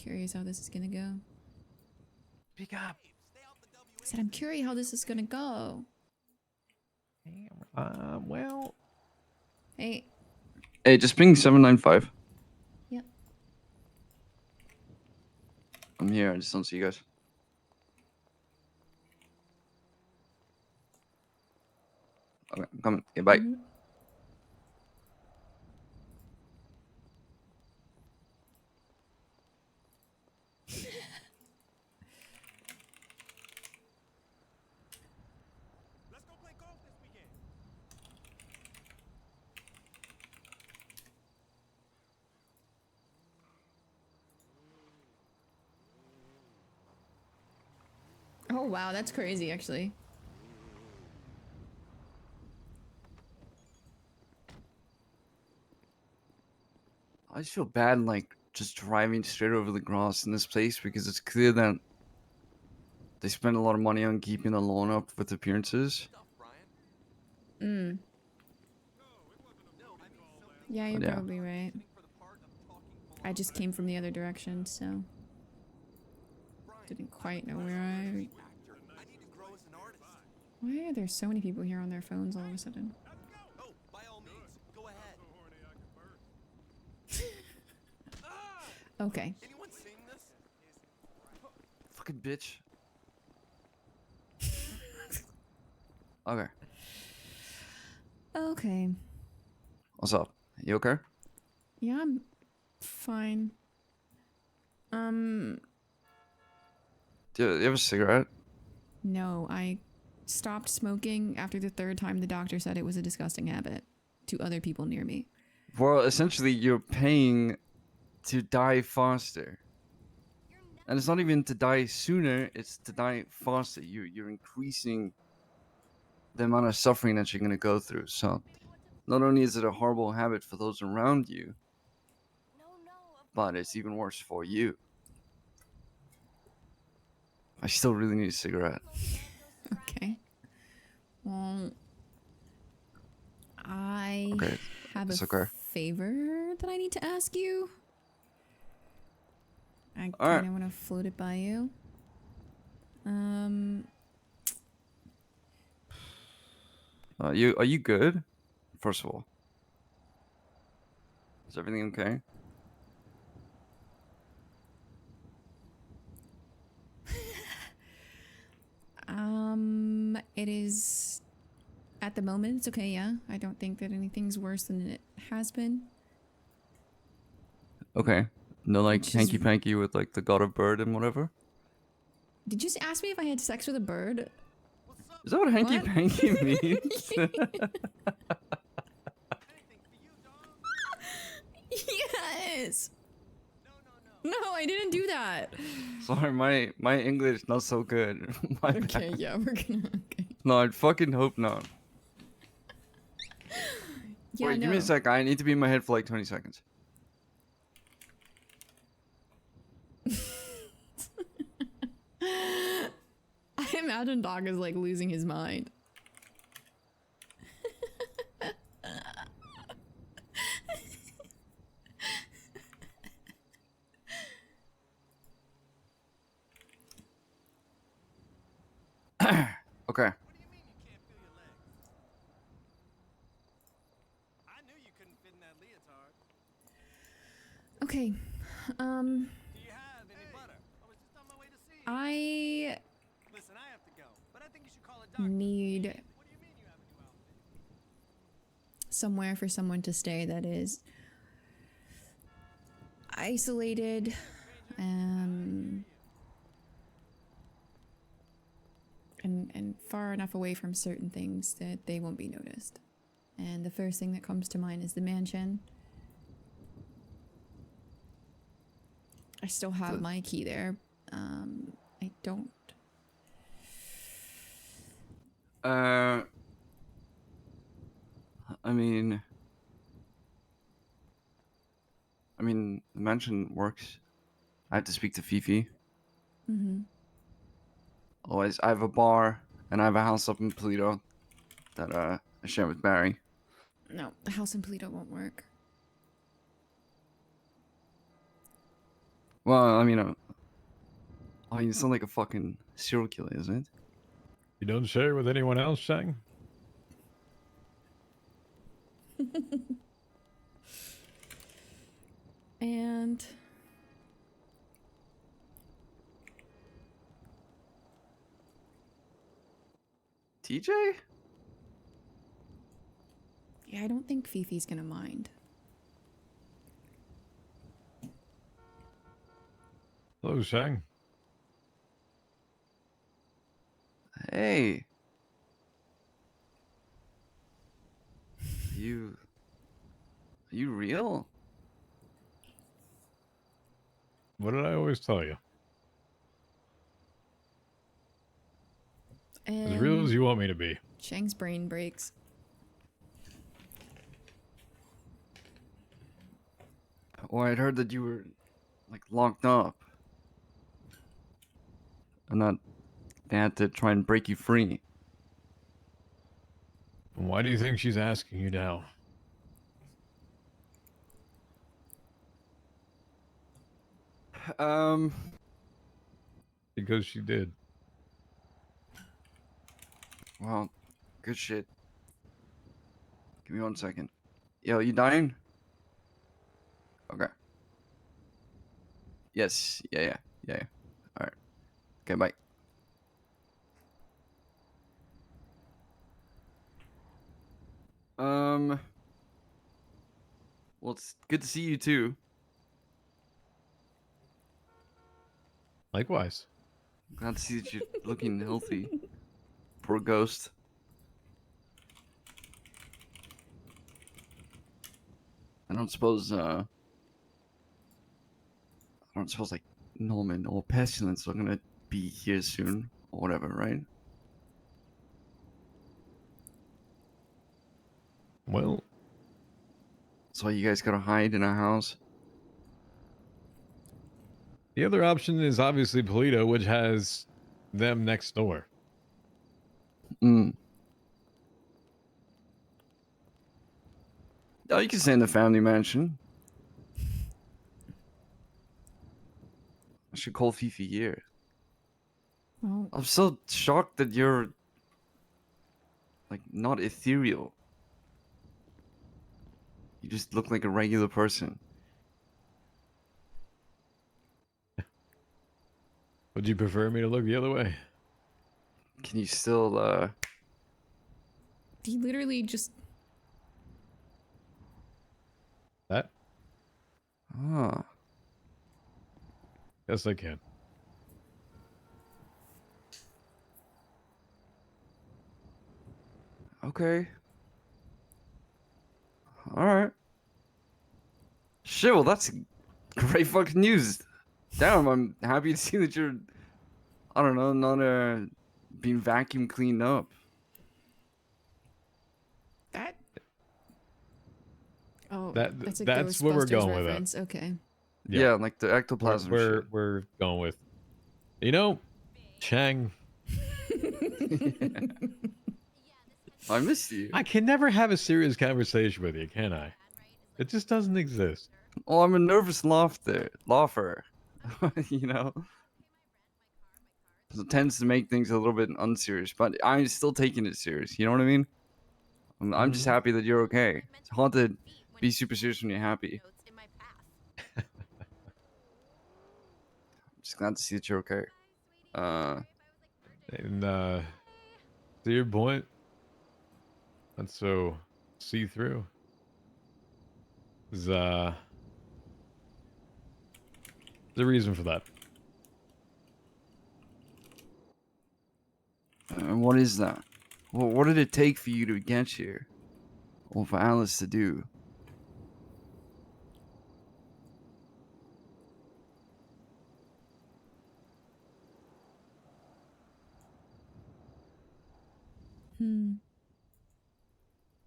curious how this is gonna go. Speak up. I said I'm curious how this is gonna go. Well. Hey. Hey, just ping 795. Yep. I'm here. I just don't see you guys. Okay, I'm coming. Okay, bye. Mm-hmm. Oh wow, that's crazy actually. I just feel bad, like, just driving straight over the grass in this place because it's clear that they spend a lot of money on keeping the lawn up with appearances. Mm. Yeah, you're Yeah. probably right. I just came from the other direction, so didn't quite know where I... Why are there so many people here on their phones all of a sudden? Oh, by all means, go ahead. Okay. Anyone seen this? Fucking bitch. Okay. Okay. What's up? You okay? Yeah, I'm fine. Do you have a cigarette? No, I stopped smoking after the third time the doctor said it was a disgusting habit to other people near me. Well, essentially, you're paying to die faster. And it's not even to die sooner, it's to die faster. You're increasing the amount of suffering that you're going to go through. So, not only is it a horrible habit for those around you, but it's even worse for you. I still really need a cigarette. Okay. Well, I Okay, have it's a okay. favor that I need to ask you. I All right. kind of want to float it by you. Are you good? First of all, is everything okay? It is... At the moment, it's okay, yeah. I don't think that anything's worse than it has been. Okay. No, like, Which is- hanky-panky with, like, the god of bird and whatever? Did you ask me if I had sex with a bird? Is that what hanky-panky means? Yes! No, I didn't do that. Sorry, my English not so good. My Okay, bad. yeah, we're gonna... Okay. No, I fucking hope not. Yeah, Wait, no. give me a sec. I need to be in my head for like 20 seconds. I imagine Dog is like losing his mind. Okay. What do you mean you can't feel your legs? I knew you couldn't fit in that leotard. Okay. Do you have any butter? I was just on my way to see you. I Listen, I have to go, but I think you should call a doctor. need What do you mean you have a new outfit? somewhere for someone to stay that is isolated, and far enough away from certain things that they won't be noticed. And the first thing that comes to mind is the mansion. I still have my key there. I don't. I mean, the mansion works. I have to speak to Fifi. Mm-hmm. Otherwise, I have a bar and I have a house up in Toledo that I share with Barry. No, the house in Polito won't work. Well, I mean, oh, you sound like a fucking serial killer, isn't it? You don't share with anyone else, Shang? And TJ? yeah, I don't think Fifi's gonna mind. Hello, Shang. Hey. Are you real? What did I always tell you? As real as And you want me to be. Shang's brain breaks. Oh, I'd heard that you were, like, locked up. And that they had to try and break you free. Why do you think she's asking you now? Um, Because she did. well, good shit. Give me 1 second. Yo, you dying? Okay. Yes. Yeah. Alright. Okay, bye. Well, it's good to see you too. Likewise. Glad to see that you're looking healthy. Poor ghost. I don't suppose, like Norman or Pestilence are gonna be here soon or whatever, right? Well, So you guys gotta hide in a house. the other option is obviously Polito, which has them next door. Mm. Oh, you can stay in the family mansion. I should call Fifi here. Well, I'm so shocked that you're like not ethereal. You just look like a regular person. Would you prefer me to look the other way? Can you still he literally just That? ah. Yes, I can. Okay. Alright. Shit, well that's great fucking news. Damn, I'm happy to see that you're I don't know, not being vacuum cleaned up. that. Oh, That- that's a that's where we're Ghostbusters going with that. reference. Okay. Yeah, like the We're, ectoplasm we're, shit. we're going with, you know, Shang. I missed you. I can never have a serious conversation with you, can I? It just doesn't exist. Oh, I'm a nervous laugher. You know? So it tends to make things a little bit unserious, but I'm still taking it serious. You know what I mean? I'm just Mhm. happy that you're okay. It's hard to be super serious when you're happy. I'm just glad to see that you're okay. And, to your point, that's so see-through. Is, the reason for that. And what is that? Well, what did it take for you to get here? Or for Alice to do?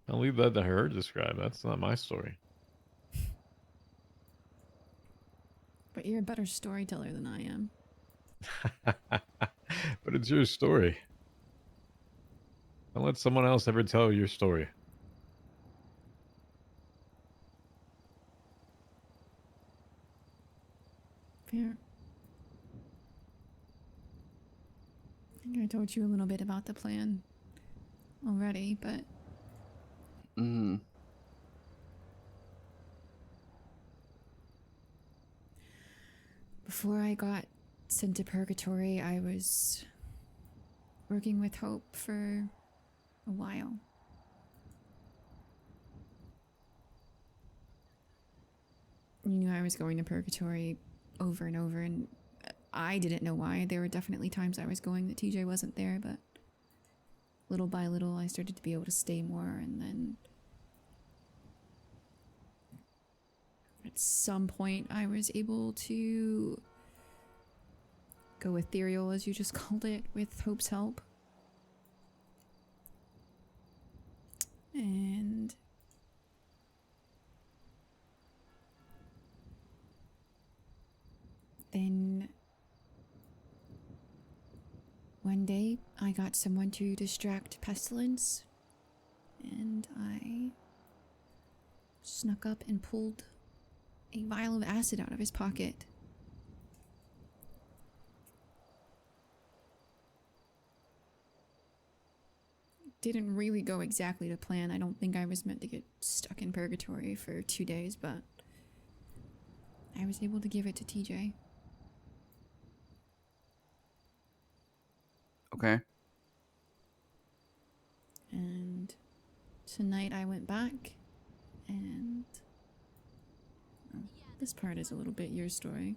I'll leave that to her to describe. That's not my story. But you're a better storyteller than I am. But it's your story. Don't let someone else ever tell your story. Fair. I think I told you a little bit about the plan already, but Mm. before I got sent to purgatory, I was working with Hope for a while. You knew I was going to purgatory over and over, and I didn't know why. There were definitely times I was going that TJ wasn't there, but little by little I started to be able to stay more, and then at some point I was able to go ethereal, as you just called it, with Hope's help. And then one day I got someone to distract Pestilence, and I snuck up and pulled a vial of acid out of his pocket. Didn't really go exactly to plan. I don't think I was meant to get stuck in purgatory for 2 days, but I was able to give it to TJ. Okay. And tonight I went back, and oh, this part is a little bit your story.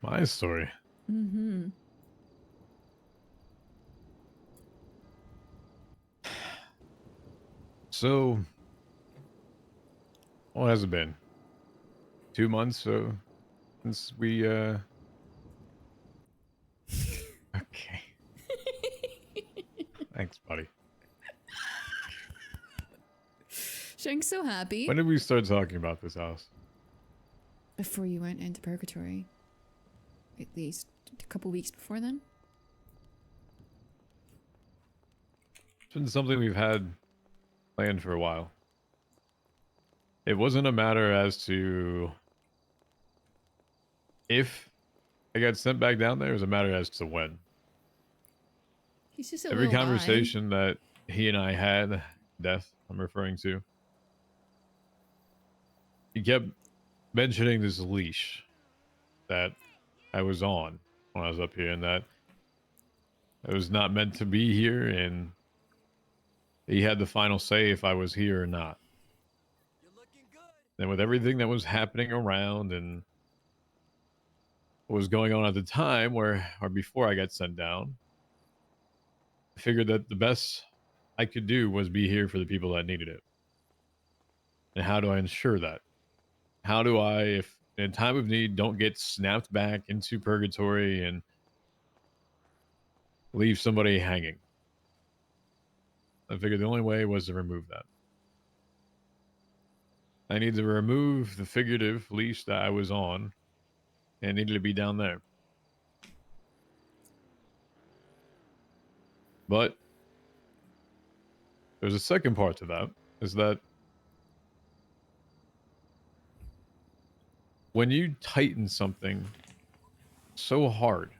My story. Mm-hmm. So, what has it been? 2 months so since we okay. Thanks, buddy. Shang's so happy. When did we start talking about this house? Before you went into purgatory. At least a couple weeks before then. It's been something we've had planned for a while. It wasn't a matter as to if I got sent back down there, it was a matter as to when. He's just a Every little conversation that he and I had, Death, I'm referring to, he kept mentioning this leash that I was on when I was up here, and that I was not meant to be here, and he had the final say if I was here or not. You're looking good. And with everything that was happening around and what was going on at the time, or before I got sent down, I figured that the best I could do was be here for the people that needed it. And how do I ensure that? How do I, if in time of need, don't get snapped back into purgatory and leave somebody hanging? I figured the only way was to remove that. I need to remove the figurative leash that I was on, and it needed to be down there. But there's a second part to that, is that when you tighten something so hard,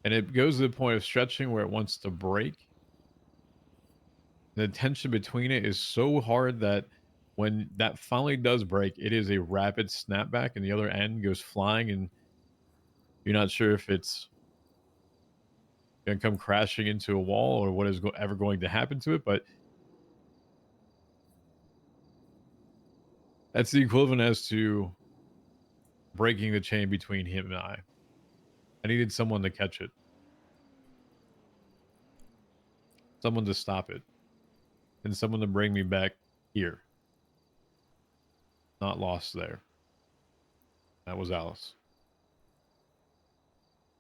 and it goes to the point of stretching where it wants to break, the tension between it is so hard that when that finally does break, it is a rapid snapback and the other end goes flying, and you're not sure if it's going to come crashing into a wall or what is ever going to happen to it. But that's the equivalent as to breaking the chain between him and I. I needed someone to catch it, someone to stop it, and someone to bring me back here. Not lost there. That was Alice.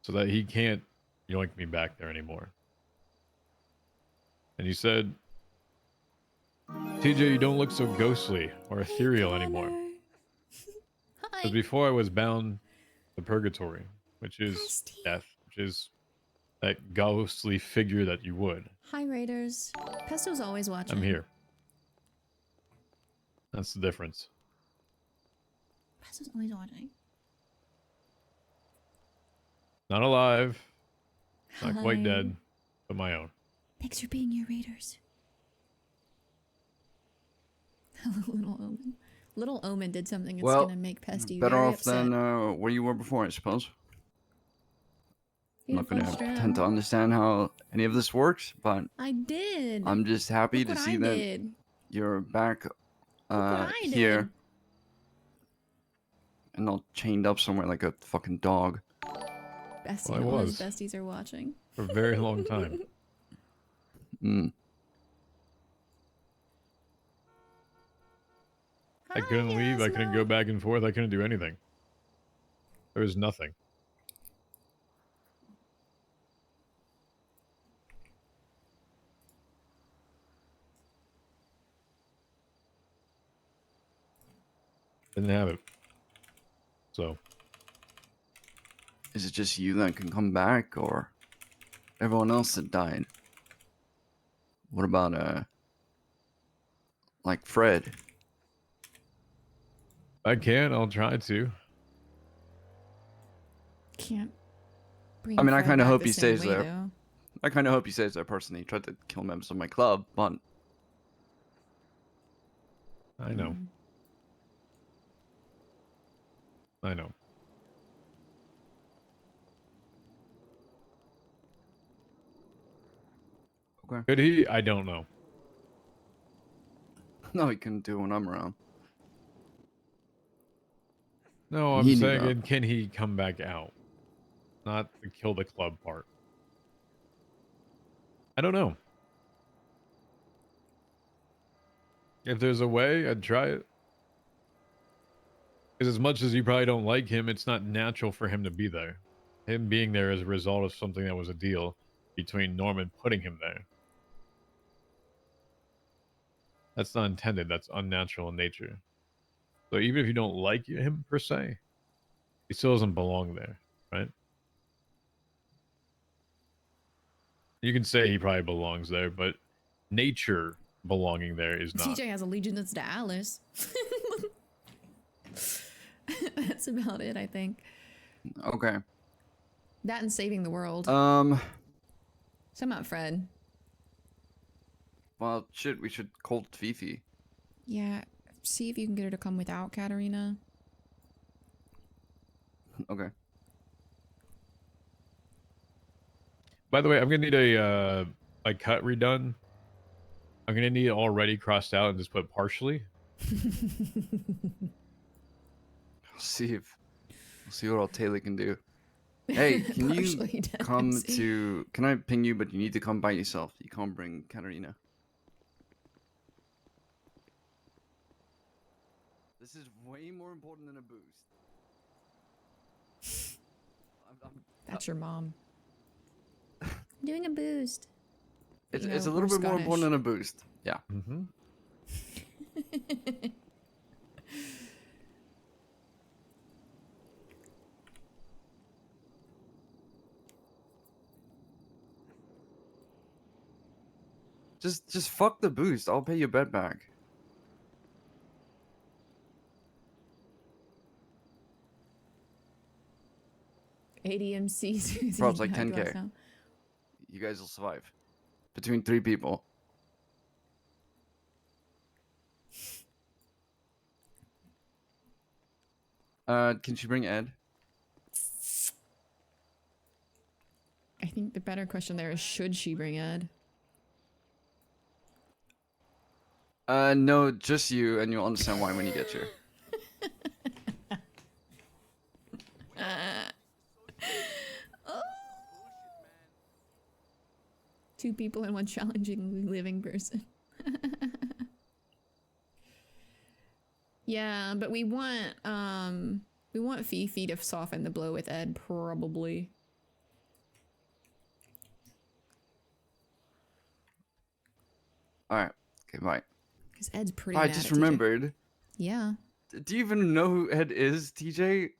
So that he can't yoink me back there anymore. And you said, TJ, you don't look so ghostly or ethereal anymore. Because Hi. before I was bound to purgatory, which is Bestie. death, which is that ghostly figure that you would. Hi, Raiders. Pesto's always watching. I'm here. That's the difference. Paz is always watching. Not alive. Not quite Hi. dead, but my own. Thanks for being your raiders. Hello, Little Omen. Little Omen did something that's Well, gonna make Pesty better very off upset. than where you were before, I suppose. I'm not Beautiful gonna stream. pretend to understand how any of this works, but I did. I'm just happy Look to what see I that did. you're back Look what I here did. and not chained up somewhere like a fucking dog. Bestie Well, I and all his was. besties are watching. For a very long time. Mm. I couldn't leave. I couldn't go Yasma. back and forth. I couldn't do anything. There was nothing. Didn't have it. So, Is it just you that can come back, or everyone else that died? What about like Fred? I can. I'll try to. Can't bring I mean, I Fred kind of back hope the he same stays way, there. though. I kind of hope he stays there personally. He tried to kill members of my club, but I know. Mm. I know. okay. Could he? I don't know. No, he couldn't do it when I'm around. No, I'm He knew saying, that. can he come back out? Not the kill the club part. I don't know. If there's a way, I'd try it. Because as much as you probably don't like him, it's not natural for him to be there. Him being there is a result of something that was a deal between Norman putting him there. That's not intended. That's unnatural in nature. So even if you don't like him per se, he still doesn't belong there, right? You can say he probably belongs there, but nature belonging there is not. TJ has allegiance to Alice. That's about it, I think. Okay. That and saving the world. Um. So about Fred. Well, shit. We should call Fifi. Yeah, see if you can get her to come without Katarina. Okay. By the way, I'm gonna need a cut redone. I'm gonna need it already crossed out and just put partially. We'll see what all Taylor can do. Hey, can you Partially dead come MC. to? Can I ping you? But you need to come by yourself. You can't bring Katarina. This is way more important than a boost. That's your mom. I'm doing a boost. It's You a know, little we're bit more important Scottish. than a boost. Yeah. Mm-hmm. Just fuck the boost. I'll pay your bet back. ADMC. Props like 10K. You guys will survive. Between 3 people. Can she bring Ed? I think the better question there is, should she bring Ed? No, just you, and you'll understand why when you get here. Oh. 2 people and 1 challenging living person. Yeah, but we want Fifi to soften the blow with Ed, probably. Alright. Okay, bye. Because Ed's pretty I mad just at TJ. remembered. Yeah. Do you even know who Ed is, TJ?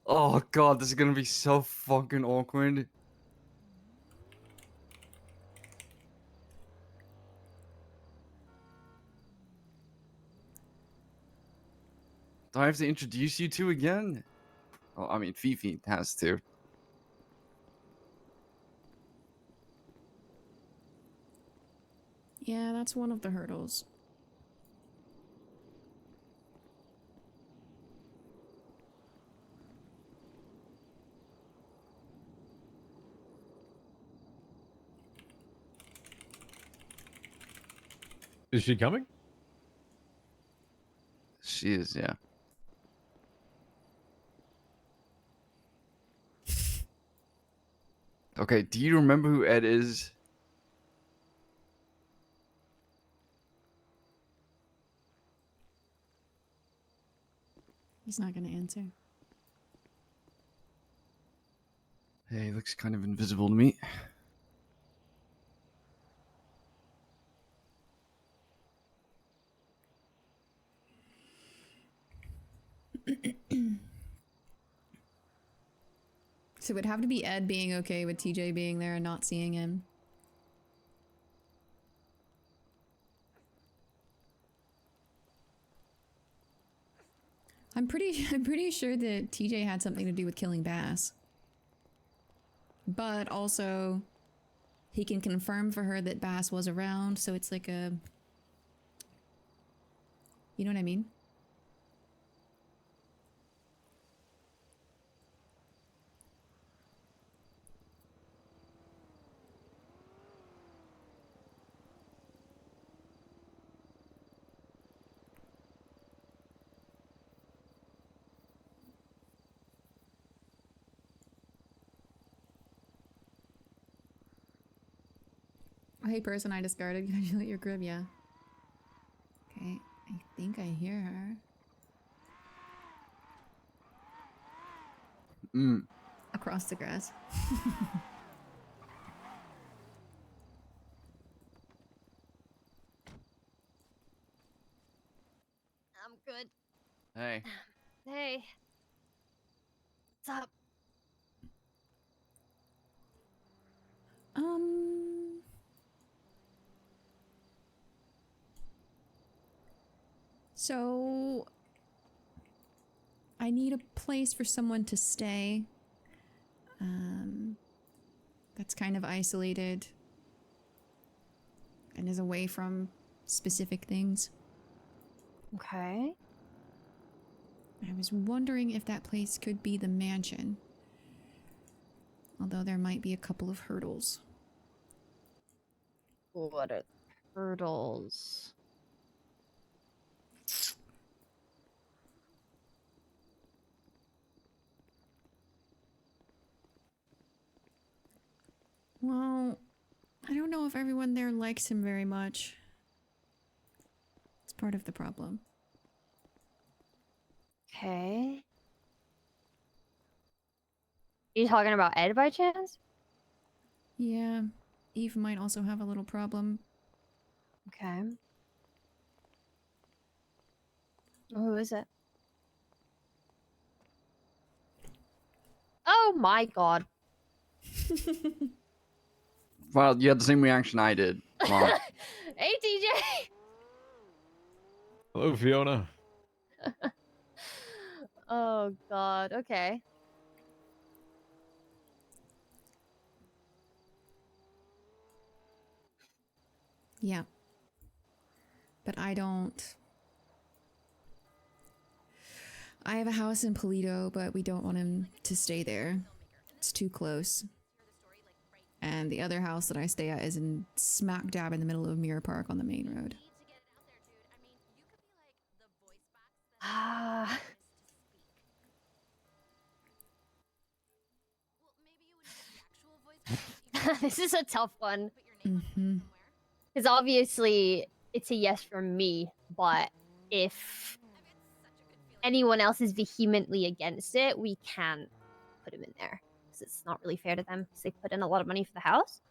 Oh god, this is gonna be so fucking awkward. Do I have to introduce you two again? Well, I mean, Fifi has to. Yeah, that's one of the hurdles. Is she coming? She is, yeah. Okay, do you remember who Ed is? He's not gonna answer. Hey, he looks kind of invisible to me. So it would have to be Ed being okay with TJ being there and not seeing him. I'm pretty sure that TJ had something to do with killing Bass. But also, he can confirm for her that Bass was around, so it's like a... You know what I mean? Oh, hey person I discarded, can you let your crib? Yeah. Okay, I think I hear her. Across the grass. I'm good. Hey. Hey. What's up? So I need a place for someone to stay. That's kind of isolated and is away from specific things. Okay. I was wondering if that place could be the mansion. Although there might be a couple of hurdles. What are hurdles? Well, I don't know if everyone there likes him very much. It's part of the problem. Okay. You talking about Ed by chance? Yeah, Eve might also have a little problem. Okay. Who is it? Oh my god. Well, you had the same reaction I did. Mom. Hey TJ! Hello, Fiona. Oh god, okay. Yeah. But I don't... I have a house in Polito, but we don't want him to stay there. It's too close. And the other house that I stay at is in smack dab in the middle of Mirror Park on the main road. Ah. This is a tough one. Mm-hmm. Because obviously it's a yes from me, but if anyone else is vehemently against it, we can't put him in there. Because it's not really fair to them, because they put in a lot of money for the house.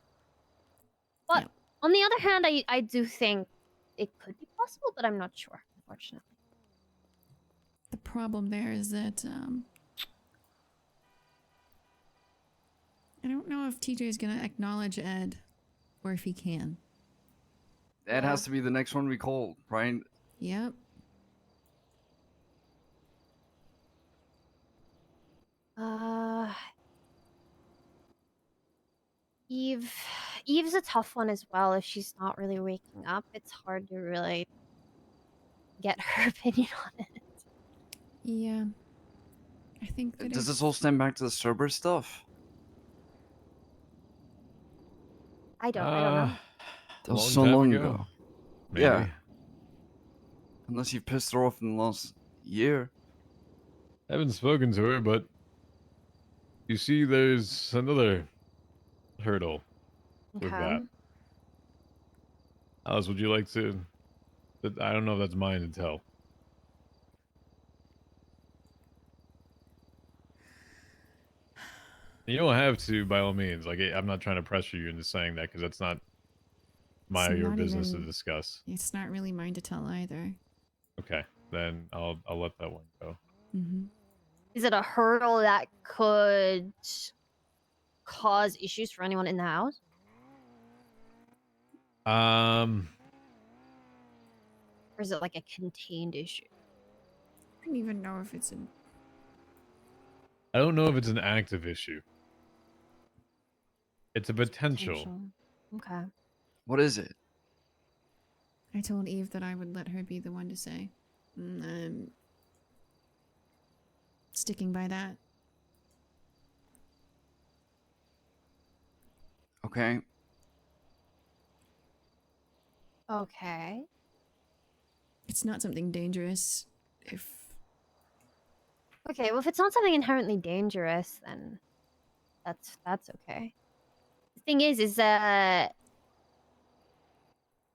But Yeah. on the other hand, I do think it could be possible, but I'm not sure, unfortunately. The problem there is that, I don't know if TJ is gonna acknowledge Ed, or if he can. Ed has to be the next one we call, right? Yep. Uh, Eve. Eve's a tough one as well. If she's not really waking up, it's hard to really get her opinion on it. Yeah. I think that Does if... this all stem back to the Cerber stuff? I don't know. That A was long so time long ago. ago. Maybe. Yeah. Unless you pissed her off in the last year. I haven't spoken to her, but you see, there's another hurdle with Okay. that. Alice, would you like to? I don't know if that's mine to tell. You don't have to, by all means. Like, I'm not trying to pressure you into saying that because that's not my or your not business to even- discuss. It's not really mine to tell either. Okay, then I'll let that one go. Mm-hmm. Is it a hurdle that could cause issues for anyone in the house? Um, Or is it like a contained issue? I don't even know if it's a... I don't know if it's an active issue. It's a potential. Okay. What is it? I told Eve that I would let her be the one to say. I'm sticking by that. Okay. Okay. It's not something dangerous. If... Okay, well if it's not something inherently dangerous, then that's okay. The thing is How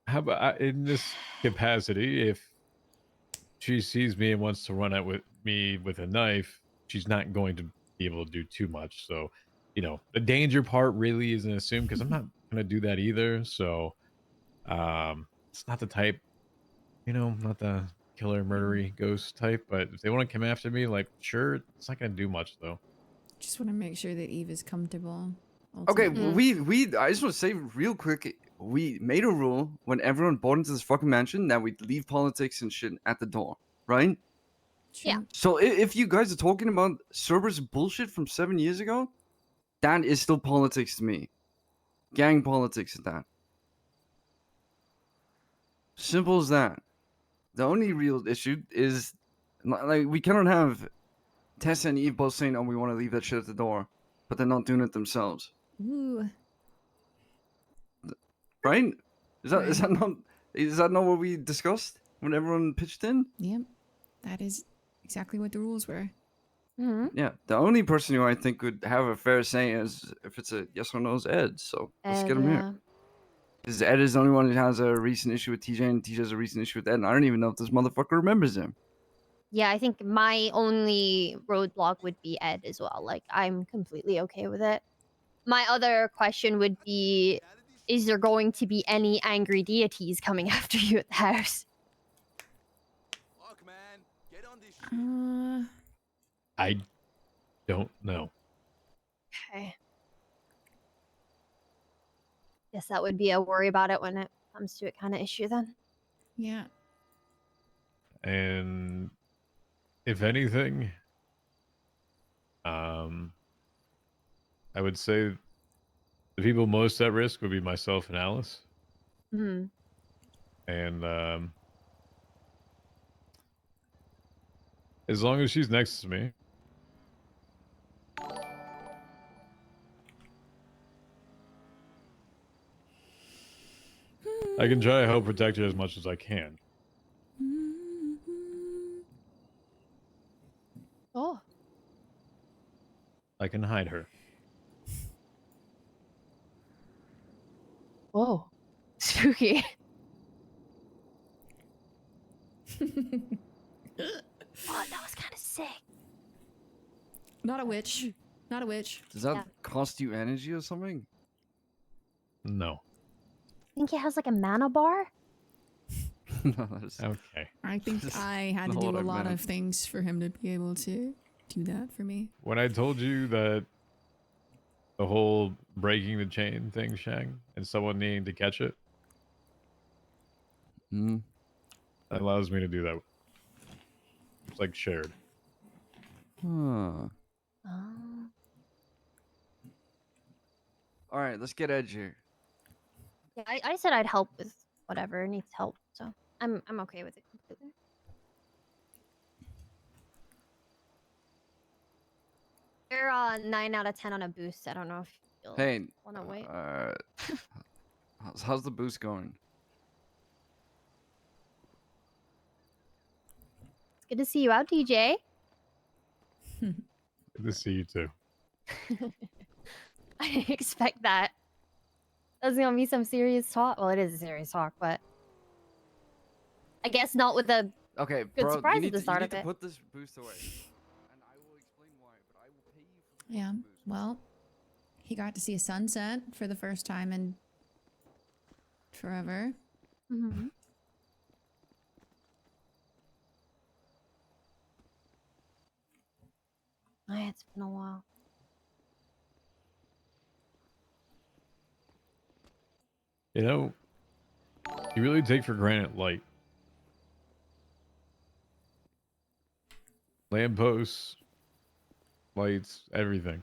about in this capacity, if she sees me and wants to run out with me with a knife, she's not going to be able to do too much. So, the danger part really isn't assumed because I'm not going to do that either. So, it's not the type, not the killer, murdery ghost type. But if they want to come after me, like, sure, it's not going to do much though. Just want to make sure that Eve is comfortable. Okay, ultimately. I just want to say real quick, we made a rule when everyone bought into this fucking mansion that we'd leave politics and shit at the door, right? Yeah. True. So if you guys are talking about Cerberus bullshit from 7 years ago, that is still politics to me. Gang politics at that. Simple as that. The only real issue is, like, we cannot have Tessa and Eve both saying, oh, we want to leave that shit at the door, but they're not doing it themselves. Ooh. Right? Is Right. that not what we discussed when everyone pitched in? Yep. That is exactly what the rules were. Mm-hmm. Yeah. The only person who I think would have a fair say is if it's a yes or no is Ed. So let's get him here. Because Ed is the only one who has a recent issue with TJ, and TJ has a recent issue with Ed, and I don't even know if this motherfucker remembers him. Yeah, I think my only roadblock would be Ed as well. Like, I'm completely okay with it. My other question would be, is there going to be any angry deities coming after you at the house? Fuck, man. Get on this shit. I don't know. Okay. Guess that would be a worry about it when it comes to it kind of issue then. Yeah. And if anything, I would say the people most at risk would be myself and Alice. Hmm. And as long as she's next to me, I can try to help protect her as much as I can. Oh. I can hide her. Whoa. Spooky. Oh, that was kind of sick. Not a witch. Not a witch. Does that Yeah. cost you energy or something? No. Think it has like a mana bar? No, that's... Okay. I think That's I had to not do what a I lot meant. of things for him to be able to do that for me. When I told you that the whole breaking the chain thing, Shang, and someone needing to catch it, Mm. that allows me to do that. It's like shared. Huh. Oh. All right, let's get edgy. Yeah, I said I'd help with whatever needs help, so I'm okay with it completely. You're 9 out of 10 on a boost. I don't know if you'll Hey, want to wait. how's the boost going? It's good to see you out, DJ. Good to see you too. I didn't expect that. That's gonna be some serious talk. Well, it is a serious talk, but I guess not with a Okay, good bro, surprise you at the start need of to it. put this boost away, and I will explain why. But I will pay you for the Yeah, boost. well, he got to see a sunset for the first time in forever. Mm-hmm. It's been a while. You know, you really take for granted light. Lampposts, lights, everything.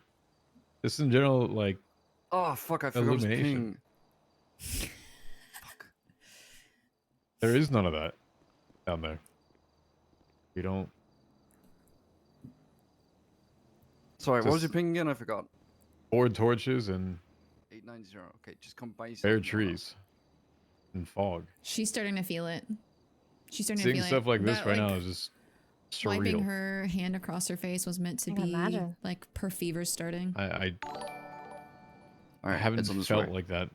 Just in general, like Oh fuck! I forgot his illumination. ping. Fuck. There is none of that down there. You don't. Sorry, what was your Just ping again? I forgot. board torches and 890. Okay, just come by yourself. bare tomorrow. trees and fog. She's starting to feel it. She's starting Seeing to feel stuff it. like this That, right like, now is just wiping surreal. her hand across her face was meant to I can be imagine. like her fever starting. I All right, haven't it's on this felt way. like that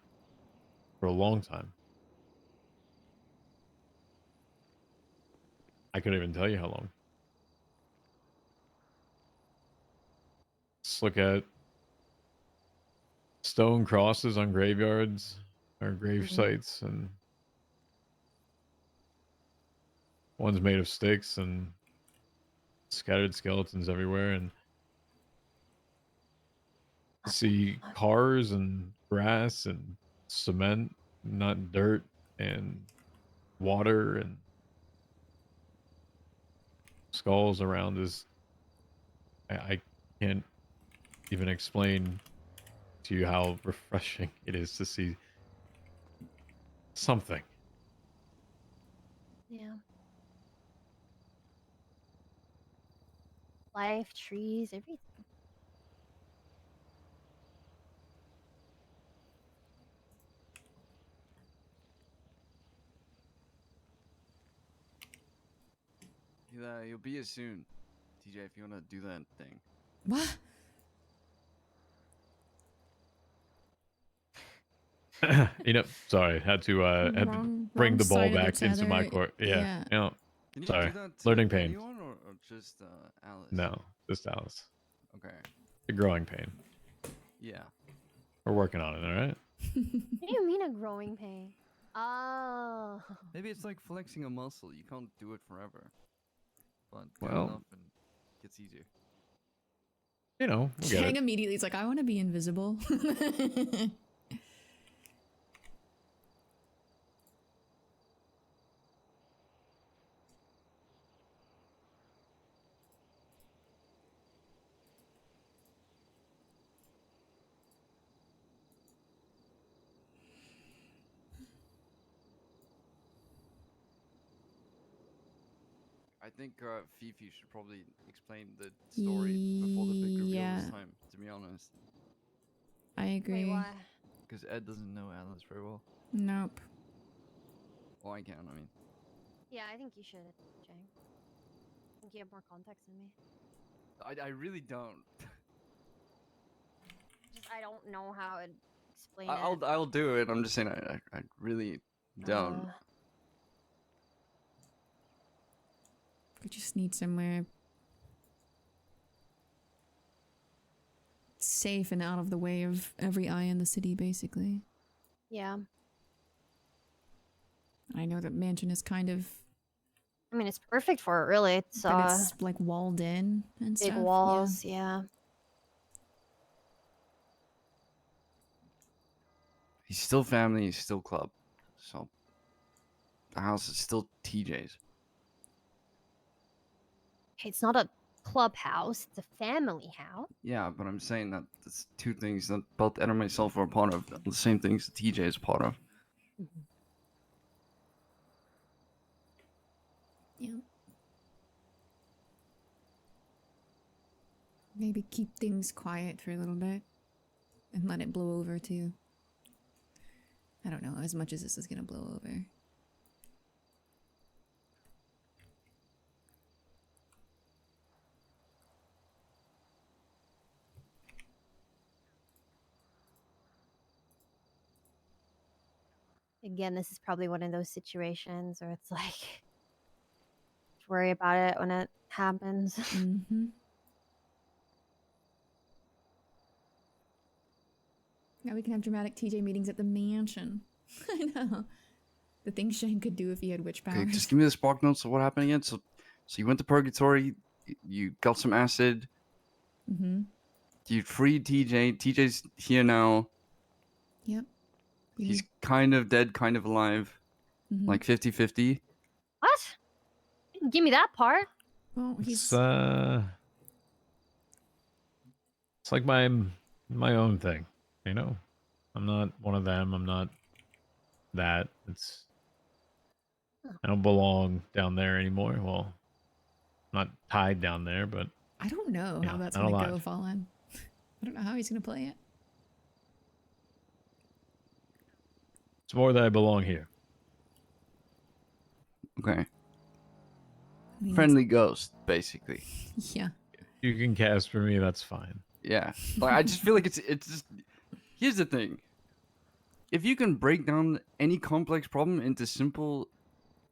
for a long time. I couldn't even tell you how long. Just look at stone crosses on graveyards or grave Mhm. sites, and one's made of sticks and scattered skeletons everywhere, and see cars and grass and cement, not dirt, and water and skulls around is I can't even explain to you how refreshing it is to see something. Yeah. Life, trees, everything. You'll be here soon, TJ. If you wanna do that thing. What? You know, sorry, had to bring Wrong the ball side of the back into my tether. court. Yeah, Yeah. you know, Can you sorry, do that to learning pain. anyone or just Alice? No, just Alice. Okay. A growing pain. Yeah. We're working on it. All right. What do you mean a growing pain? Oh. Maybe it's like flexing a muscle. You can't do it forever, but good Well, enough and it gets easier. you know, we'll get Shang it. immediately is like, I want to be invisible. I think Fifi should probably explain the story before the big reveal Yeah. this time. To be honest, I agree. Wait, why? because Ed doesn't know Alice very well. Nope. Well, I can. I mean, Yeah, I think you should, Jang. I think you have more context than me. I really don't. Just I don't know how to explain I'll do it. I'm just saying I really don't. Uh, We just need somewhere safe and out of the way of every eye in the city, basically. yeah. I know that mansion is kind of, I mean, it's perfect for it, really. It's but it's like walled in and big stuff. yeah. walls, yeah. He's still family. He's still club. So the house is still TJ's. It's not a clubhouse. It's a family house. Yeah, but I'm saying that it's two things that both Ed and myself are a part of. The same things that TJ is a part of. Yeah. Maybe keep things quiet for a little bit and let it blow over too. I don't know, as much as this is gonna blow over. Again, this is probably one of those situations where it's like, just worry about it when it happens. Mm-hmm. Now we can have dramatic TJ meetings at the mansion. I know. The things Shang could do if he had witch powers. Okay, just give me the spark notes of what happened again. So you went to purgatory. You got some acid. Mm-hmm. You freed TJ. TJ's here now. Yep. He's kind of dead, kind of alive. Mm-hmm. Like 50-50. What? You didn't give me that part. Well, he's It's like my own thing, you know. I'm not one of them. I'm not that. It's I don't belong down there anymore. Well, I'm not tied down there, but I don't know yeah, how that's not gonna alive. go, Fallen. I don't know how he's gonna play it. It's more that I belong here. Okay. I mean, Friendly ghost, basically. Yeah. You can cast for me. That's fine. Yeah. Like I just feel like it's just. Here's the thing. If you can break down any complex problem into simple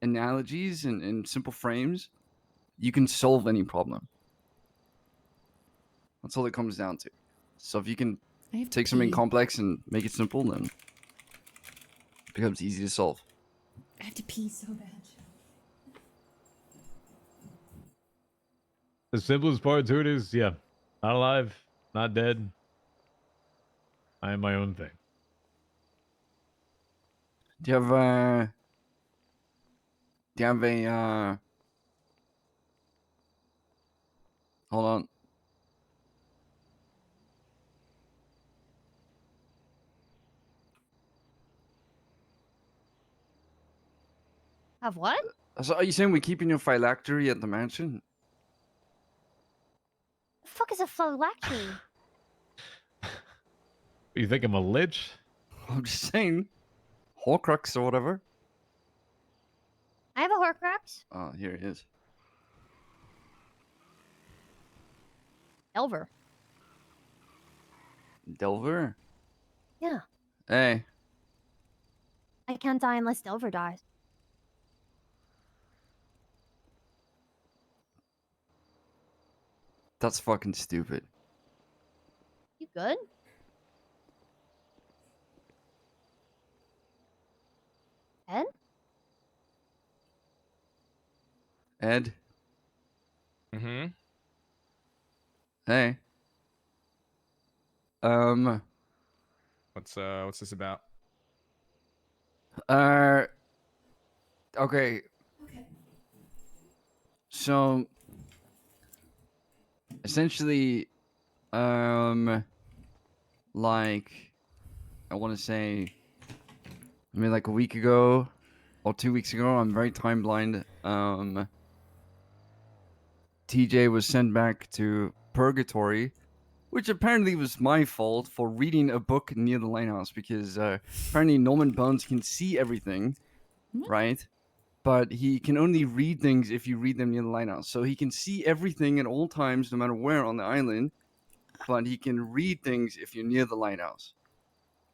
analogies and simple frames, you can solve any problem. That's all it comes down to. So if you can I have to take something pee. complex and make it simple, then it becomes easy to solve. I have to pee so bad. The simplest part to it is, yeah, not alive, not dead. I am my own thing. Do you have a hold on. Have what? So are you saying we're keeping your phylactery at the mansion? The fuck is a phylactery? You think I'm a lich? I'm just saying. Horcrux or whatever. I have a Horcrux. Oh, here it is. Elver. Delver? Yeah. Hey. I can't die unless Delver dies. That's fucking stupid. You good? Ed? Ed? Mm-hmm. Hey. What's this about? Okay. So essentially, like I want to say, like a week ago or 2 weeks ago, I'm very time blind. TJ was sent back to purgatory, which apparently was my fault for reading a book near the lighthouse because apparently Norman Bones can see everything, right? But he can only read things if you read them near the lighthouse. So he can see everything at all times, no matter where on the island, but he can read things if you're near the lighthouse.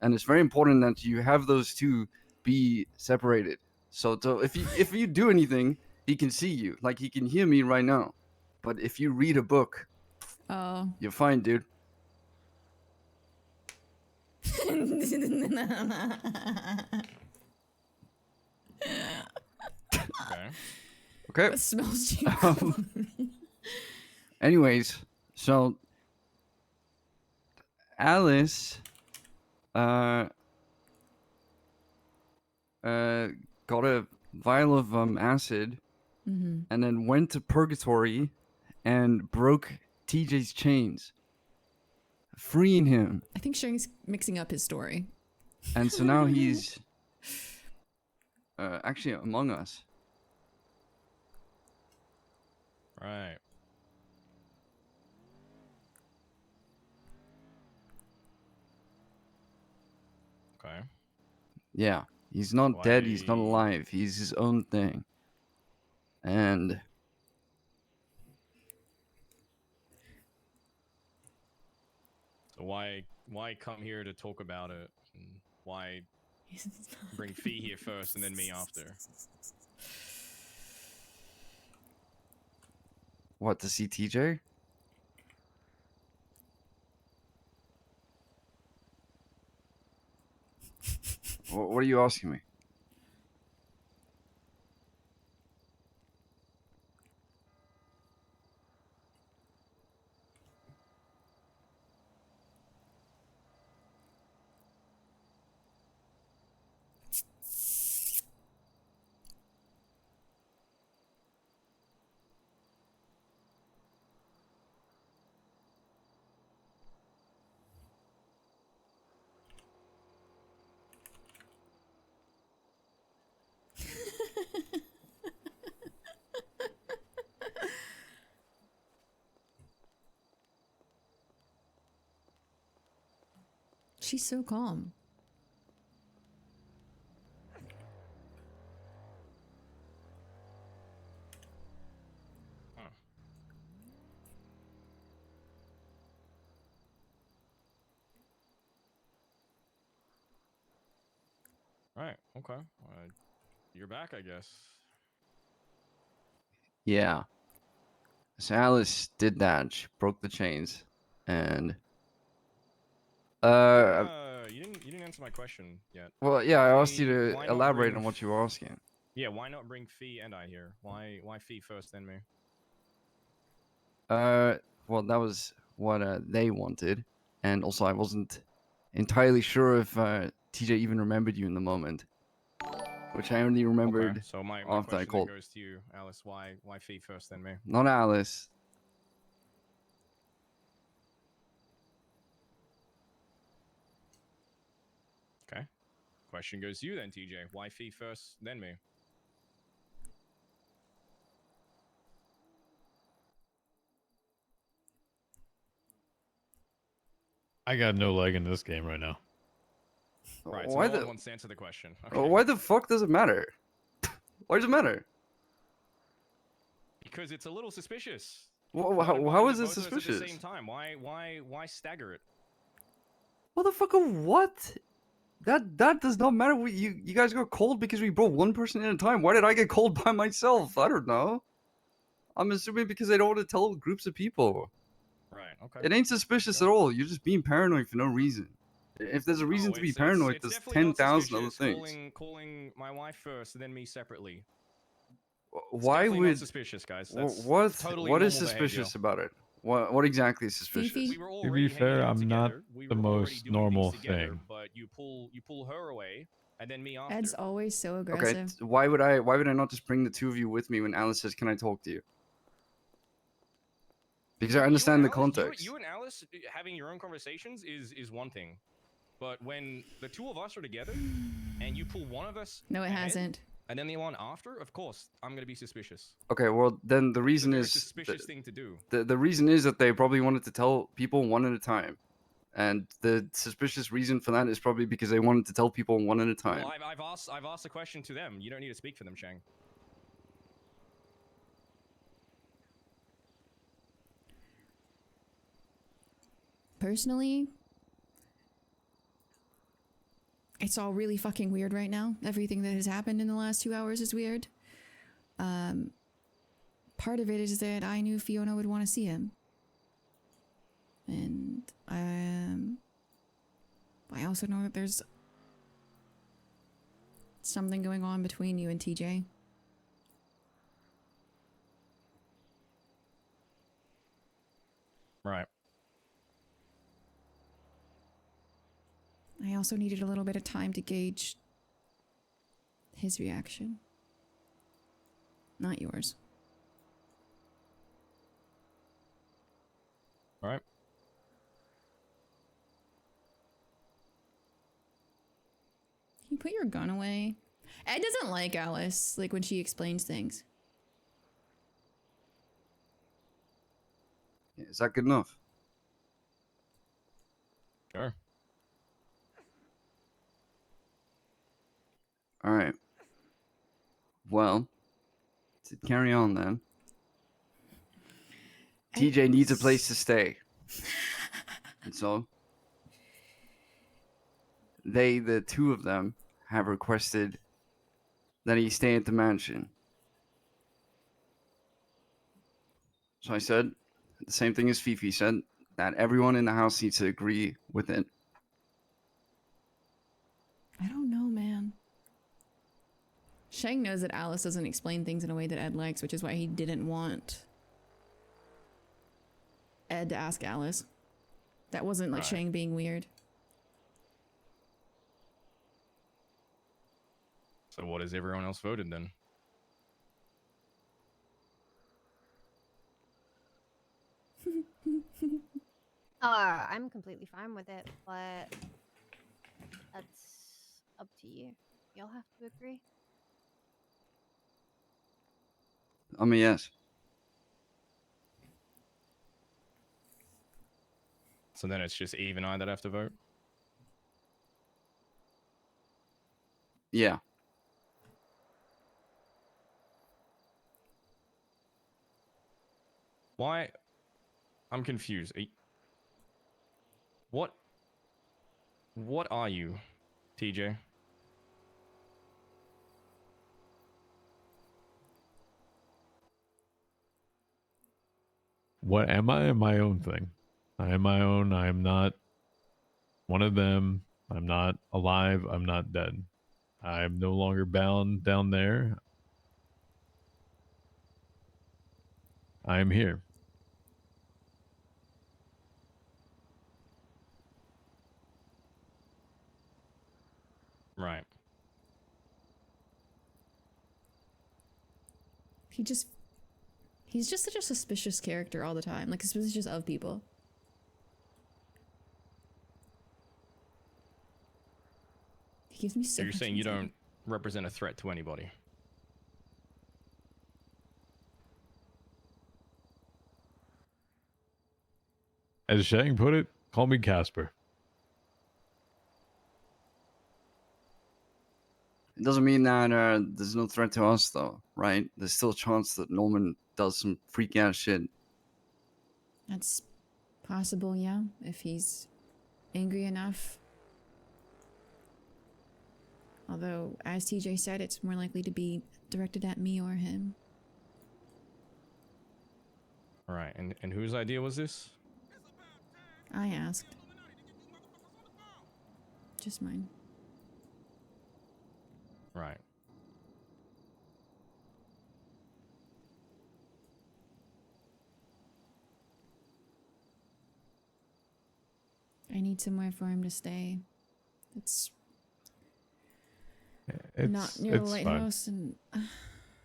And it's very important that you have those two be separated. So if you do anything, he can see you. Like he can hear me right now. But if you read a book, Oh. you're fine, dude. Okay. Okay. That smells cheap. Anyways, so Alice got a vial of acid Mm-hmm. and then went to purgatory and broke TJ's chains, freeing him. I think Shang's mixing up his story. And so now he's actually among us. Right. Okay. Yeah, he's not dead, he's not Why- alive, he's his own thing. And So why come here to talk about it? And why bring Fee here first and then me after? what, to see TJ? What are you asking me? She's so calm. Huh. Right. Okay. You're back, I guess. Yeah. So Alice did that. She broke the chains. And You didn't answer my question yet. well, yeah, I asked you Why to not elaborate bring on what you were asking. Yeah, why not bring Fee and I here? Why Fee first then me? Well, that was what they wanted, and also I wasn't entirely sure if TJ even remembered you in the moment, which I only remembered Okay. So my after I question then called. goes to you, Alice. Why Fee first then me? Not Alice. Okay. Question goes to you then, TJ. Why Fee first then me? I got no leg in this game right now. Right. So Why no one the wants to answer the question. Okay. why the fuck does it matter? Why does it matter? Because it's a little suspicious. How is it Both of us at the suspicious? same time. Why stagger it? Motherfucker, what? That does not matter. You guys got cold because we brought one person at a time. Why did I get cold by myself? I don't know. I'm assuming because I don't want to tell groups of people. Right. Okay. It ain't suspicious at all. You're just being paranoid for no reason. If there's a reason Oh, to be it's paranoid, there's definitely not 10,000 other suspicious. things. Calling my wife first and then me separately. It's Why definitely not would suspicious, guys? wh- That's what totally what is normal suspicious behavior. about it? What exactly is suspicious? Fifi? We were To already be fair, hanging out I'm not together. We the were already most doing normal things together, thing. but you pull her away and then me after. Ed's always so Okay, aggressive. why would I not just bring the two of you with me when Alice says, "Can I talk to you?" Because I You understand and the Alice- context. You and Alice having your own conversations is one thing, but when the two of us are together and you pull one of us, No, it ahead, hasn't. and then the one after, of course I'm gonna be suspicious. Okay, well then the It's a reason very is suspicious thing to do. the reason is that they probably wanted to tell people one at a time. And the suspicious reason for that is probably because they wanted to tell people one at a time. Well, I've asked a question to them. You don't need to speak for them, Shang. Personally, it's all really fucking weird right now. Everything that has happened in the last 2 hours is weird. Part of it is that I knew Fiona would want to see him. And I also know that there's something going on between you and TJ. Right. I also needed a little bit of time to gauge his reaction. Not yours. All right. Can you put your gun away? Ed doesn't like Alice, like when she explains things. Is that good enough? Sure. All right. Well, to carry on then. TJ needs a place to stay. And so, the two of them, have requested that he stay at the mansion. So I said, the same thing as Fifi said, that everyone in the house needs to agree with it. I don't know, man. Shang knows that Alice doesn't explain things in a way that Ed likes, which is why he didn't want Ed to ask Alice. That wasn't like Right. Shang being weird. So what has everyone else voted then? I'm completely fine with it, but that's up to you. You'll have to agree. I mean, yes. So then it's just Eve and I that have to vote? Yeah. Why? I'm confused. What are you, TJ? What am I? Am my own thing. I am my own. I am not one of them. I'm not alive. I'm not dead. I am no longer bound down there. I am here. Right. He's just such a suspicious character all the time, like suspicious of people. He gives me so So you're much saying you anxiety. don't represent a threat to anybody? As Shang put it, call me Casper. It doesn't mean that there's no threat to us, though, right? There's still a chance that Norman does some freak out shit. That's possible, yeah, if he's angry enough. Although, as TJ said, it's more likely to be directed at me or him. All right. And whose idea was this? I asked. Just mine. Right. I need somewhere for him to stay. It's not It's near the fine. lighthouse, and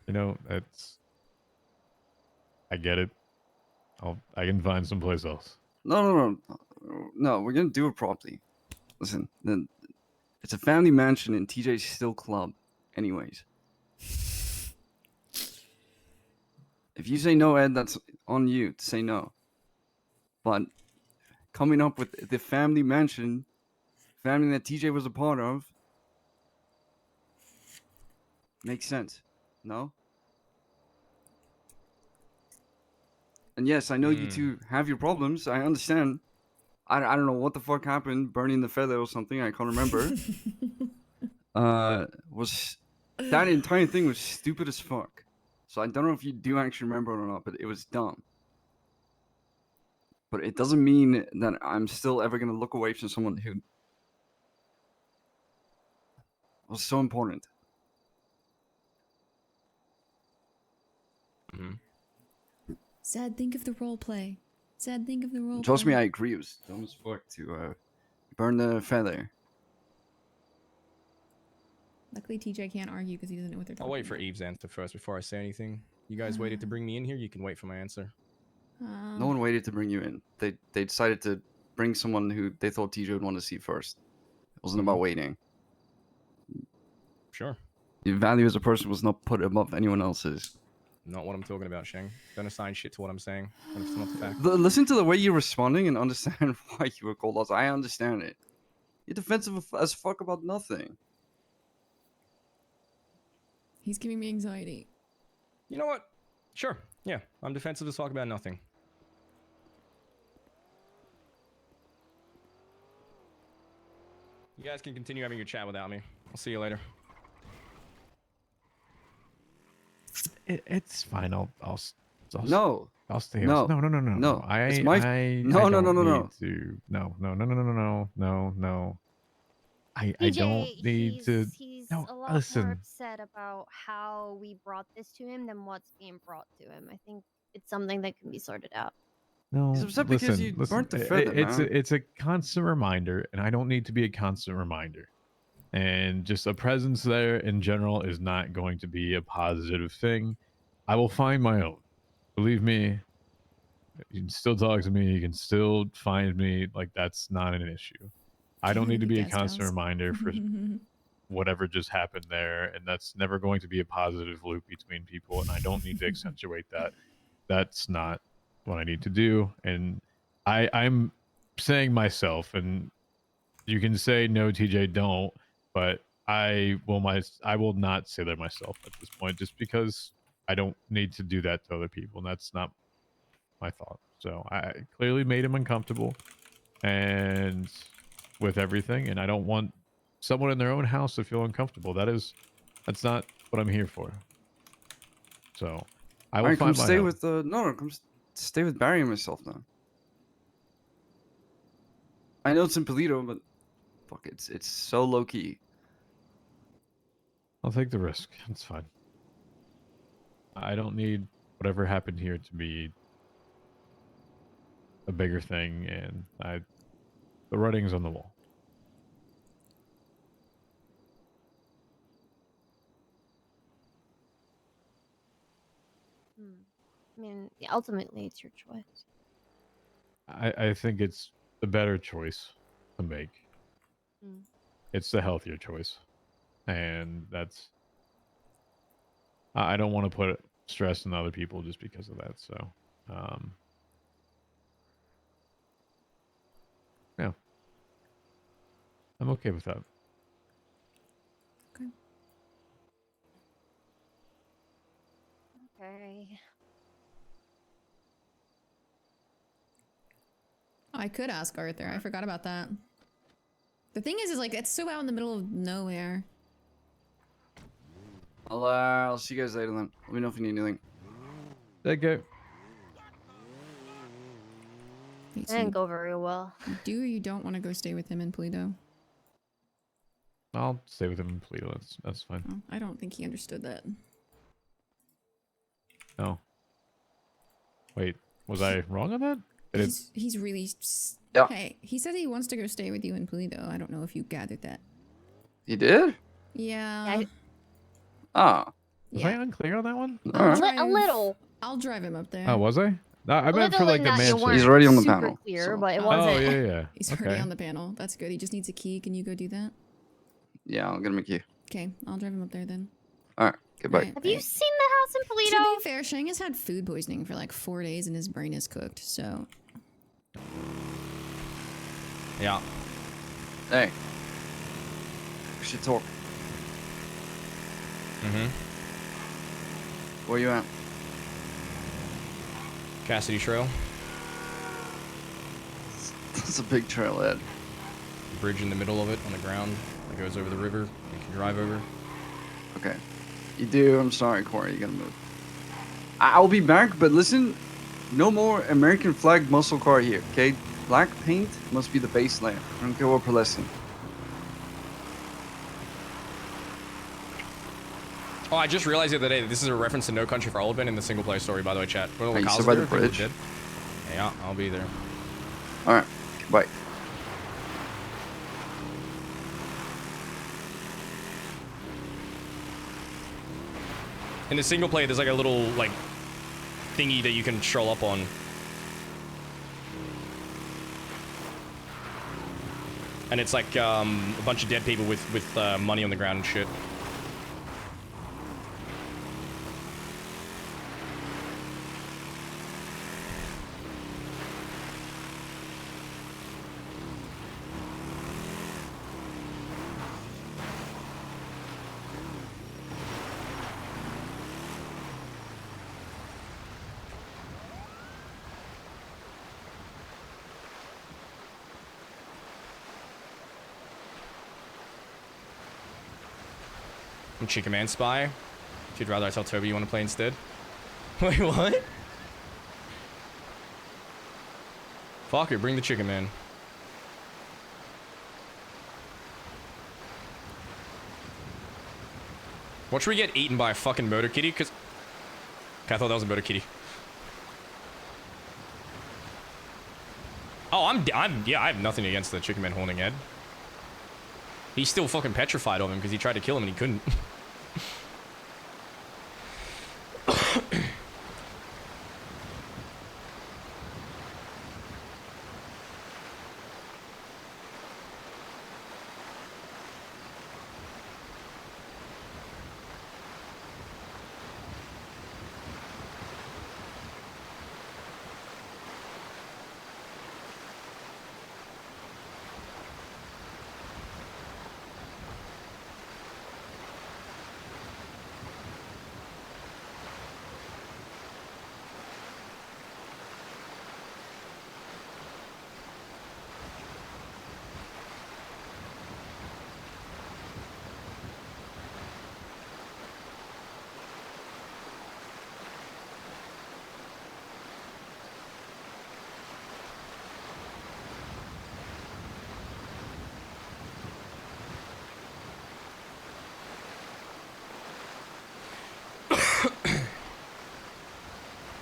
You know, it's. I get it. I can find someplace else. No, we're gonna do it properly. Listen, it's a family mansion in TJ's Still Club, anyways. If you say no, Ed, that's on you to say no. But coming up with the family mansion, family that TJ was a part of, makes sense. No? And yes, I know you two have your problems. I understand. I don't know what the fuck happened, burning the feather or something. I can't remember. Was that entire thing was stupid as fuck. So I don't know if you do actually remember it or not, but it was dumb. But it doesn't mean that I'm still ever gonna look away from someone who was so important. Zed, think of the role play. Zed, think of the role Trust play. me, I agree. It was dumb as fuck to burn the feather. Luckily, TJ can't argue because he doesn't know what they're talking I'll wait for about. Eve's answer first before I say anything. You guys waited to bring me in here. You can wait for my answer. No one waited to bring you in. They decided to bring someone who they thought TJ would want to see first. It wasn't about waiting. Sure. Your value as a person was not put above anyone else's. Not what I'm talking about, Shang. Don't assign shit to what I'm saying when it's not the fact. Listen to the way you're responding and understand why you were called out. I understand it. You're defensive as fuck about nothing. He's giving me anxiety. You know what? Sure. Yeah, I'm defensive as fuck about nothing. You guys can continue having your chat without me. I'll see you later. It's fine. I'll No. I'll stay. No. No. No. I It's my- I No, I no, no, don't no, need to. No. I TJ, don't need to. He's No, a lot listen. more upset about how we brought this to him than what's being brought to him. I think it's something that can be sorted out. No, He's upset because you burnt the feather, it's man. it's a constant reminder, and I don't need to be a constant reminder. And just a presence there in general is not going to be a positive thing. I will find my own. Believe me, you can still talk to me. You can still find me. Like, that's not an issue. I don't need to be a Guest constant house. reminder for whatever just happened there, and that's never going to be a positive loop between people, and I don't need to accentuate that. That's not what I need to do, and I'm saying myself, and you can say no, TJ, don't, but I will not say that myself at this point, just because I don't need to do that to other people, and that's not my thought. So I clearly made him uncomfortable, and with everything, and I don't want someone in their own house to feel uncomfortable. That's not what I'm here for. So I will Alright, come find my stay own. with stay with Barry and myself now. I know it's in Polito, but fuck, it's so low key. I'll take the risk. It's fine. I don't need whatever happened here to be a bigger thing, and the writing's on the wall. I mean, ultimately, it's your choice. I think it's the better choice to make. Mm. It's the healthier choice, and that's. I don't want to put stress on other people just because of that. So, yeah, I'm okay with that. Okay. I could ask Arthur. I forgot about that. The thing is like, it's so out in the middle of nowhere. I'll see you guys later then. Let me know if you need anything. Take care. Wait, It so didn't go very well. you do or you don't want to go stay with him in Polito? I'll stay with him in Polito. That's fine. Oh, I don't think he understood that. No. Wait, was I wrong on that? He's really... Yeah. Hey, he said he wants to go stay with you in Polito. I don't know if you gathered that. You did? Yeah. Ah. Was Yeah. I unclear on that one? Alright. A little. I'll drive him up there. Oh, was I? No, I meant for Little like in the that you mansion. weren't He's already on the super panel, clear, so- but it Oh, wasn't. Oh, yeah. He's Okay. already on the panel. That's good. He just needs a key. Can you go do that? Yeah, I'll get him a key. Okay, I'll drive him up there then. Alright, goodbye. Right, Have you right. seen the house in To Polito? be fair, Shang has had food poisoning for like 4 days and his brain is cooked, so... Yeah. Hey. We should talk. Mm-hmm. Where you at? Cassidy Trail. That's a big trail, Ed. Bridge in the middle of it on the ground that goes over the river. You can drive over. Okay. You do. I'm sorry, Corey. You gotta move. I'll be back, but listen. No more American flag muscle car here, okay? Black paint must be the base layer. I don't care what we're listening. Oh, I just realized the other day that this is a reference to No Country for Old Men in the single player story, by the way, chat. What Hey, you still by the bridge? Yeah, I'll be there. Alright. Bye. In the single player, there's like a little, like, thingy that you can stroll up on. And it's like a bunch of dead people with money on the ground and shit. Chicken Man Spy. If you'd rather I tell Toby you want to play instead. Wait, what? Fuck it, bring the Chicken Man. Watch we get eaten by a fucking motor kitty, cause... Okay, I thought that was a motor kitty. Oh, yeah, I have nothing against the Chicken Man horning Ed. He's still fucking petrified of him because he tried to kill him and he couldn't.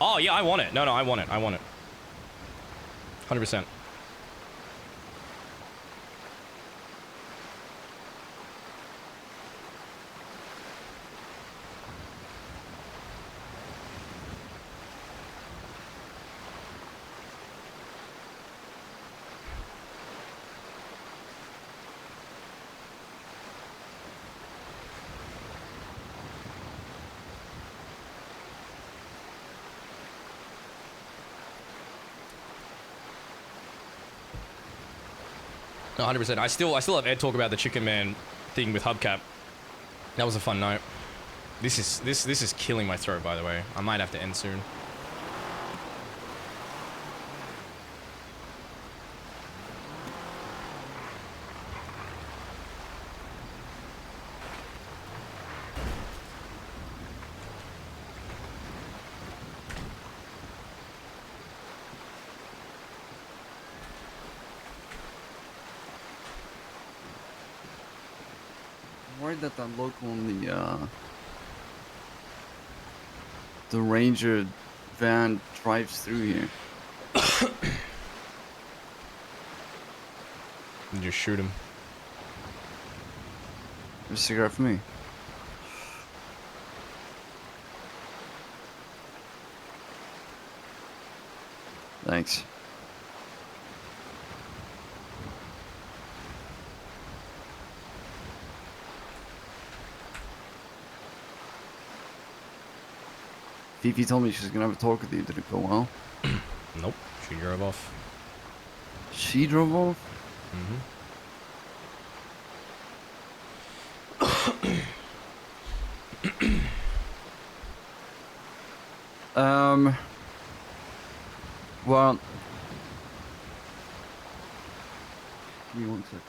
Oh, yeah, I want it. No, I want it. I want it. 100%. No, 100%. I still have Ed talk about the Chicken Man thing with Hubcap. That was a fun night. This is killing my throat, by the way. I might have to end soon. That local in the Ranger van drives through here. And just shoot him. There's a cigarette for me. Thanks. Fifi told me she's gonna have a talk with you. Did it go well? Nope. She drove off. She drove off? Well, give me 1 sec.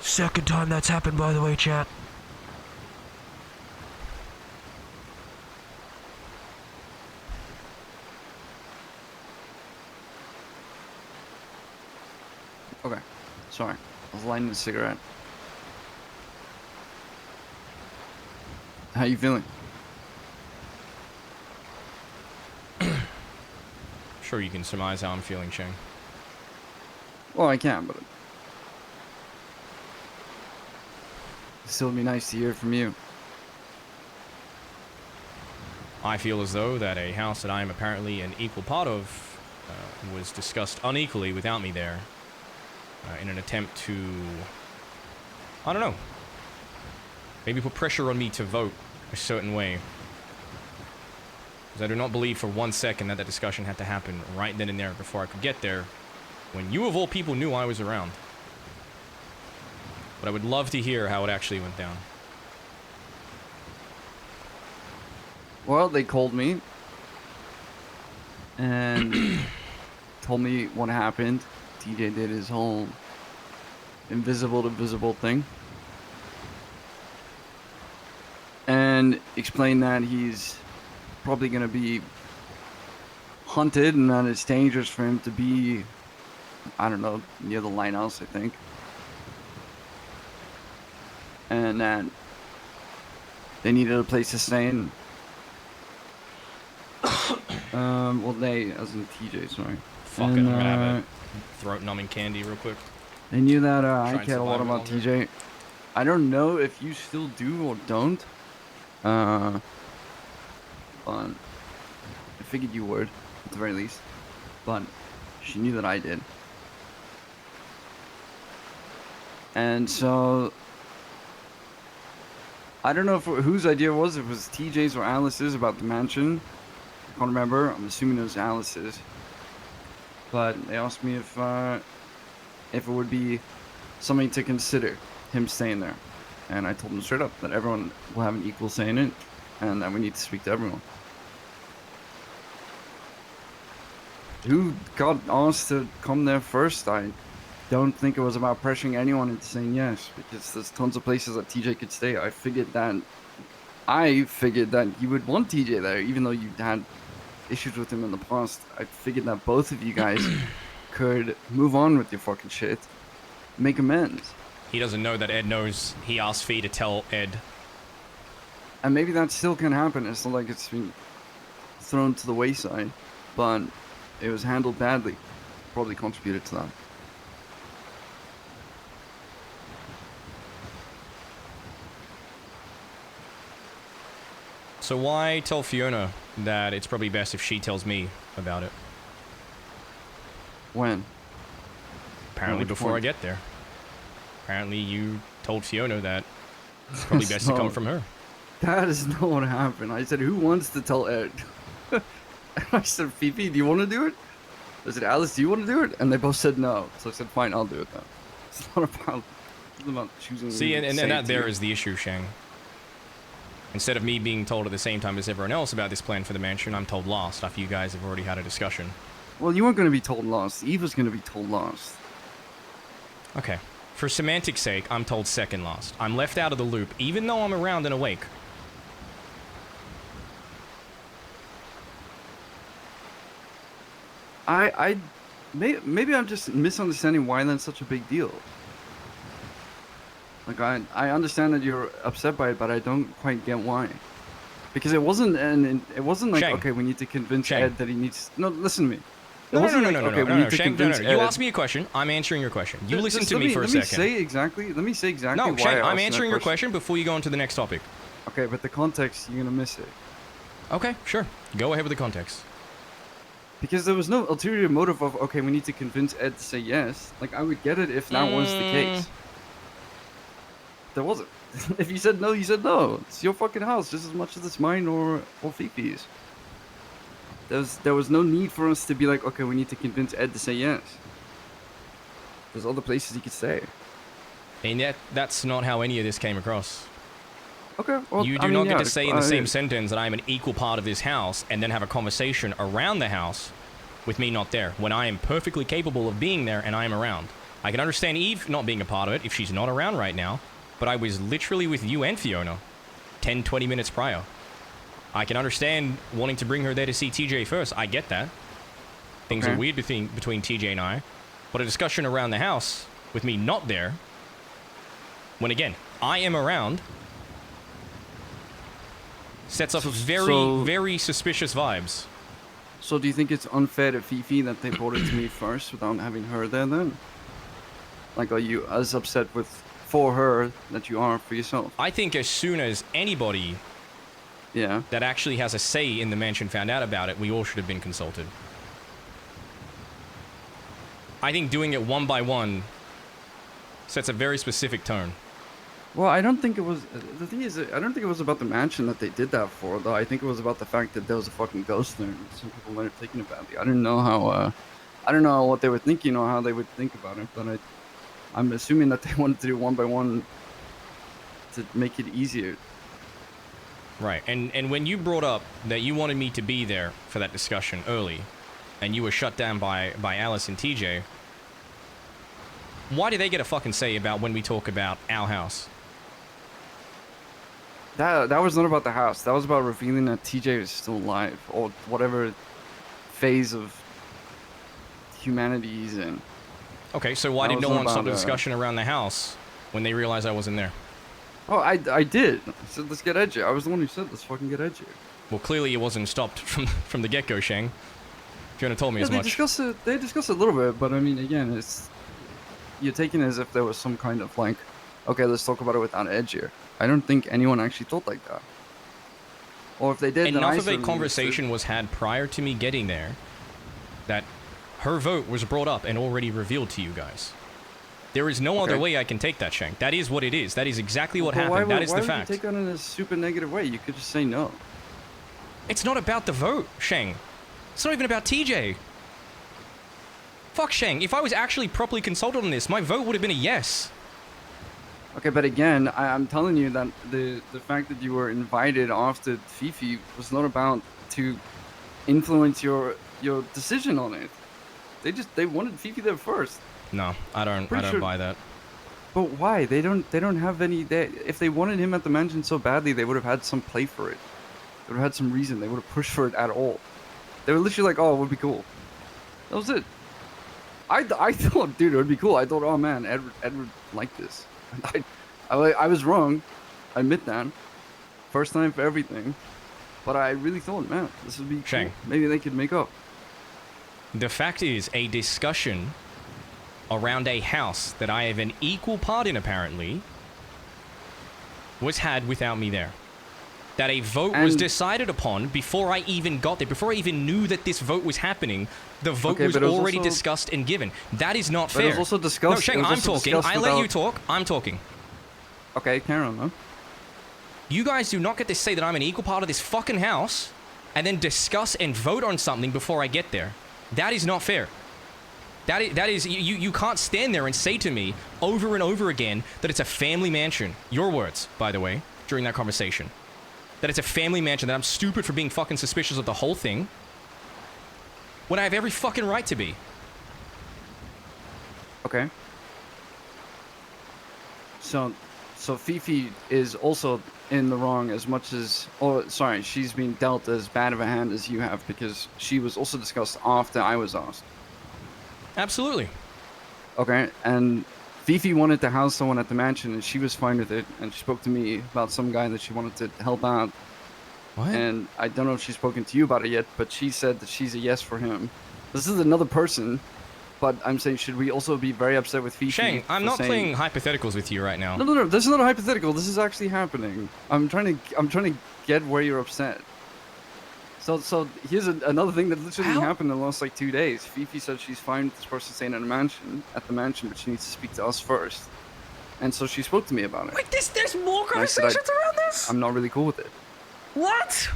Second time that's happened, by the way, chat. Okay, sorry. I was lighting a cigarette. How you feeling? Sure, you can surmise how I'm feeling, Shang. Well, I can, but it'd still be nice to hear from you. I feel as though that a house that I am apparently an equal part of was discussed unequally without me there in an attempt to, I don't know, maybe put pressure on me to vote a certain way. Because I do not believe for 1 second that discussion had to happen right then and there before I could get there, when you of all people knew I was around. But I would love to hear how it actually went down. Well, they called me and told me what happened. TJ did his whole invisible to visible thing and explained that he's probably going to be hunted and that it's dangerous for him to be, I don't know, near the lighthouse, I think. And that they needed a place to stay in. Well, they, as in TJ, sorry. Fuck it, I'm gonna have a throat-numbing candy real quick. They knew that Try I and cared a lot survive about longer. TJ. I don't know if you still do or don't. But I figured you would, at the very least. But she knew that I did. And so I don't know if whose idea it was. If it was TJ's or Alice's about the mansion. I can't remember. I'm assuming it was Alice's. But they asked me if it would be something to consider, him staying there. And I told them straight up that everyone will have an equal say in it, and that we need to speak to everyone. Who got asked to come there first? I don't think it was about pressuring anyone into saying yes, because there's tons of places that TJ could stay. I figured that you would want TJ there, even though you had issues with him in the past. I figured that both of you guys could move on with your fucking shit, make amends. He doesn't know that Ed knows he asked Fee to tell Ed. And maybe that still can happen. It's not like it's been thrown to the wayside, but it was handled badly. Probably contributed to that. So why tell Fiona that it's probably best if she tells me about it? When? Apparently which before I point? get there. Apparently you told Fiona that it's probably best to come from her. That is not what happened. I said, who wants to tell Ed? And I said, Fifi, do you want to do it? I said, Alice, do you want to do it? And they both said no. So I said, fine, I'll do it then. It's not about choosing. See, and say that it to there you. is the issue, Shang. Instead of me being told at the same time as everyone else about this plan for the mansion, I'm told last after you guys have already had a discussion. Well, you weren't going to be told last. Eve was going to be told last. Okay. For semantics' sake, I'm told second last. I'm left out of the loop, even though I'm around and awake. Maybe I'm just misunderstanding why that's such a big deal. Like, I understand that you're upset by it, but I don't quite get why. Because it wasn't like, Shang. okay, we need to convince Shang. Ed that he needs... No, listen to me. It No, wasn't no, like, no, no, okay, no, we no, need no, to Shang, no, convince no, You Ed. asked me a question. I'm answering your question. You listen Just to me for a Let me second. say exactly No, why Shang, I I'm asked answering that your question before you go on to the next topic. Okay, but the context, you're gonna miss it. Okay, sure. Go ahead with the context. Because there was no ulterior motive of, okay, we need to convince Ed to say yes. Like, I would get it if that was the case. There wasn't. If you said no, you said no. It's your fucking house just as much as it's mine or Fifi's. There was no need for us to be like, okay, we need to convince Ed to say yes. There's other places he could stay. And yet, that's not how any of this came across. Okay, well, You do not get to say in the same sentence that I'm an equal part of this house and then have a conversation around the house with me not there, when I am perfectly capable of being there and I am around. I can understand Eve not being a part of it if she's not around right now, but I was literally with you and Fiona 10, 20 minutes prior. I can understand wanting to bring her there to see TJ first. I get that. Things are weird between TJ and I, but a discussion around the house with me not there, when again, I am around, sets up very suspicious vibes. So do you think it's unfair to Fifi that they brought it to me first without having her there then? Like, are you as upset for her that you are for yourself? I think as soon as anybody Yeah. that actually has a say in the mansion found out about it, we all should have been consulted. I think doing it one by one sets a very specific tone. Well, I don't think it was. The thing is, I don't think it was about the mansion that they did that for, though. I think it was about the fact that there was a fucking ghost there. And some people might have taken it badly. I didn't know how. I don't know what they were thinking or how they would think about it, but I'm assuming that they wanted to do one by one to make it easier. Right, and when you brought up that you wanted me to be there for that discussion early, and you were shut down by Alice and TJ, why do they get a fucking say about when we talk about our house? That was not about the house. That was about revealing that TJ is still alive, or whatever phase of humanity he's in. Okay, so why That did no was one not stop the about, discussion around the house when they realized I wasn't there? Oh, I did. I said, let's get edgy. I was the one who said, let's fucking get edgy. Well, clearly it wasn't stopped from the get-go, Shang. Fiona told me Yeah, as they much. discussed it. They discussed it a little bit, but I mean, again, you're taking it as if there was some kind of like, okay, let's talk about it without edge here. I don't think anyone actually thought like that. Or if they did, then Enough I of a certainly conversation was had prior to me getting there that her vote was brought up and already revealed to you guys. There is no other Okay. way I can take that, Shang. That is what it is. That is exactly what But happened. That is why the would fact. you take that in a super negative way? You could just say no. It's not about the vote, Shang. It's not even about TJ. Fuck, Shang. If I was actually properly consulted on this, my vote would have been a yes. Okay, but again, I'm telling you that the fact that you were invited after Fifi was not about to influence your decision on it. They wanted Fifi there first. No, I don't Pretty sure- buy that. But why? They don't have any. If they wanted him at the mansion so badly, they would have had some play for it. They would have had some reason. They would have pushed for it at all. They were literally like, "Oh, it would be cool." That was it. I thought, dude, it would be cool. I thought, oh man, Edward liked this. I was wrong. I admit that. First time for everything. But I really thought, man, this would be cool. Shang. Maybe they could make up. The fact is, a discussion around a house that I have an equal part in, apparently, was had without me there. That a vote was And- decided upon before I even got there, before I even knew that this vote was happening. The vote Okay, was but it was already also- discussed and given. That is not But fair. it was also discussed. No, Shang, it was I'm also talking. discussed I let you without- talk. I'm talking. Okay, carry on, though. You guys do not get to say that I'm an equal part of this fucking house and then discuss and vote on something before I get there. That is not fair. That is you can't stand there and say to me over and over again that it's a family mansion. Your words, by the way, during that conversation. That it's a family mansion, that I'm stupid for being fucking suspicious of the whole thing. When I have every fucking right to be. Okay. So Fifi is also in the wrong as much as, or sorry, she's been dealt as bad of a hand as you have because she was also discussed after I was asked. Absolutely. Okay, and Fifi wanted to house someone at the mansion and she was fine with it, and she spoke to me about some guy that she wanted to help out. What? And I don't know if she's spoken to you about it yet, but she said that she's a yes for him. This is another person, but I'm saying, should we also be very upset with Fifi? Shang, I'm for not saying- playing hypotheticals with you right now. No. This is not a hypothetical. This is actually happening. I'm trying to get where you're upset. So here's another thing that literally How? happened in the last like 2 days. Fifi said she's fine with this person staying at the mansion, but she needs to speak to us first. And so she spoke to me about it. Wait, there's more And I said conversations around this? I'm not really cool with it. What?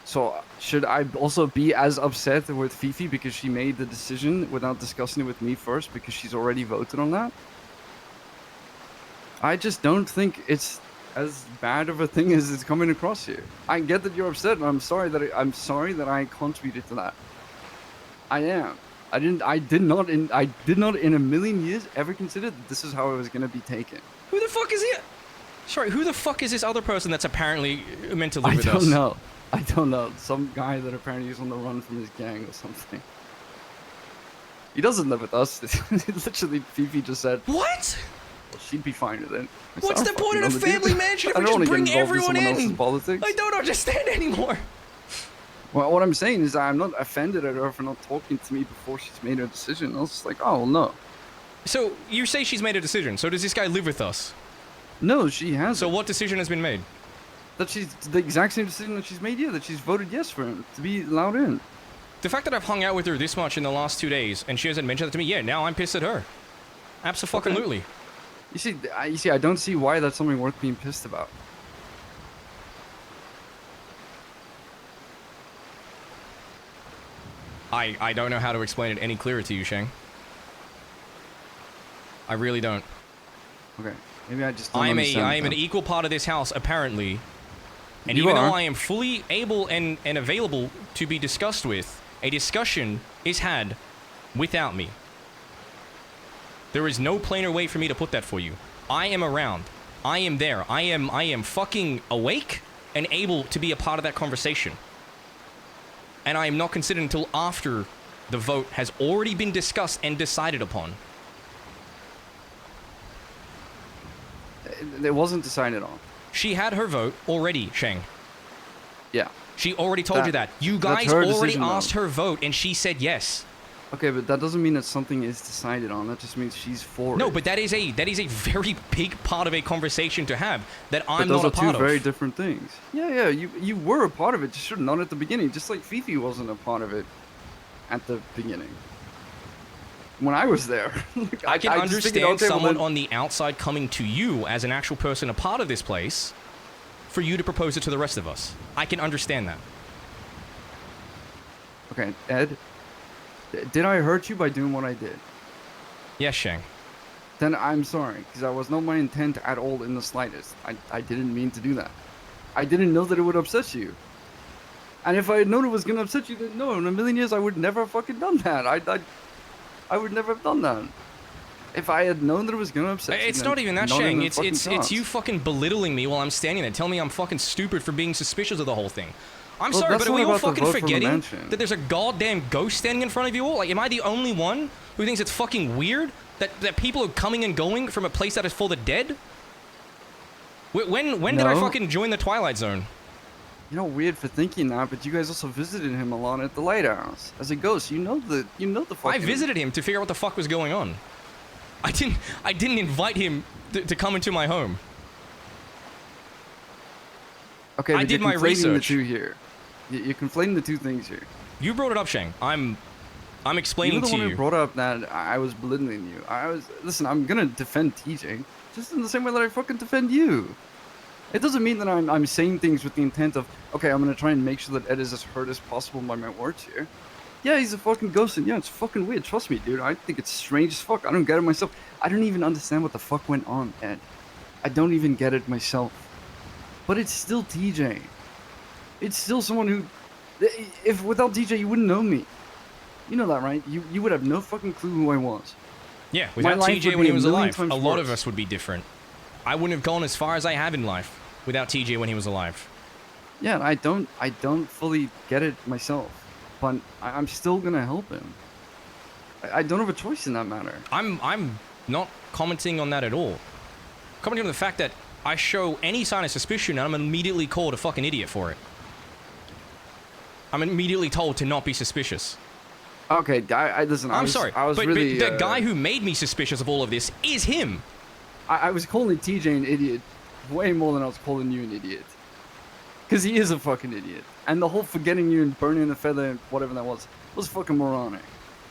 So should I also be as upset with Fifi because she made the decision without discussing it with me first because she's already voted on that? I just don't think it's as bad of a thing as it's coming across here. I get that you're upset, and I'm sorry that I contributed to that. I am. I did not in a million years ever consider that this is how it was gonna be taken. Who the fuck is he? Sorry, who the fuck is this other person that's apparently meant to live I with us? don't know. I don't know. Some guy that apparently is on the run from his gang or something. He doesn't live with us. Literally, Fifi just said, What? well, she'd be fine with it. I said, What's "I the don't point in a fucking know, dude." family mansion if I we don't just wanna bring get involved everyone in? Someone in? else's politics. I don't understand anymore. Well, what I'm saying is I'm not offended at her for not talking to me before she's made her decision. I was just like, oh, well, no. So, you say she's made a decision. So does this guy live with us? No, she hasn't. So what decision has been made? That she's the exact same decision that she's made, yeah, that she's voted yes for him to be allowed in. The fact that I've hung out with her this much in the last 2 days, and she hasn't mentioned that to me, yeah, now I'm pissed at her. Abso-fucking-lutely. You see, I don't see why that's something worth being pissed about. I don't know how to explain it any clearer to you, Shang. I really don't. Okay, maybe I just don't I am understand an equal part of this house, apparently. And You even are. though I am fully able and available to be discussed with, a discussion is had without me. There is no plainer way for me to put that for you. I am around. I am there. I am fucking awake and able to be a part of that conversation. And I am not considered until after the vote has already been discussed and decided upon. It wasn't decided on. She had her vote already, Shang. Yeah. She already told you that. You that's guys her already decision, though. asked her vote, and she said yes. Okay, but that doesn't mean that something is decided on. That just means she's for it. No, but that is a very big part of a conversation to have that I'm But those not a are part two very of. different things. Yeah, you were a part of it, just not at the beginning. Just like Fifi wasn't a part of it at the beginning. When I was there, like, I can just figured, understand okay, well, someone then- on the outside coming to you as an actual person, a part of this place, for you to propose it to the rest of us. I can understand that. Okay, Ed, did I hurt you by doing what I did? Yes, Shang. Then I'm sorry, because that was not my intent at all in the slightest. I didn't mean to do that. I didn't know that it would upset you. And if I had known it was going to upset you, then no, in a million years I would never have fucking done that. I would never have done that. If I had known that it was going to upset you, It's then not even that, not Shang. even a It's fucking it's chance. you fucking belittling me while I'm standing there, telling me I'm fucking stupid for being suspicious of the whole thing. I'm Well, sorry, that's but are we not all about the fucking vote from the forgetting mansion. that there's a goddamn ghost standing in front of you all? Like, am I the only one who thinks it's fucking weird that people are coming and going from a place that is for the dead? When did I No. fucking join the Twilight Zone? You're not weird for thinking that, but you guys also visited him a lot at the lighthouse as a ghost. You know the fucking. I visited him to figure out what the fuck was going on. I didn't invite him to come into my home. Okay, I but did you're my conflating research. the two here. You're conflating the two things here. You brought it up, Shang. I'm You explaining were the to one you. who brought up that I was belittling you. Listen, I'm gonna defend TJ, just in the same way that I fucking defend you. It doesn't mean that I'm saying things with the intent of, okay, I'm gonna try and make sure that Ed is as hurt as possible by my words here. Yeah, he's a fucking ghost, and yeah, it's fucking weird. Trust me, dude. I think it's strange as fuck. I don't get it myself. I don't even understand what the fuck went on, Ed. I don't even get it myself. But it's still TJ. It's still someone who, if without TJ, you wouldn't know me. You know that, right? You would have no fucking clue who I was. Yeah, My without life TJ would when be he a was million alive, times a lot of worse. us would be different. I wouldn't have gone as far as I have in life without TJ when he was alive. Yeah, I don't fully get it myself, but I'm still gonna help him. I don't have a choice in that matter. I'm not commenting on that at all. Commenting on the fact that I show any sign of suspicion and I'm immediately called a fucking idiot for it. I'm immediately told to not be suspicious. Okay, I listen. I'm sorry, I was but really. the guy who made me suspicious of all of this is him. I was calling TJ an idiot way more than I was calling you an idiot. Because he is a fucking idiot. And the whole forgetting you and burning the feather, whatever that was fucking moronic.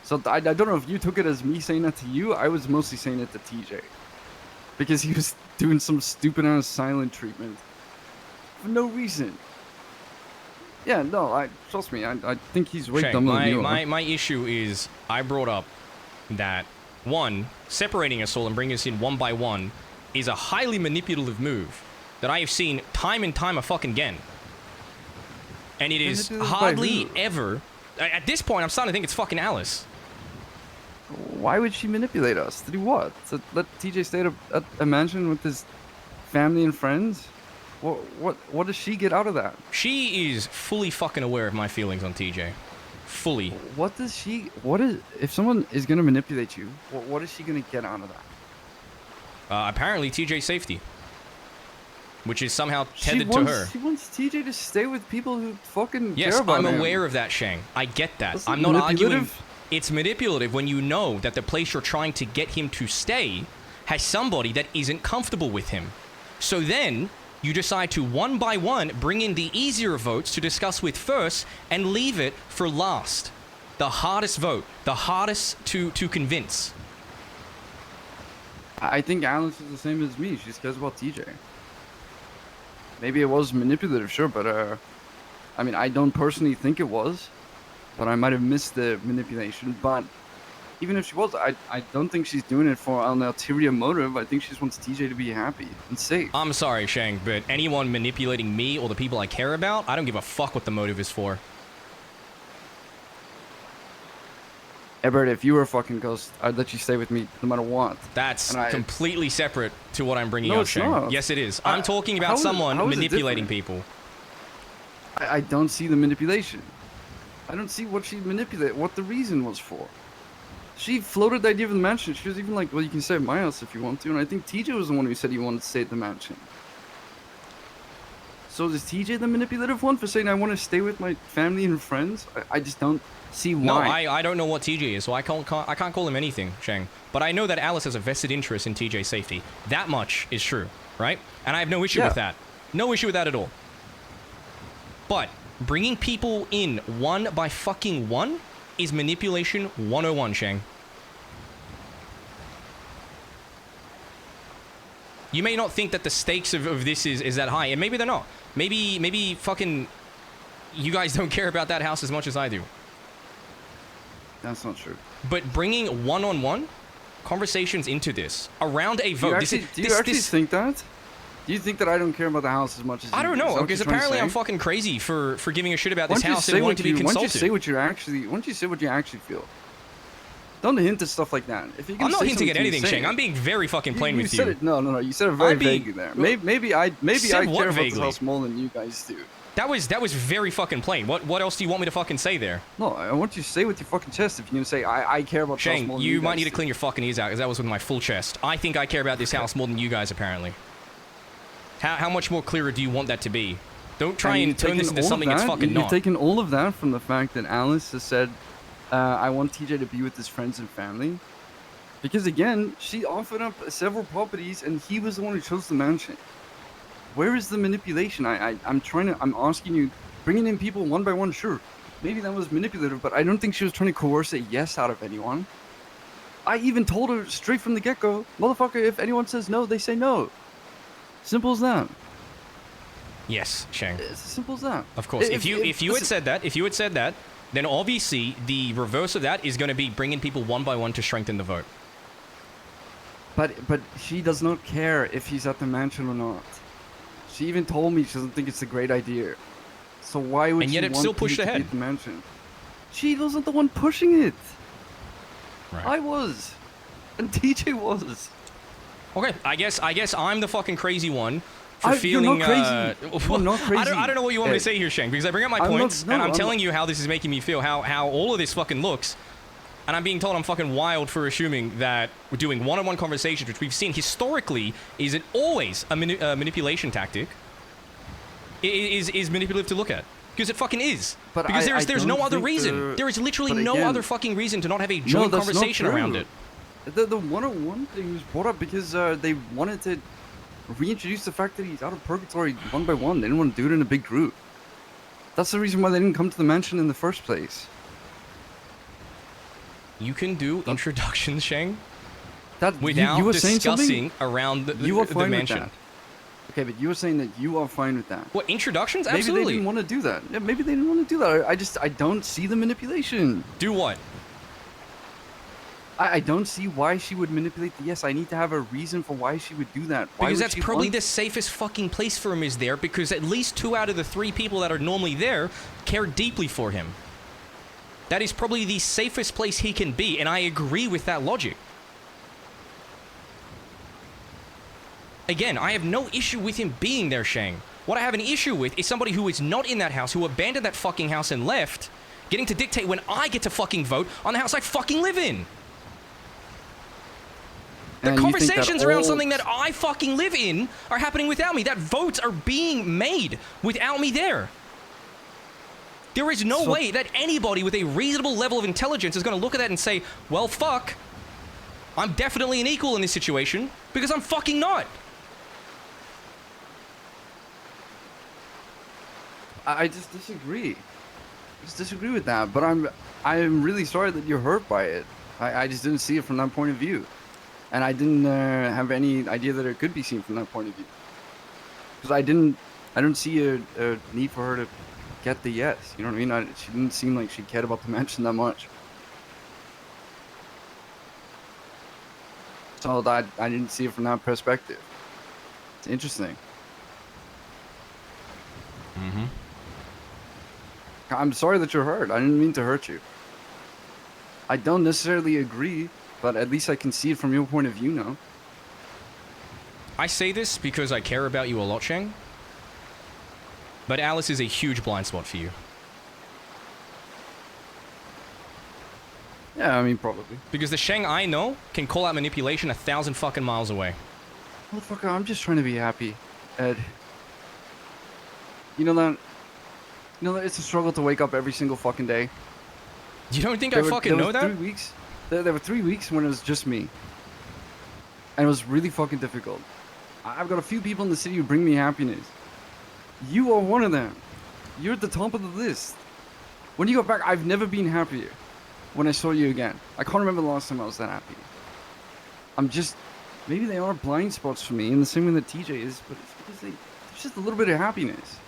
So I don't know if you took it as me saying that to you. I was mostly saying it to TJ. Because he was doing some stupid ass silent treatment. For no reason. Yeah, no, trust me, I think he's way Shang, dumber than you are. my issue is I brought up that, one, separating us all and bringing us in one by one is a highly manipulative move that I have seen time and time a fucking again. And it is Manipulative by hardly who? ever... At this point, I'm starting to think it's fucking Alice. Why would she manipulate us? To do what? To let TJ stay at a mansion with his family and friends? What does she get out of that? She is fully fucking aware of my feelings on TJ. Fully. If someone is gonna manipulate you, what is she gonna get out of that? Apparently TJ's safety. Which is somehow She tethered to her. She wants TJ to stay with people who fucking Yes, care about I'm him. aware of that, Shang. I get that. That's I'm not arguing. manipulative. It's manipulative when you know that the place you're trying to get him to stay has somebody that isn't comfortable with him. So then, you decide to one by one bring in the easier votes to discuss with first and leave it for last. The hardest vote. The hardest to convince. I think Alice is the same as me. She cares about TJ. Maybe it was manipulative, sure, but I mean, I don't personally think it was, but I might have missed the manipulation. But even if she was, I don't think she's doing it for an ulterior motive. I think she just wants TJ to be happy and safe. I'm sorry, Shang, but anyone manipulating me or the people I care about, I don't give a fuck what the motive is for. Edbert, if you were a fucking ghost, I'd let you stay with me no matter what. That's completely separate to what I'm bringing up, it's Shang. not. Yes, it is. I'm talking about someone how is it manipulating different? people. I don't see the manipulation. I don't see what she manipulated, what the reason was for. She floated the idea of the mansion. She was even like, well, you can stay at my house if you want to. And I think TJ was the one who said he wanted to stay at the mansion. So is TJ the manipulative one for saying I want to stay with my family and friends? I just don't see why. No, I don't know what TJ is, so I can't call him anything, Shang. But I know that Alice has a vested interest in TJ's safety. That much is true, right? And I have no issue with that. No issue with that at all. But bringing people in one by fucking one is manipulation 101, Shang. You may not think that the stakes of this is that high, and maybe they're not. Maybe fucking you guys don't care about that house as much as I do. That's not true. But bringing one-on-one conversations into this around a vote. Do you actually think that? Do you think that I don't care about the house as much as I you don't do? Is know, that what because you're trying to apparently say? I'm fucking crazy for giving a shit about Why this don't you house say and what wanting to be you- Why consulted. don't you say what you actually feel? Don't hint at stuff like that. If you're gonna I'm not say hinting at something, anything, say Shang. it. I'm being very fucking plain with said you. it. No. You said it very I'm being- vaguely there. Maybe I Said what care about this vaguely? house more than you guys do. That was very fucking plain. What else do you want me to fucking say there? No, I want you to say with your fucking chest if you're gonna say I care about this house Shang, more than you might guys need to do. clean your fucking ears out, because that was with my full chest. I think I care about this house more than you guys, apparently. How much more clearer do you want that to be? Don't try and turn this into something it's fucking You've not. taken all of that from the fact that Alice has said, I want TJ to be with his friends and family. Because again, she offered up several properties and he was the one who chose the mansion. Where is the manipulation? I'm asking you, bringing in people one by one, sure. Maybe that was manipulative, but I don't think she was trying to coerce a yes out of anyone. I even told her straight from the get-go, motherfucker, if anyone says no, they say no. Simple as that. Yes, Shang. It's as simple as that. Of course. If you had listen, said that, then obviously the reverse of that is going to be bringing people one by one to strengthen the vote. But she does not care if he's at the mansion or not. She even told me she doesn't think it's a great idea. So why would And yet she it want still pushed Pete to be ahead. at the mansion? She wasn't the one pushing it. Right. I was, and TJ was. Okay, I guess I'm the fucking crazy one for You're feeling. not crazy. You're not crazy. I don't know what you want me to Hey. say here, Shang, because I bring up my I'm not- points no, and I'm I'm telling not- you how this is making me feel, how all of this fucking looks, and I'm being told I'm fucking wild for assuming that we're doing one-on-one conversations, which we've seen historically is it always a manipulation tactic. Is manipulative to look at. Because it fucking is. But because I there's don't no other think reason. There is literally but no again- other fucking reason to not have a No, joint that's not conversation around true. it. The one-on-one thing was brought up because they wanted to reintroduce the fact that he's out of purgatory one by one. They didn't want to do it in a big group. That's the reason why they didn't come to the mansion in the first place. You can do introductions, Shang, That without you were saying something. discussing around the You are fine with mansion. that. Okay, but you were saying that you are fine with that. What, introductions? Maybe they Absolutely. didn't want to do that. Yeah, maybe they didn't want to do that. I don't see the manipulation. Do what? I don't see why she would manipulate the yes. I need to have a reason for why she would do that. Why Because would that's she probably want- the safest fucking place for him is there, because at least 2 out of the 3 people that are normally there care deeply for him. That is probably the safest place he can be, and I agree with that logic. Again, I have no issue with him being there, Shang. What I have an issue with is somebody who is not in that house, who abandoned that fucking house and left, getting to dictate when I get to fucking vote on the house I fucking live in. The And you think that conversations around all- something that I fucking live in are happening without me. That votes are being made without me there. There is no So- way that anybody with a reasonable level of intelligence is going to look at that and say, well, fuck, I'm definitely an equal in this situation, because I'm fucking not. I just disagree. I just disagree with that. But I'm really sorry that you're hurt by it. I just didn't see it from that point of view. And I didn't have any idea that it could be seen from that point of view. Because I don't see a need for her to get the yes. You know what I mean? She didn't seem like she cared about the mansion that much. So that I didn't see it from that perspective. It's interesting. Mm-hmm. I'm sorry that you're hurt. I didn't mean to hurt you. I don't necessarily agree, but at least I can see it from your point of view now. I say this because I care about you a lot, Shang. But Alice is a huge blind spot for you. Yeah, I mean, probably. Because the Shang I know can call out manipulation 1,000 fucking miles away. Motherfucker, I'm just trying to be happy, Ed. You know that it's a struggle to wake up every single fucking day. You don't think I fucking know that? 3 weeks. There were 3 weeks when it was just me. And it was really fucking difficult. I've got a few people in the city who bring me happiness. You are one of them. You're at the top of the list. When you got back, I've never been happier when I saw you again. I can't remember the last time I was that happy. Maybe they are blind spots for me in the same way that TJ is, but it's because there's just a little bit of happiness.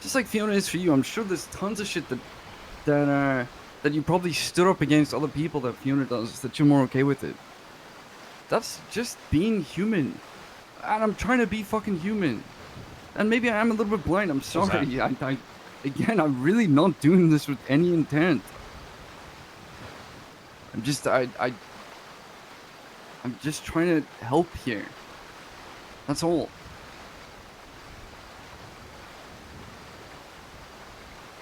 Just like Fiona is for you. I'm sure there's tons of shit that you probably stood up against other people that Fiona does, that you're more okay with it. That's just being human. And I'm trying to be fucking human. And maybe I am a little bit blind. I'm sorry. Again, I'm really not doing this with any intent. I'm just trying to help here. That's all.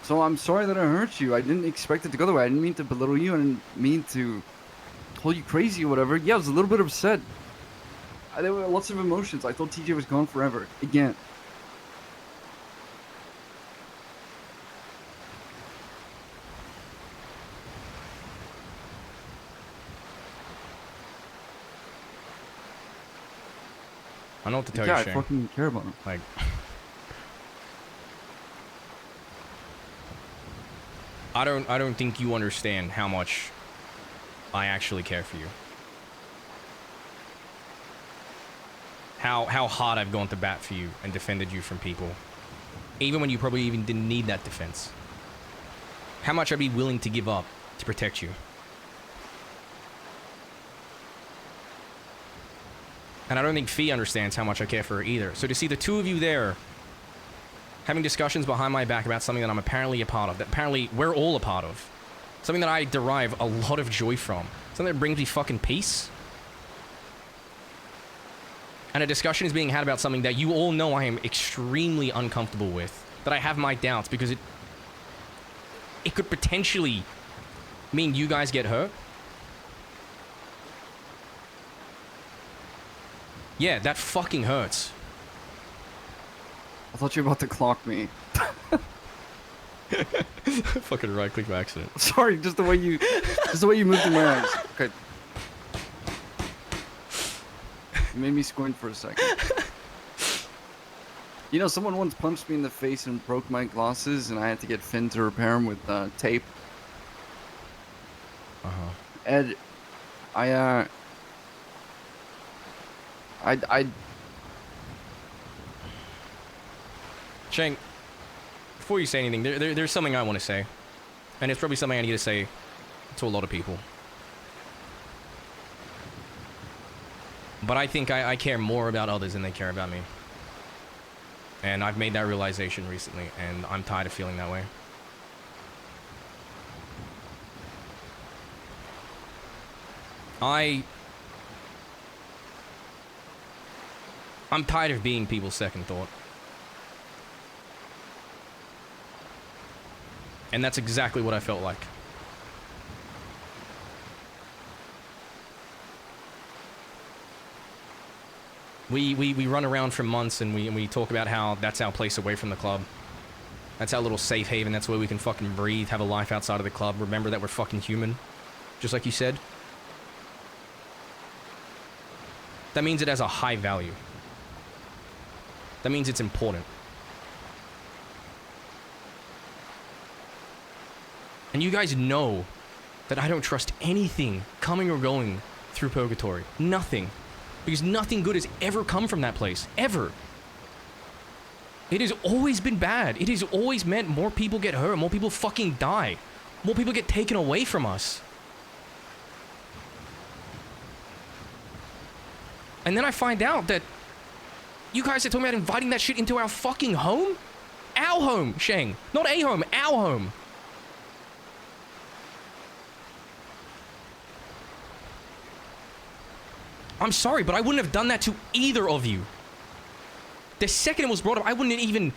So I'm sorry that I hurt you. I didn't expect it to go that way. I didn't mean to belittle you. I didn't mean to call you crazy or whatever. Yeah, I was a little bit upset. There were lots of emotions. I thought TJ was gone forever. Again. I know what to tell Yeah, you, I Shang. fucking care about him. Like, I don't think you understand how much I actually care for you. How hard I've gone to bat for you and defended you from people. Even when you probably even didn't need that defense. How much I'd be willing to give up to protect you. And I don't think Fee understands how much I care for her either. So to see the two of you there having discussions behind my back about something that I'm apparently a part of, that apparently we're all a part of, something that I derive a lot of joy from, something that brings me fucking peace, and a discussion is being had about something that you all know I am extremely uncomfortable with, that I have my doubts because it could potentially mean you guys get hurt. Yeah, that fucking hurts. I thought you were about to clock me. Fucking right click by accident. Sorry, just the way you moved in my eyes. Okay. You made me squint for a second. You know, someone once punched me in the face and broke my glasses, and I had to get Finn to repair them with tape. Ed, Shang, before you say anything, there's something I want to say. And it's probably something I need to say to a lot of people. But I think I care more about others than they care about me. And I've made that realization recently, and I'm tired of feeling that way. I'm tired of being people's second thought. And that's exactly what I felt like. We run around for months and we talk about how that's our place away from the club. That's our little safe haven. That's where we can fucking breathe, have a life outside of the club. Remember that we're fucking human. Just like you said. That means it has a high value. That means it's important. And you guys know that I don't trust anything coming or going through purgatory. Nothing. Because nothing good has ever come from that place. Ever. It has always been bad. It has always meant more people get hurt, more people fucking die. More people get taken away from us. And then I find out that you guys are talking about inviting that shit into our fucking home? Our home, Shang. Not a home, our home. I'm sorry, but I wouldn't have done that to either of you. The second it was brought up, I wouldn't have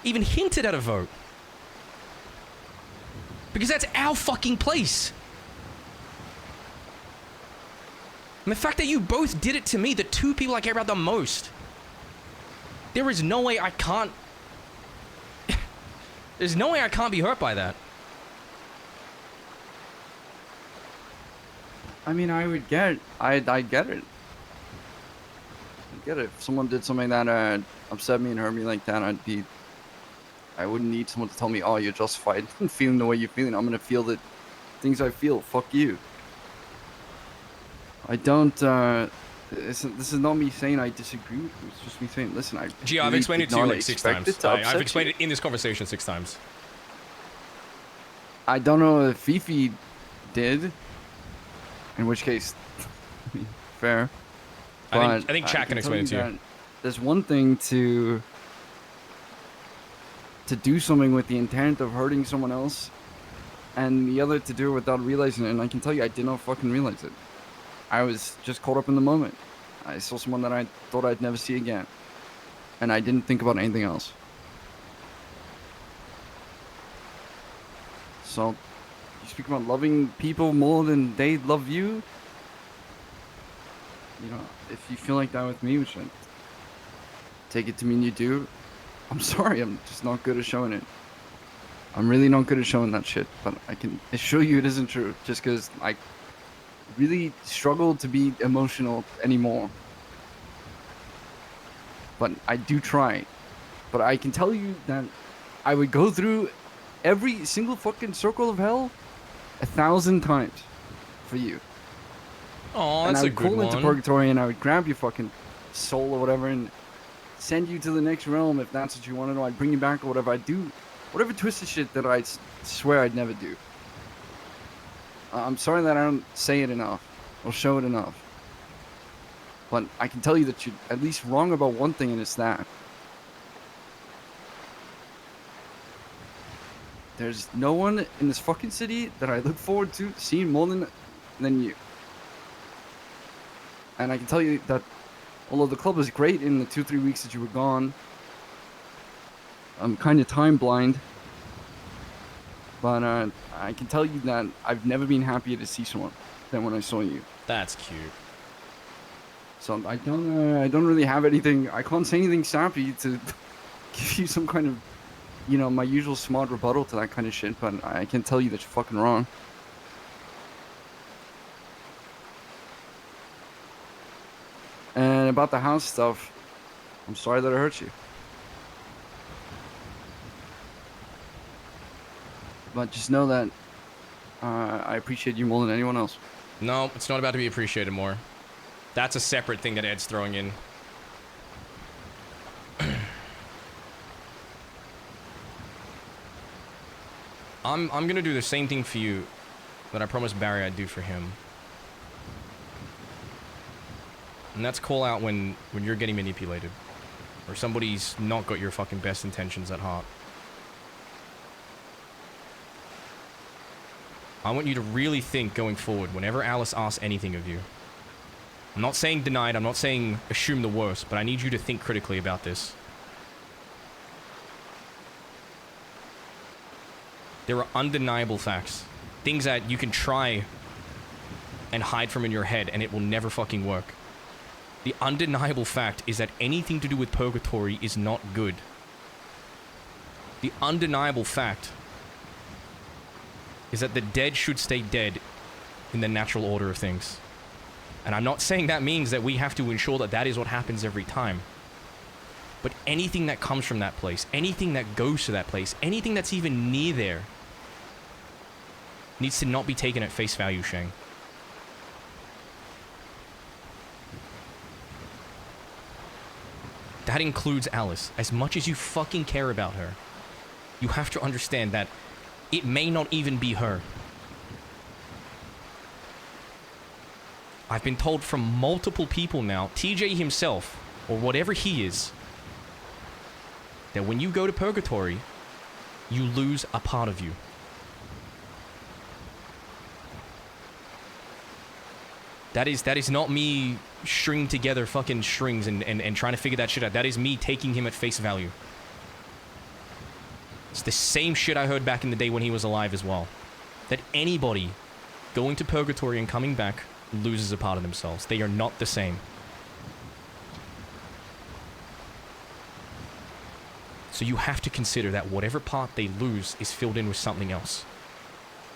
even hinted at a vote. Because that's our fucking place. And the fact that you both did it to me, the two people I care about the most, there is no way I can't... There's no way I can't be hurt by that. I mean, I would get it. I get it. I get it. If someone did something that upset me and hurt me like that, I wouldn't need someone to tell me, oh, you're justified in feeling the way you're feeling. I'm gonna feel the things I feel. Fuck you. I don't, this is not me saying I disagree with you. It's just me saying, listen, I Gee, I've really explained it did to you not like 6 expect times. it to I've upset explained you. it in this conversation 6 times. I don't know if Fifi did. In which case, fair. I think Chat can explain it to you. that There's one thing to do something with the intent of hurting someone else, and the other to do it without realizing it. And I can tell you, I did not fucking realize it. I was just caught up in the moment. I saw someone that I thought I'd never see again, and I didn't think about anything else. So, you speak about loving people more than they love you. You know, if you feel like that with me, which I take it to mean you do, I'm sorry, I'm just not good at showing it. I'm really not good at showing that shit, but I can assure you it isn't true, just because I really struggle to be emotional anymore. But I do try. But I can tell you that I would go through every single fucking circle of hell 1,000 times for you. Oh, And that's I a would good call into one. purgatory and I would grab your fucking soul or whatever and send you to the next realm if that's what you want to know. I'd bring you back or whatever. I'd do whatever twisted shit that I swear I'd never do. I'm sorry that I don't say it enough or show it enough. But I can tell you that you're at least wrong about one thing, and it's that. There's no one in this fucking city that I look forward to seeing more than you. And I can tell you that although the club was great in the 2-3 weeks that you were gone, I'm kind of time blind. But I can tell you that I've never been happier to see someone than when I saw you. That's cute. So I don't really have anything. I can't say anything sappy to give you some kind of, you know, my usual smart rebuttal to that kind of shit. But I can tell you that you're fucking wrong. And about the house stuff, I'm sorry that I hurt you. But just know that I appreciate you more than anyone else. No, it's not about to be appreciated more. That's a separate thing that Ed's throwing in. I'm gonna do the same thing for you that I promised Barry I'd do for him. And that's call out when you're getting manipulated. Or somebody's not got your fucking best intentions at heart. I want you to really think going forward whenever Alice asks anything of you. I'm not saying deny it, I'm not saying assume the worst, but I need you to think critically about this. There are undeniable facts. Things that you can try and hide from in your head and it will never fucking work. The undeniable fact is that anything to do with purgatory is not good. The undeniable fact is that the dead should stay dead in the natural order of things. And I'm not saying that means that we have to ensure that that is what happens every time. But anything that comes from that place, anything that goes to that place, anything that's even near there, needs to not be taken at face value, Shang. That includes Alice. As much as you fucking care about her, you have to understand that it may not even be her. I've been told from multiple people now, TJ himself, or whatever he is, that when you go to purgatory, you lose a part of you. That is not me stringing together fucking strings and trying to figure that shit out. That is me taking him at face value. It's the same shit I heard back in the day when he was alive as well. That anybody going to purgatory and coming back loses a part of themselves. They are not the same. So you have to consider that whatever part they lose is filled in with something else.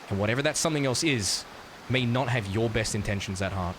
And whatever that something else is, may not have your best intentions at heart.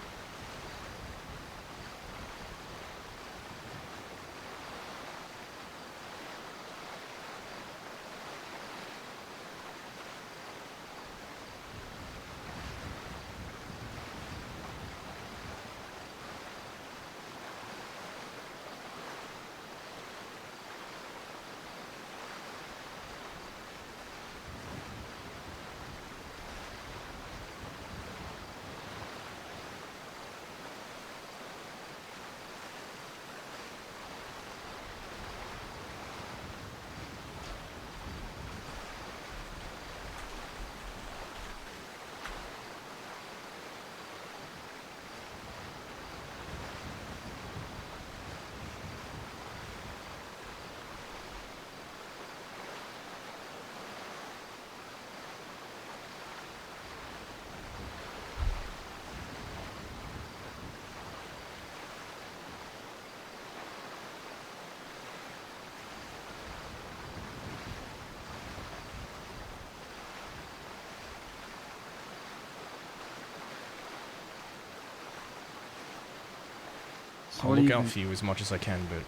So I'll what do look you out think? for you as much as I can, but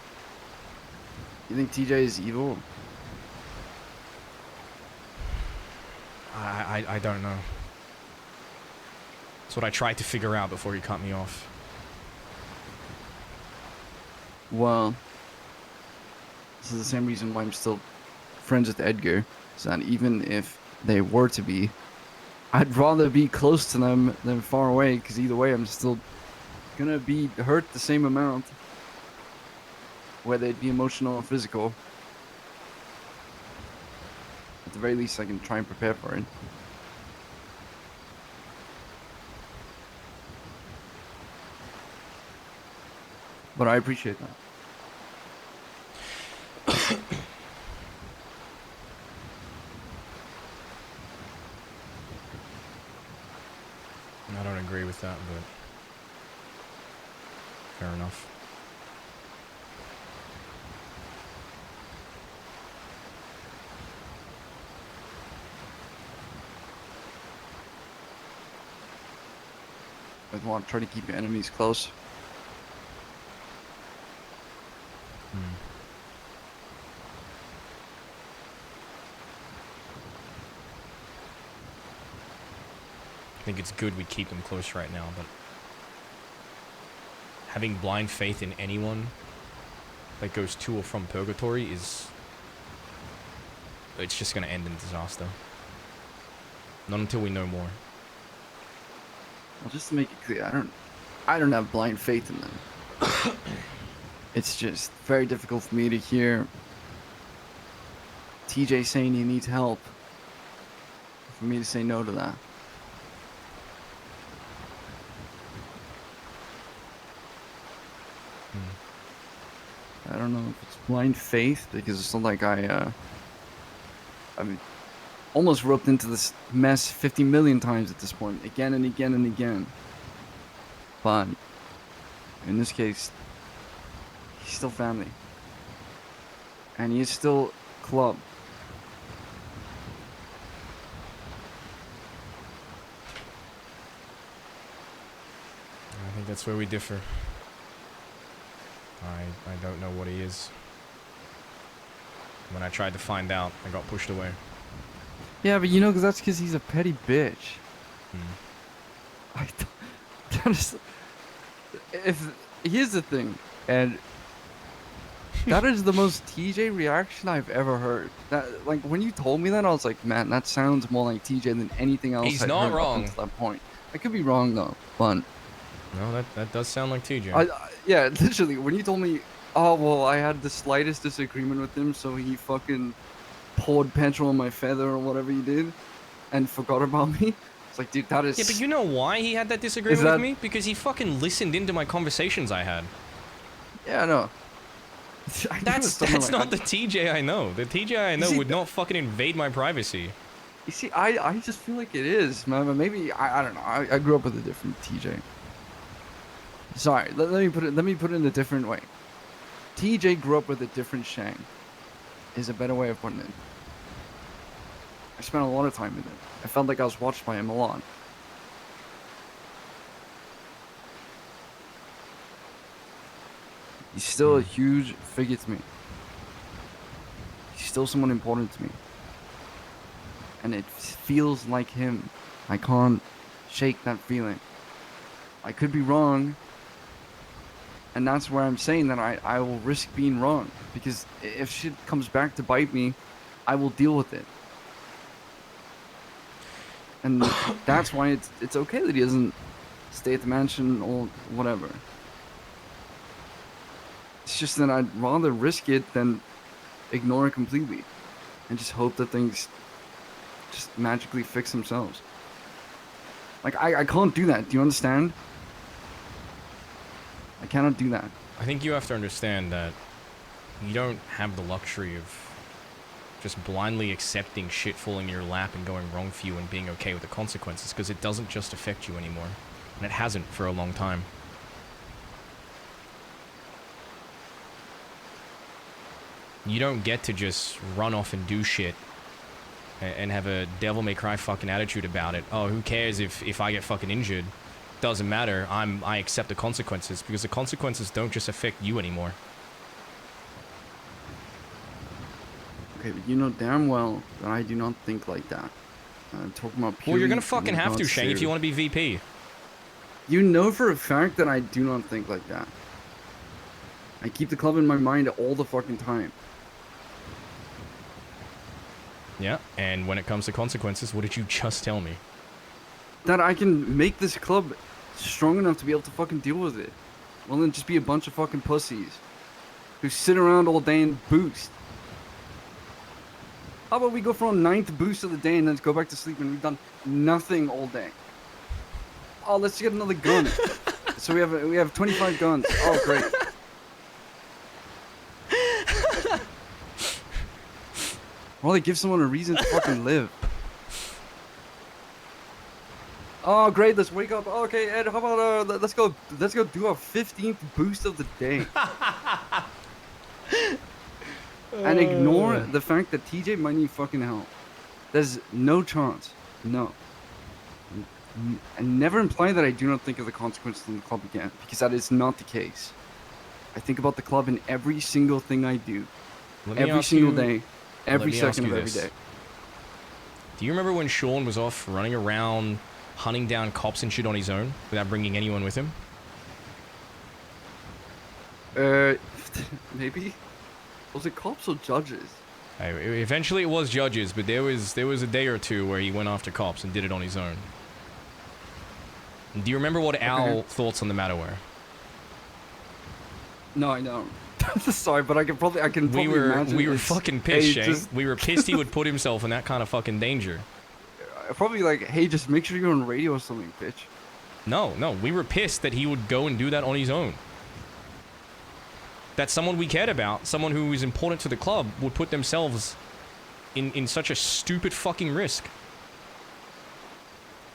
You think TJ is evil? I don't know. That's what I tried to figure out before he cut me off. Well, this is the same reason why I'm still friends with Edgar. Is that even if they were to be, I'd rather be close to them than far away, because either way I'm still gonna be hurt the same amount, whether it be emotional or physical. At the very least I can try and prepare for it. But I appreciate that. I don't agree with that, but fair enough. I'd want to try to keep your enemies close. I think it's good we keep them close right now, but having blind faith in anyone that goes to or from purgatory is... it's just going to end in disaster. Not until we know more. Well, just to make it clear, I don't have blind faith in them. It's just very difficult for me to hear TJ saying he needs help. For me to say no to that. I don't know if it's blind faith, because it's not like I mean, almost roped into this mess 50 million times at this point, again and again and again. But in this case, he's still family, and he is still club. I think that's where we differ. I don't know what he is. When I tried to find out, I got pushed away. Yeah, but you know, that's because he's a petty bitch. Hmm. I don't, that is, if here's the thing, and that is the most TJ reaction I've ever heard. That, like, when you told me that, I was like, man, that sounds more like TJ than anything else He's I've not heard up wrong. until that point. I could be wrong though, but No, that does sound like TJ. yeah, literally, when you told me, oh well, I had the slightest disagreement with him, so he fucking poured petrol on my feather or whatever he did, and forgot about me. It's like, dude, that is. Yeah, but you know why he had that disagreement that- with me? Because he fucking listened into my conversations I had. Yeah, no. I knew it was something That's like- not the TJ I know. The TJ I know see, would not fucking invade my privacy. You see, I just feel like it is, man. But maybe I don't know. I grew up with a different TJ. Sorry, let me put it in a different way. TJ grew up with a different Shang. Is a better way of putting it. I spent a lot of time with him. I felt like I was watched by him a lot. He's still a huge figure to me. He's still someone important to me. And it feels like him. I can't shake that feeling. I could be wrong. And that's where I'm saying that I will risk being wrong. Because if shit comes back to bite me, I will deal with it. And that's why it's okay that he doesn't stay at the mansion or whatever. It's just that I'd rather risk it than ignore it completely. And just hope that things just magically fix themselves. Like, I can't do that. Do you understand? I cannot do that. I think you have to understand that you don't have the luxury of just blindly accepting shit falling in your lap and going wrong for you and being okay with the consequences, because it doesn't just affect you anymore. And it hasn't for a long time. You don't get to just run off and do shit and have a devil may cry fucking attitude about it. Oh, who cares if I get fucking injured? Doesn't matter. I accept the consequences, because the consequences don't just affect you anymore. Okay, but you know damn well that I do not think like that. I'm talking about purely Well, you're gonna in fucking have to, regards Shang, if you want to be VP. You know for a fact that I do not think like that. I keep the club in my mind all the fucking time. Yeah, and when it comes to consequences, what did you just tell me? That I can make this club strong enough to be able to fucking deal with it. Well, then just be a bunch of fucking pussies who sit around all day and boost. How about we go for a 9th boost of the day and then go back to sleep and we've done nothing all day? Oh, let's get another gun. So we have 25 guns. Oh, great. Well, they give someone a reason to fucking live. Oh, great! Let's wake up. Okay, Ed, how about let's go do our 15th boost of the day. And ignore the fact that TJ might need fucking help. There's no chance. No. And never imply that I do not think of the consequences in the club again, because that is not the case. I think about the club in every single thing I do. Every single day. Every second of every day. Do you remember when Sean was off running around, hunting down cops and shit on his own, without bringing anyone with him? Maybe? Was it cops or judges? Eventually it was judges, but there was a day or two where he went after cops and did it on his own. Do you remember what our thoughts on the matter were? No, I don't. Sorry, but I can probably We were imagine fucking pissed, hey, Shang. We were pissed he would put himself in that kind of fucking danger. Probably like, hey, just make sure you're on radio or something, bitch. No, we were pissed that he would go and do that on his own. That someone we cared about, someone who is important to the club, would put themselves in such a stupid fucking risk.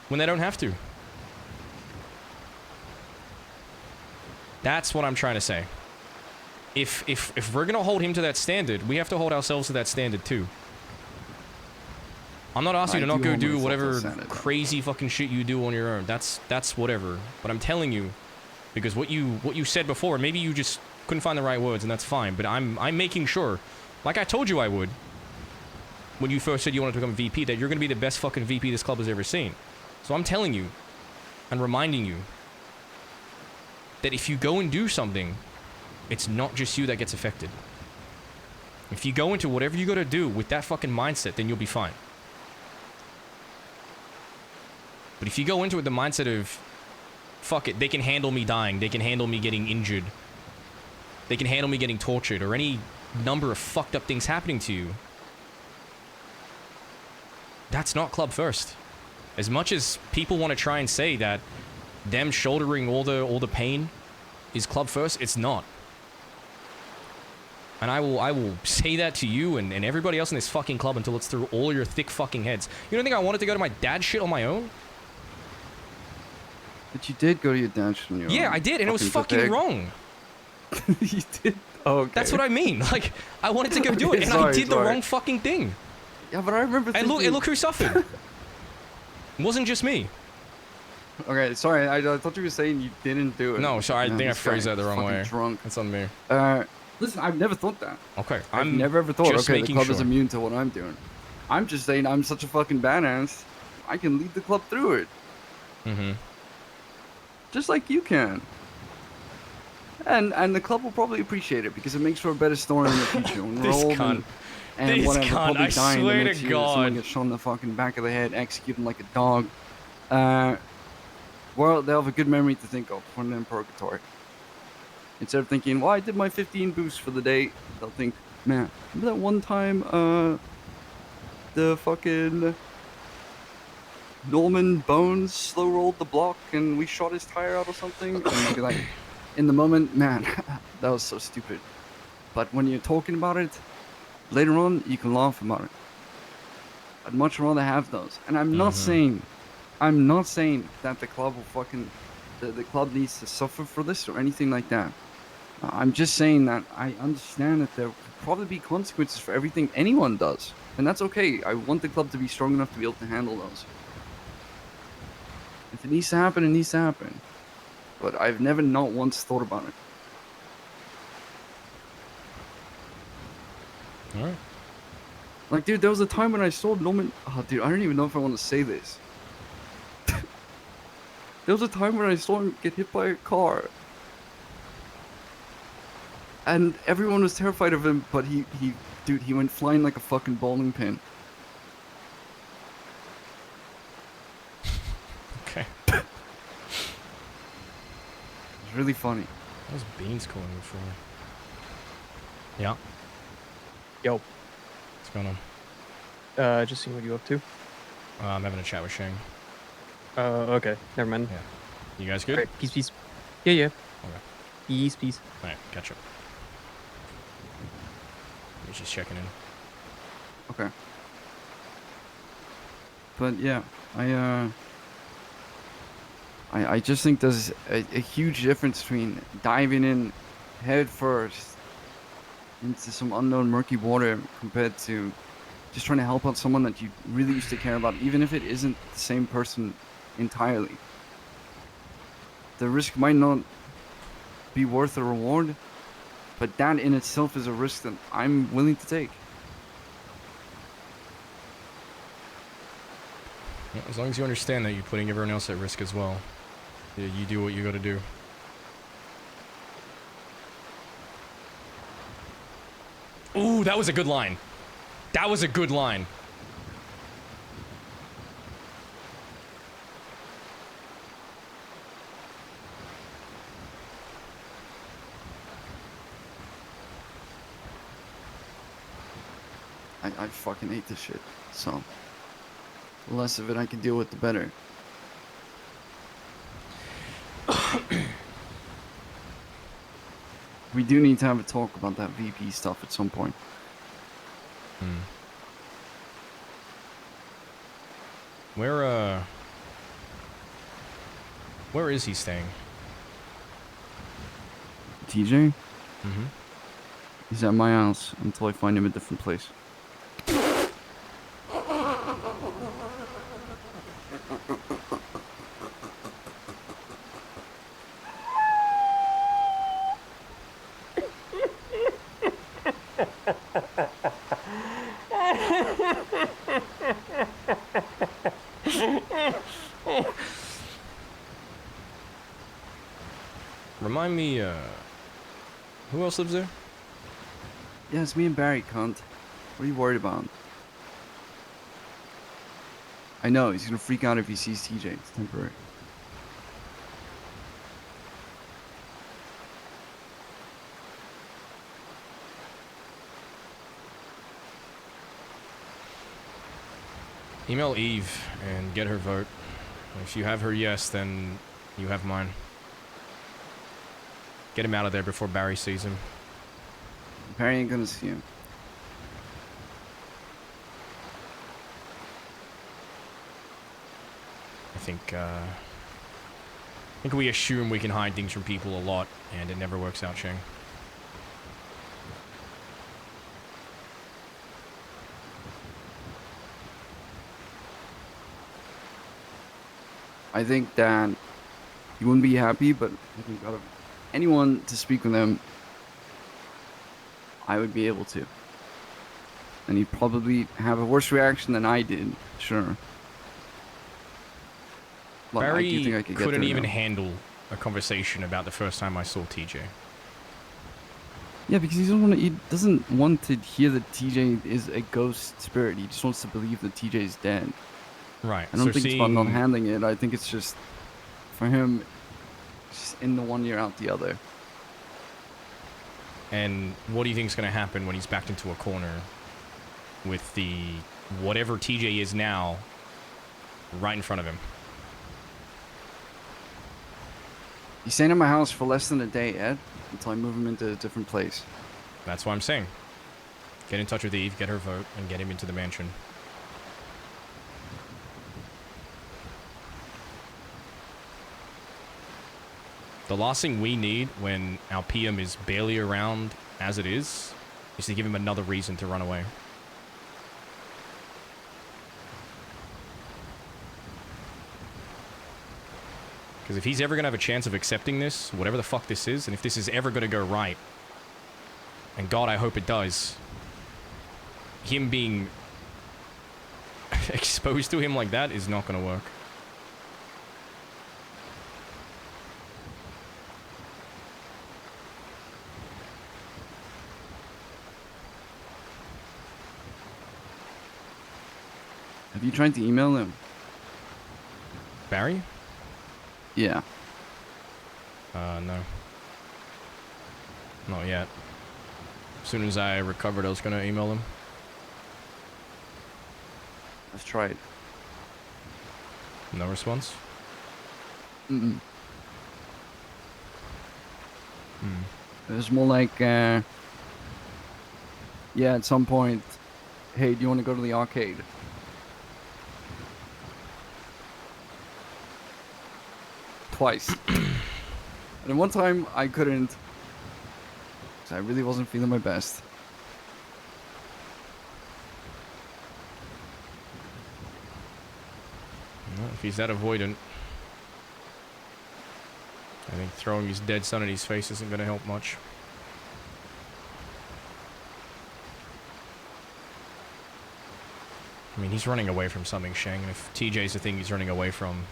When they don't have to. That's what I'm trying to say. If we're gonna hold him to that standard, we have to hold ourselves to that standard too. I'm not asking you to not go do whatever crazy fucking shit you do on your own. That's whatever. But I'm telling you, because what you said before, maybe you just couldn't find the right words, and that's fine. But I'm making sure, like I told you I would. when you first said you wanted to become VP, that you're going to be the best fucking VP this club has ever seen. So I'm telling you and reminding you that if you go and do something, it's not just you that gets affected. If you go into whatever you got to do with that fucking mindset, then you'll be fine. But if you go into it with the mindset of, fuck it, they can handle me dying, they can handle me getting injured, they can handle me getting tortured, or any number of fucked up things happening to you, that's not club first. As much as people want to try and say that them shouldering all the pain is club first, it's not. And I will say that to you and everybody else in this fucking club until it's through all your thick fucking heads. You don't think I wanted to go to my dad's shit on my own? But you did go to your dad's on your Yeah, own. I did, and it was fucking pathetic. wrong. You did? Oh, okay. That's what I mean. Like, I wanted to go do it, and I did the wrong fucking thing. Yeah, but I remember And thinking... look who suffered. It wasn't just me. Okay, sorry, I thought you were saying you didn't do it. No, sorry, I Man, think I this guy phrased that the is wrong fucking way. drunk. That's on me. Listen, I've never thought that. Okay, I've I'm never ever thought, just okay, the making club is sure. immune to what I'm doing. I'm just saying I'm such a fucking badass, I can lead the club through it. Mm-hmm. Just like you can. And the club will probably appreciate it because it makes for a better story in the future. When we're This old cunt. and This whatever, cunt, probably I dying the swear next to year, someone God. gets shot in the fucking back of the head, executed like a dog. Well, they'll have a good memory to think of when they're in purgatory. Instead of thinking, well, I did my 15 boosts for the day, they'll think, man, remember that one time, the fucking Norman Bones slow rolled the block and we shot his tire out or something? And they'll be like, in the moment, man, that was so stupid. But when you're talking about it, later on, you can laugh about it. I'd much rather have those. And I'm not saying that the club will fucking, the club needs to suffer for this or anything like that. I'm just saying that I understand that there will probably be consequences for everything anyone does. And that's okay. I want the club to be strong enough to be able to handle those. If it needs to happen, it needs to happen. But I've never not once thought about it. Alright. Like, dude, there was a time when I saw Norman... Oh, dude, I don't even know if I want to say this. There was a time when I saw him get hit by a car. And everyone was terrified of him, but he went flying like a fucking bowling pin. Okay. It's really funny. That was Beans calling me for. Yeah. Yo, What's going on? just seeing what you up to. I'm having a chat with Shang. Okay, never mind. Yeah. You guys good? Alright, peace. Yeah. Okay. Peace. Alright, catch up. He's just checking in. Okay. But yeah, I just think there's a huge difference between diving in head first into some unknown murky water compared to just trying to help out someone that you really used to care about, even if it isn't the same person entirely. The risk might not be worth the reward, but that in itself is a risk that I'm willing to take. Yeah, as long as you understand that you're putting everyone else at risk as well. Yeah, you do what you gotta do. Ooh, that was a good line. That was a good line. I fucking hate this shit, so the less of it I can deal with, the better. We do need to have a talk about that VP stuff at some point. Where is he staying? TJ? Mm-hmm. He's at my house until I find him a different place. Remind me, who else lives there? Yeah, it's me and Barry, cunt. What are you worried about? I know, he's gonna freak out if he sees TJ. It's temporary. Email Eve and get her vote. If you have her yes, then you have mine. Get him out of there before Barry sees him. Barry ain't gonna see him. I think we assume we can hide things from people a lot, and it never works out, Shang. I think that he wouldn't be happy, but I think out of anyone to speak with him, I would be able to. And he'd probably have a worse reaction than I did, sure. But I do Barry think I could get couldn't there even now. handle a conversation about the first time I saw TJ. Yeah, because he doesn't want to hear that TJ is a ghost spirit. He just wants to believe that TJ is dead. Right. I don't so think it's about not seeing- handling it. I think it's just, for him, just in the one ear out the other. And what do you think is going to happen when he's backed into a corner with the whatever TJ is now right in front of him? He's staying at my house for less than a day, Ed, until I move him into a different place. That's what I'm saying. Get in touch with Eve, get her vote, and get him into the mansion. The last thing we need when our PM is barely around as it is to give him another reason to run away. Because if he's ever going to have a chance of accepting this, whatever the fuck this is, and if this is ever going to go right, and God, I hope it does, him being exposed to him like that is not going to work. Have you tried to email him? Barry? Yeah. No. Not yet. As soon as I recovered, I was going to email him. I've tried. No response? Mm-mm. Hmm. It was more like, yeah, at some point, hey, do you want to go to the arcade? Twice. And then one time, I couldn't. Because I really wasn't feeling my best. Well, if he's that avoidant, I think throwing his dead son in his face isn't going to help much. I mean, he's running away from something, Shang, and if TJ's the thing he's running away from,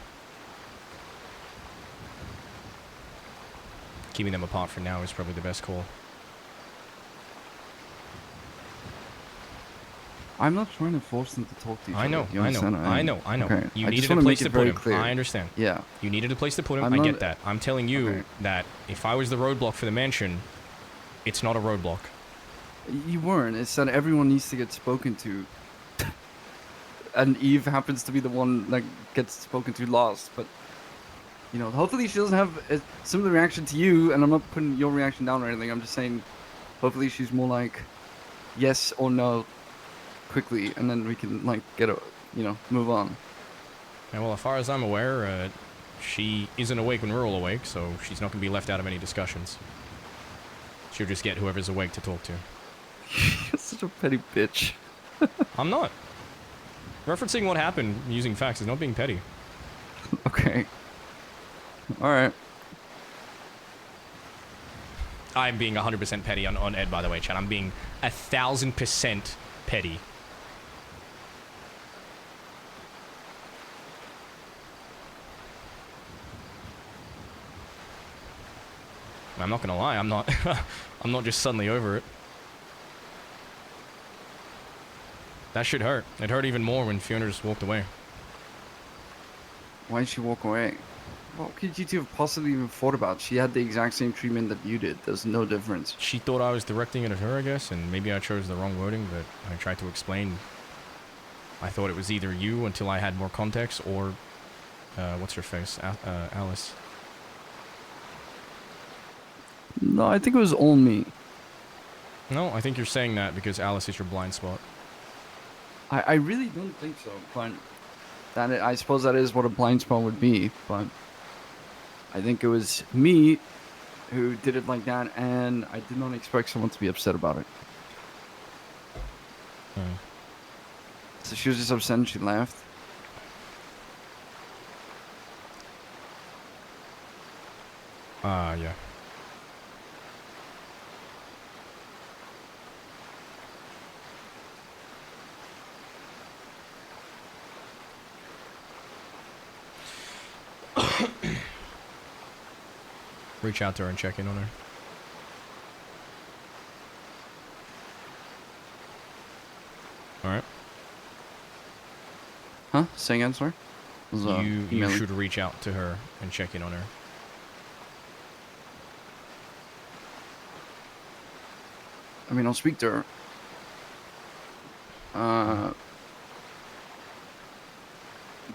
keeping them apart for now is probably the best call. I'm not trying to force them to talk to each I know, other. You I understand? know. Okay. You I needed just a wanna place make to it put very him. clear. I understand. Yeah. You needed a place to put him. I'm I not- get that. I'm telling you Okay. that if I was the roadblock for the mansion, it's not a roadblock. You weren't. It's that everyone needs to get spoken to. And Eve happens to be the one that gets spoken to last. But, you know, hopefully she doesn't have a similar reaction to you. And I'm not putting your reaction down or anything. I'm just saying, hopefully she's more like yes or no quickly. And then we can, like, move on. And well, as far as I'm aware, she isn't awake when we're all awake, so she's not going to be left out of any discussions. She'll just get whoever's awake to talk to. You're such a petty bitch. I'm not. Referencing what happened using facts is not being petty. Okay. Alright. I'm being 100% petty on Ed, by the way, Chad. I'm being 1,000% petty. I'm not gonna lie, I'm not I'm not just suddenly over it. That shit hurt. It hurt even more when Fiona just walked away. Why did she walk away? What could you two have possibly even thought about? She had the exact same treatment that you did. There's no difference. She thought I was directing it at her, I guess, and maybe I chose the wrong wording, but I tried to explain. I thought it was either you until I had more context, or, what's her face? Alice. No, I think it was all me. No, I think you're saying that because Alice is your blind spot. I really don't think so, but I suppose that is what a blind spot would be, but I think it was me who did it like that, and I did not expect someone to be upset about it. So she was just upset and she left. Yeah. Reach out to her and check in on her. Alright. Huh? Say again, sorry? Was, You emailing. should reach out to her and check in on her. I mean, I'll speak to her.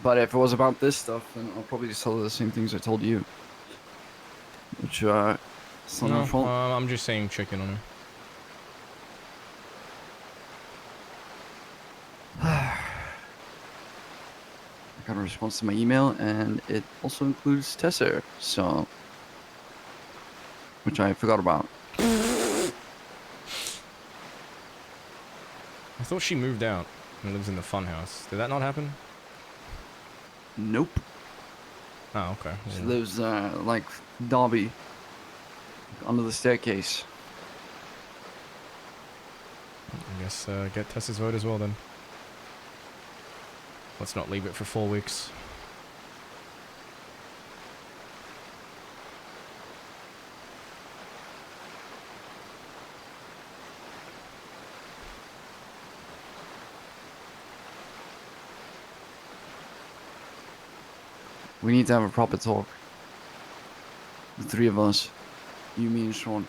But if it was about this stuff, then I'll probably just tell her the same things I told you. Which, it's not her fault. I'm just saying check in on her. I got a response to my email, and it also includes Tessa, so... Which I forgot about. I thought she moved out and lives in the funhouse. Did that not happen? Nope. Oh, okay. She Yeah. lives, like, Dobby. Under the staircase. I guess get Tessa's vote as well then. Let's not leave it for 4 weeks. We need to have a proper talk. The three of us. You, me, and Sean.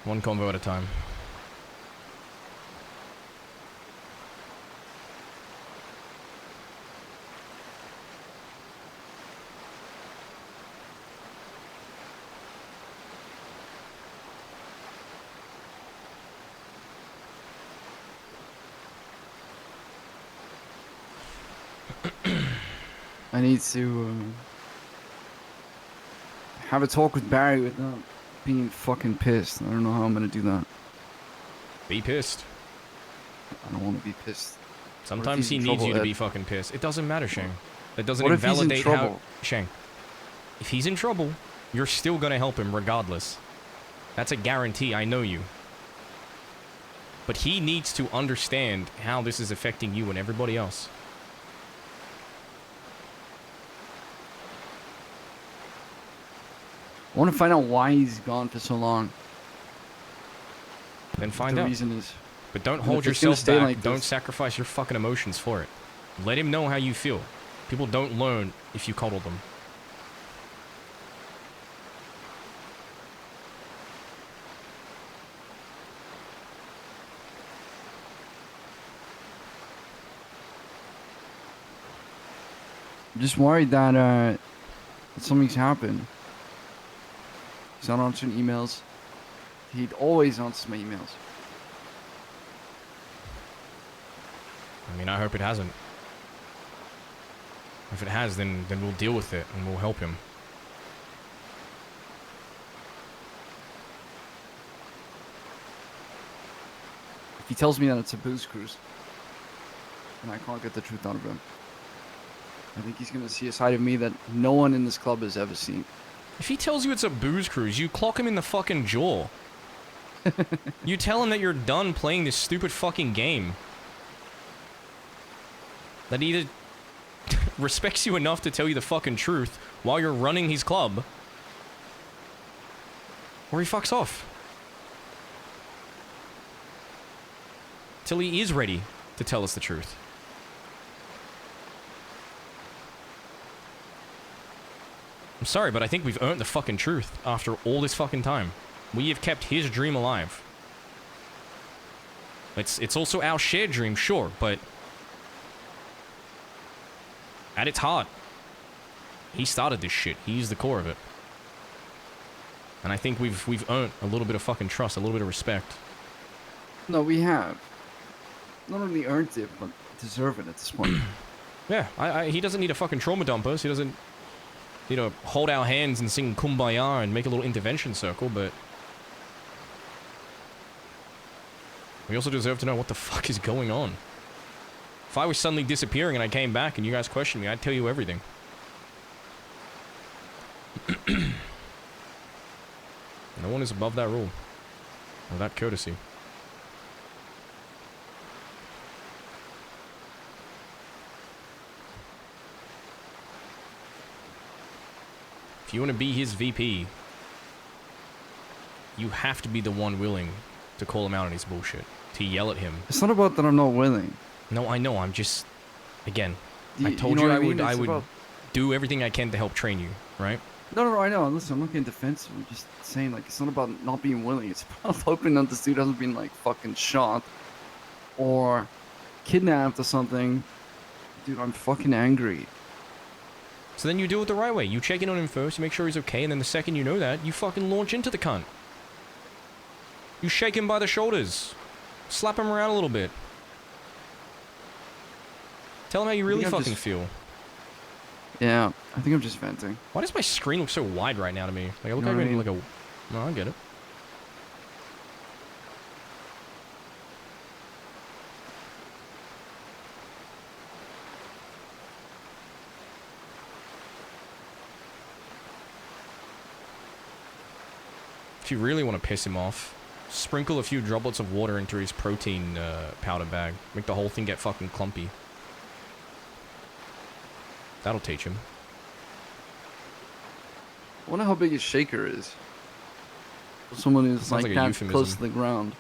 One convo at a time. I need to have a talk with Barry without being fucking pissed. I don't know how I'm gonna do that. Be pissed. I don't want to be pissed. Sometimes he's he in needs trouble, you to Ed? be fucking pissed. It doesn't matter, Shang. That doesn't What if he's in invalidate how... trouble? Shang, if he's in trouble, you're still gonna help him regardless. That's a guarantee, I know you. But he needs to understand how this is affecting you and everybody else. I want to find out why he's gone for so long. Then What find the out. reason is. But don't And hold if it's gonna yourself stay back. like Don't this- sacrifice your fucking emotions for it. Let him know how you feel. People don't learn if you coddle them. I'm just worried that something's happened. He's not answering emails. He'd always answer my emails. I mean, I hope it hasn't. If it has, then we'll deal with it and we'll help him. If he tells me that it's a booze cruise, and I can't get the truth out of him, I think he's gonna see a side of me that no one in this club has ever seen. If he tells you it's a booze cruise, you clock him in the fucking jaw. You tell him that you're done playing this stupid fucking game. That he either respects you enough to tell you the fucking truth while you're running his club, or he fucks off. Till he is ready to tell us the truth. I'm sorry, but I think we've earned the fucking truth after all this fucking time. We have kept his dream alive. It's also our shared dream, sure, but at its heart, he started this shit. He's the core of it. And I think we've earned a little bit of fucking trust, a little bit of respect. No, we have. Not only earned it, but deserve it at this point. Yeah, he doesn't need a fucking trauma dump us. He doesn't need to hold our hands and sing Kumbaya and make a little intervention circle, but we also deserve to know what the fuck is going on. If I was suddenly disappearing and I came back and you guys questioned me, I'd tell you everything. No one is above that rule. Or that courtesy. If you want to be his VP, you have to be the one willing to call him out on his bullshit. To yell at him. It's not about that I'm not willing. No, I know, I'm just... Again, I You told know you what I mean? would, It's about- do everything I can to help train you, right? No, I know. Listen, I'm not getting defensive. I'm just saying, like, it's not about not being willing. It's about hoping that this dude hasn't been, like, fucking shot or kidnapped or something. Dude, I'm fucking angry. So then you do it the right way. You check in on him first, you make sure he's okay, and then the second you know that, you fucking launch into the cunt. You shake him by the shoulders. Slap him around a little bit. Tell him how you really I'm fucking just- feel. Yeah, I think I'm just venting. Why does my screen look so wide right now to me? Like, I look You know like, what I like a... No, I get it. If you really want to piss him off, sprinkle a few droplets of water into his protein powder bag. Make the whole thing get fucking clumpy. That'll teach him. I wonder how big his shaker is. For someone who's Sounds like, like a that close euphemism. to the ground.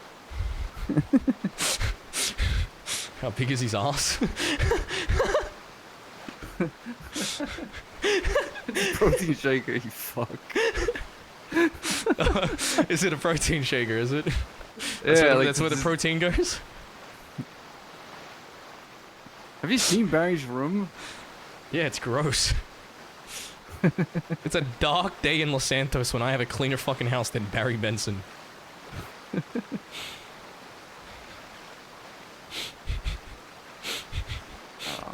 How big is his ass? Protein shaker, you fuck. Is it a protein shaker, is it? Yeah, That's where the protein goes? Have you seen Barry's room? Yeah, it's gross. It's a dark day in Los Santos when I have a cleaner fucking house than Barry Benson.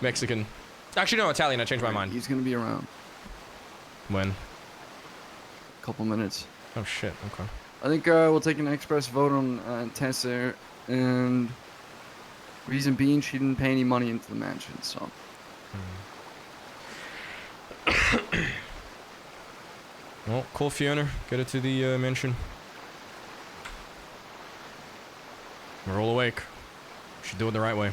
Mexican. Actually, no, Italian. I changed my mind. He's gonna be around. When? Couple minutes. Oh, shit. Okay. I think we'll take an express vote on Tessa, and reason being she didn't pay any money into the mansion, so. Well, call Fiona. Get her to the mansion. We're all awake. Should do it the right way.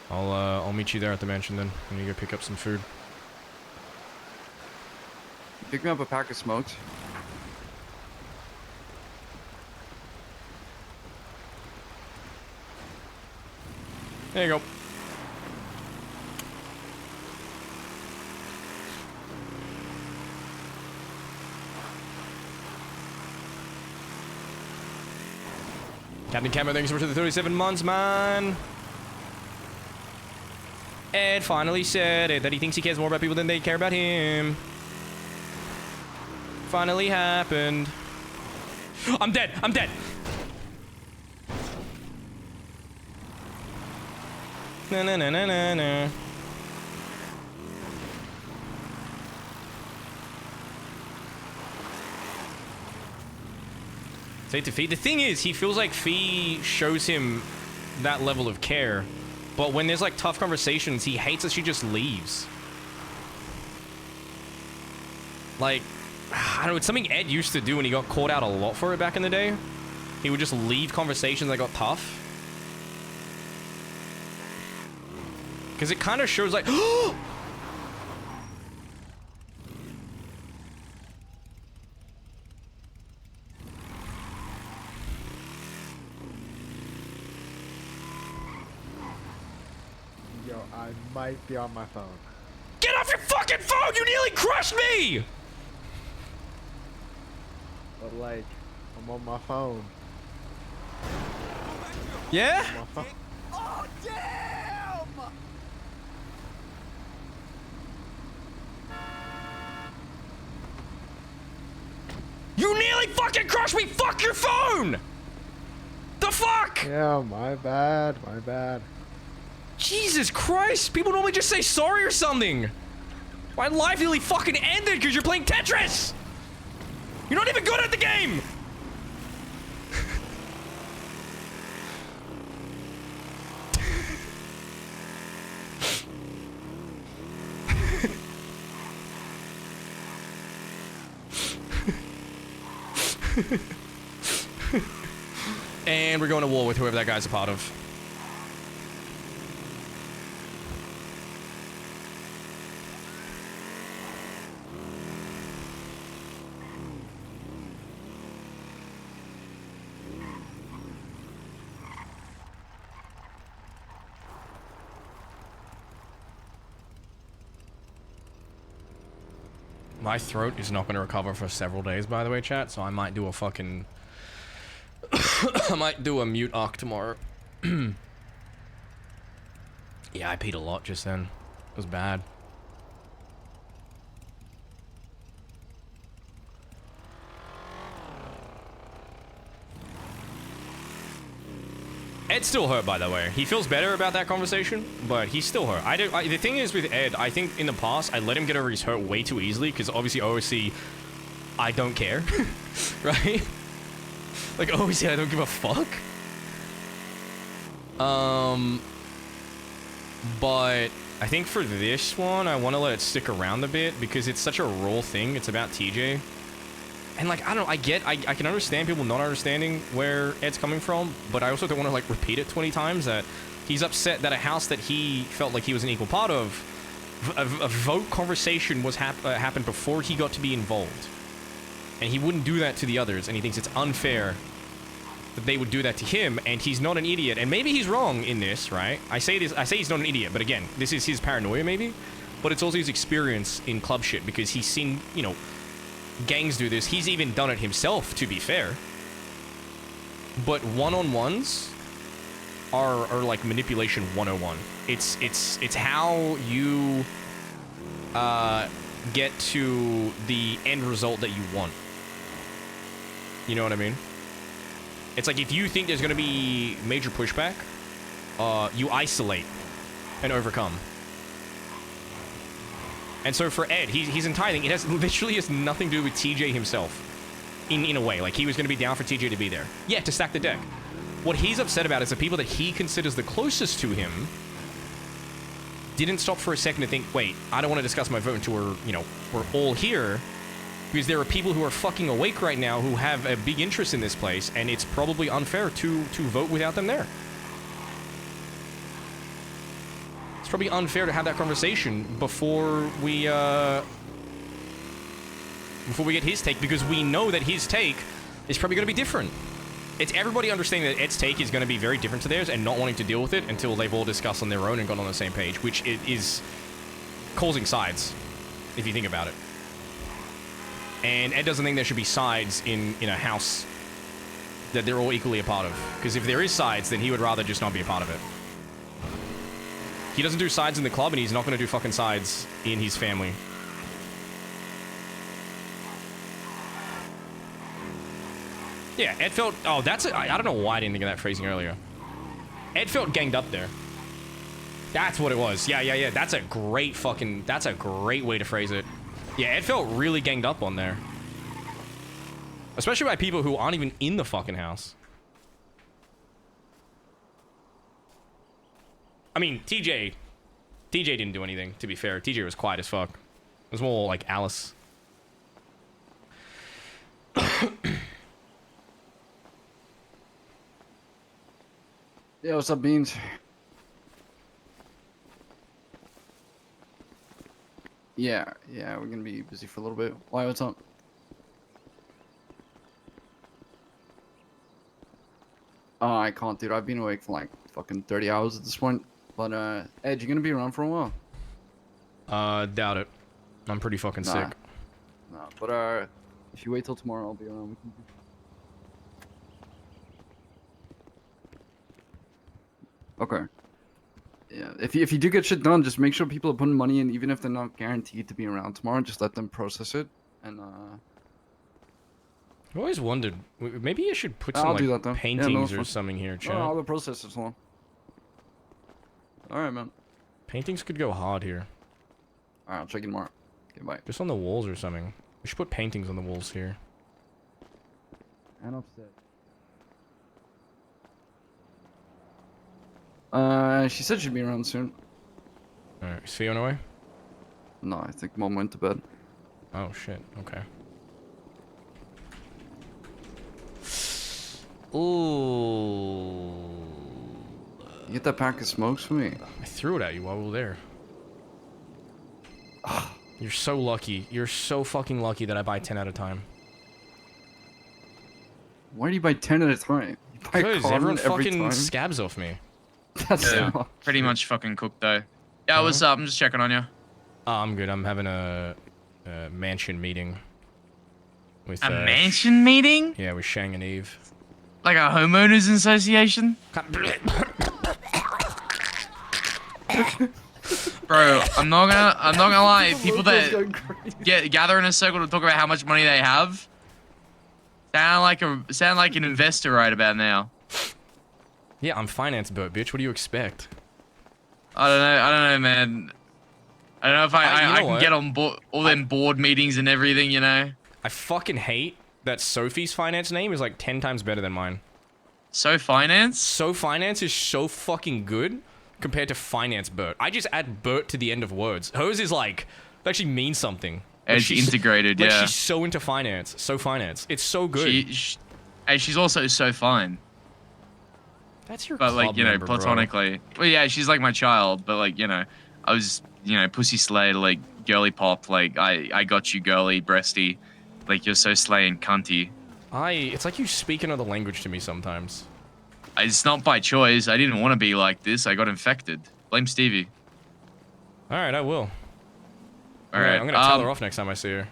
I'll meet you there at the mansion then. I'm gonna go pick up some food. Pick me up a pack of smokes. There you go. Captain Camo, thanks so much for the 37 months, man. Ed finally said it, that he thinks he cares more about people than they care about him. Finally happened. I'm dead. I'm dead. Na na na na na na. Say to Fee. The thing is, he feels like Fee shows him that level of care, but when there's like tough conversations, he hates that she just leaves. Like, I don't know, it's something Ed used to do when he got called out a lot for it back in the day. He would just leave conversations that got tough. Because it kind of shows like, Yo, I might be on my phone. get off your fucking phone! You nearly crushed me! But like, I'm on my phone. Yeah? On my phone. Oh, damn! You nearly fucking crushed me! Fuck your phone! The fuck? Yeah, my bad, my bad. Jesus Christ! People normally just say sorry or something. My life nearly fucking ended because you're playing Tetris! You're not even good at the game! And we're going to war with whoever that guy's a part of. My throat is not going to recover for several days, by the way, chat, so I might do a fucking... I might do a mute arc tomorrow. Yeah, I peed a lot just then. It was bad. Ed's still hurt, by the way. He feels better about that conversation, but he's still hurt. The thing is with Ed, I think in the past, I let him get over his hurt way too easily, because obviously OOC, I don't care, right? Like, OOC, I don't give a fuck. But I think for this one, I want to let it stick around a bit, because it's such a raw thing. It's about TJ. And like, I don't know, I can understand people not understanding where Ed's coming from, but I also don't want to like repeat it 20 times that he's upset that a house that he felt like he was an equal part of, a vote conversation was happened before he got to be involved. And he wouldn't do that to the others, and he thinks it's unfair that they would do that to him, and he's not an idiot, and maybe he's wrong in this, right? I say he's not an idiot, but again, this is his paranoia maybe, but it's also his experience in club shit, because he's seen, you know, gangs do this. He's even done it himself, to be fair. But one-on-ones are like manipulation 101. It's how you get to the end result that you want. You know what I mean? It's like if you think there's gonna be major pushback, you isolate and overcome. And so for Ed, his entire thing, it literally has nothing to do with TJ himself. In a way, like he was going to be down for TJ to be there. Yeah, to stack the deck. What he's upset about is the people that he considers the closest to him didn't stop for a second to think, wait, I don't want to discuss my vote until we're all here. Because there are people who are fucking awake right now who have a big interest in this place, and it's probably unfair to vote without them there. It's probably unfair to have that conversation before we get his take, because we know that his take is probably going to be different. It's everybody understanding that Ed's take is going to be very different to theirs and not wanting to deal with it until they've all discussed on their own and gone on the same page, which it is causing sides, if you think about it. And Ed doesn't think there should be sides in a house that they're all equally a part of. Because if there is sides, then he would rather just not be a part of it. He doesn't do sides in the club, and he's not going to do fucking sides in his family. Yeah, Ed felt... Oh, that's... I don't know why I didn't think of that phrasing earlier. Ed felt ganged up there. That's what it was. Yeah. That's a great fucking... That's a great way to phrase it. Yeah, Ed felt really ganged up on there. Especially by people who aren't even in the fucking house. I mean, TJ didn't do anything, to be fair. TJ was quiet as fuck. It was more like Alice. Yeah, what's up, Beans? Yeah, we're gonna be busy for a little bit. Why, what's up? Oh, I can't, dude. I've been awake for like fucking 30 hours at this point. But, Ed, you gonna be around for a while? Doubt it. I'm pretty fucking sick. Nah, but, if you wait till tomorrow, I'll be around. We can... Okay. Yeah, if you do get shit done, just make sure people are putting money in, even if they're not guaranteed to be around tomorrow. Just let them process it, and I always wondered, maybe I should put some I'll do like that, though. paintings Yeah, no, or something here, chat. Oh, all the processes long. All right, man. Paintings could go hard here. All right, I'll check you tomorrow. Okay, bye. Just on the walls or something. We should put paintings on the walls here. And upset. She said she'd be around soon. Alright, is Fiona away? No, I think Mom went to bed. Oh shit, okay. Ooh. You get that pack of smokes for me? I threw it at you while we were there. You're so lucky. You're so fucking lucky that I buy 10 at a time. Why do you buy 10 at a time? You buy a Because carton everyone every fucking time? scabs off me. That's Yeah, so pretty much fucking cooked though. Yeah, what's up? I'm just checking on you. Oh, I'm good. I'm having a mansion meeting. With, A mansion meeting? Yeah, with Shang and Eve. Like a homeowners association? Bro, I'm not gonna lie. People that gather in a circle to talk about how much money they have sound like an investor right about now. Yeah, I'm finance boat, bitch. What do you expect? I don't know, man. I don't know if I can get on board all them board meetings and everything, you know. I fucking hate that Sophie's finance name is like 10 times better than mine. So finance? So finance is so fucking good compared to finance Bert. I just add Bert to the end of words. Hers is like, it actually means something. Like It's integrated, like yeah. She's so into finance. So finance. It's so good. Hey, she's also so fine. That's your But club like, you know, member, bro. platonically. Well, yeah, she's like my child, but like, you know, I was, you know, pussy slay, like girly pop, like I got you girly, breasty. Like you're so slay and cunty. It's like you speak another language to me sometimes. It's not by choice. I didn't want to be like this. I got infected. Blame Stevie. All right, I will. All right. I'm gonna tell her off next time I see her.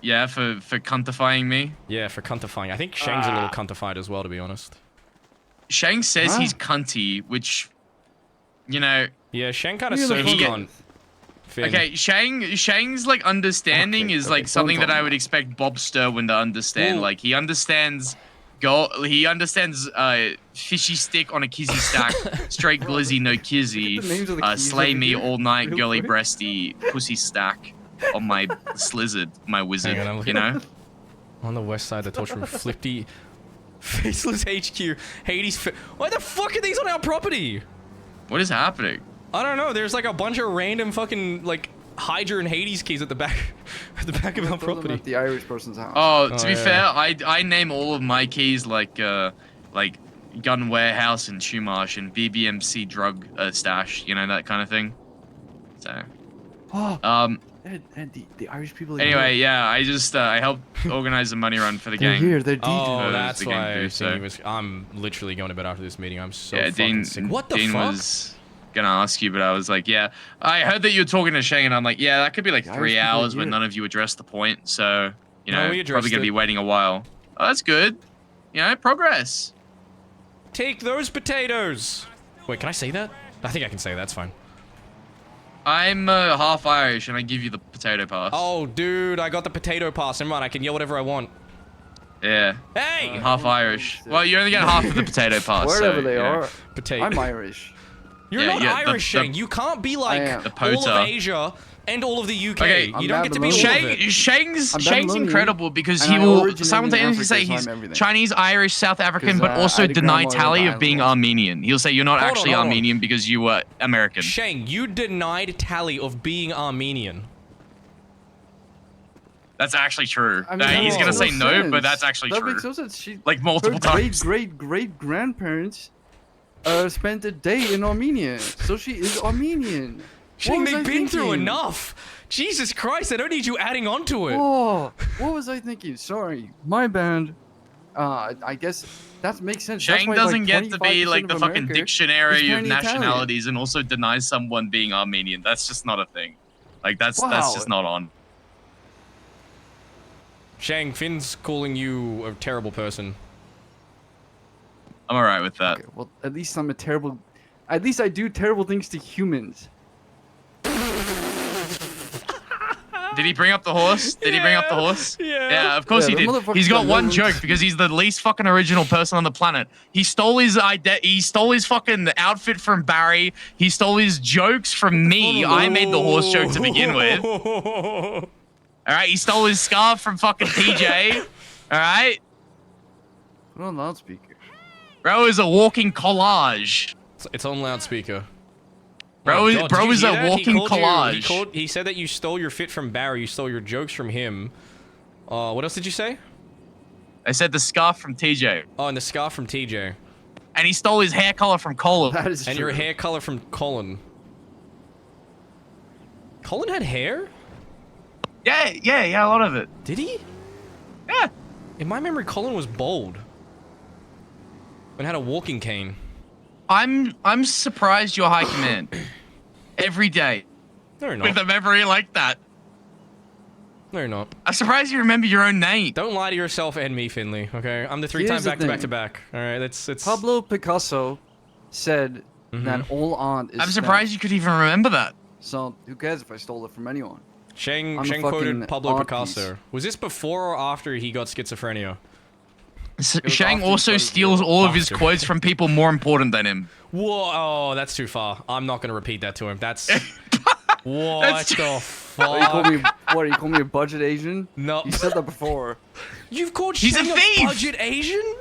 Yeah, for cuntifying me. Yeah, for cuntifying. I think Shang's a little cuntified as well, to be honest. Shang says he's cunty, which, you know. Yeah, Shang kind of serves on. Okay, Shang's like understanding is like something that I would expect Bob Sterwin to understand. Ooh. Like he understands fishy stick on a kizzy stack, straight glizzy no kizzy, slay me all night girly breasty pussy stack on my slizzard, my wizard, Hang on, you know? On the west side of the torch room, Flippy, Faceless HQ, Hades. Why the fuck are these on our property? What is happening? I don't know. There's like a bunch of random fucking like Hydra and Hades keys at the back, of our property. At the Irish person's house. Oh, to be fair, I name all of my keys like Gun Warehouse and Chumash and BBMC drug stash, you know, that kind of thing. So. And the Irish people. Anyway, yeah, I just I helped organize the money run for the They're gang. here. They're DJing. Oh, that's the why gang do, I'm literally going to bed after this meeting. I'm so yeah, fucking Dean. sick. What the Dean fuck? was gonna ask you, but I was like, yeah, I heard that you were talking to Shang, and I'm like, yeah, that could be like 3 hours when none of you addressed the point. So, you know, probably gonna be waiting a while. Oh, that's good. You know, progress. Take those potatoes. Wait, can I say that? I think I can say that. That's fine. I'm half Irish, and I give you the potato pass. Oh, dude, I got the potato pass. I'm right. I can yell whatever I want. Yeah. Hey! I'm half Irish. Well, you only get half of the potato pass. Wherever so, they are. Potato. I'm Irish. You're not Irish, Shang. You can't be like all of Asia and all of the UK. Okay, you don't get to be all of it. Shang's incredible because he will simultaneously say he's Chinese, Irish, South African, but also deny tally of being Armenian. He'll say you're not actually Armenian because you were American. Shang, you denied tally of being Armenian. That's actually true. I mean, He's gonna say no, but that's actually that true. Makes no sense. Like multiple her times. Great grandparents spent a day in Armenia, so she is Armenian. Shang, What was they've I been through thinking? enough. Jesus Christ, I don't need you adding on to it. Oh, what was I thinking? Sorry, my bad. I guess that makes sense. That's Shang why, doesn't like, get to be 25% like the of fucking America dictionary is of apparently Italian. nationalities and also denies someone being Armenian. That's just not a thing. Like that's Wow. just not on. Shang, Finn's calling you a terrible person. I'm alright with that. Okay, well, at least I'm a terrible. At least I do terrible things to humans. Did he bring up the horse? Did he bring up the horse? Yeah. Yeah, of course Yeah, he the did. motherfucker's He's got got no one roots. joke because he's the least fucking original person on the planet. He stole his fucking outfit from Barry. He stole his jokes from me. I made the horse joke to begin with. All right, he stole his scarf from fucking TJ. All right, Put on loudspeaker. bro is a walking collage. It's on loudspeaker. Bro, Oh, God, did bro you is hear a that? walking He called you- collage. he said that you stole your fit from Barry. You stole your jokes from him. What else did you say? I said the scarf from TJ, Oh, and the scarf from TJ. and he stole his hair color from Colin. That is And true. your hair color from Colin. Colin had hair? Yeah, a lot of it. Did he? Yeah. In my memory, Colin was bald. And had a walking cane. I'm surprised you're high command every day No, you're with not. a memory like that. No, you're not. I'm surprised you remember your own name. Don't lie to yourself and me, Finley, okay? I'm the three-time Here's the back-to-back to thing. back. Alright, it's... Pablo Picasso said that all art is. I'm surprised you could even remember that. So who cares if I stole it from anyone? Shang I'm a quoted fucking Pablo art Picasso. piece. Was this before or after he got schizophrenia? was Shang after he also started steals doing all of his After. quotes from people more important than him. Whoa, oh, that's too far. I'm not gonna repeat that to him. That's... what That's- the What, you call fuck? me? What, you call me a budget Asian? No. You said that before. You've called He's a Shang thief! budget Asian?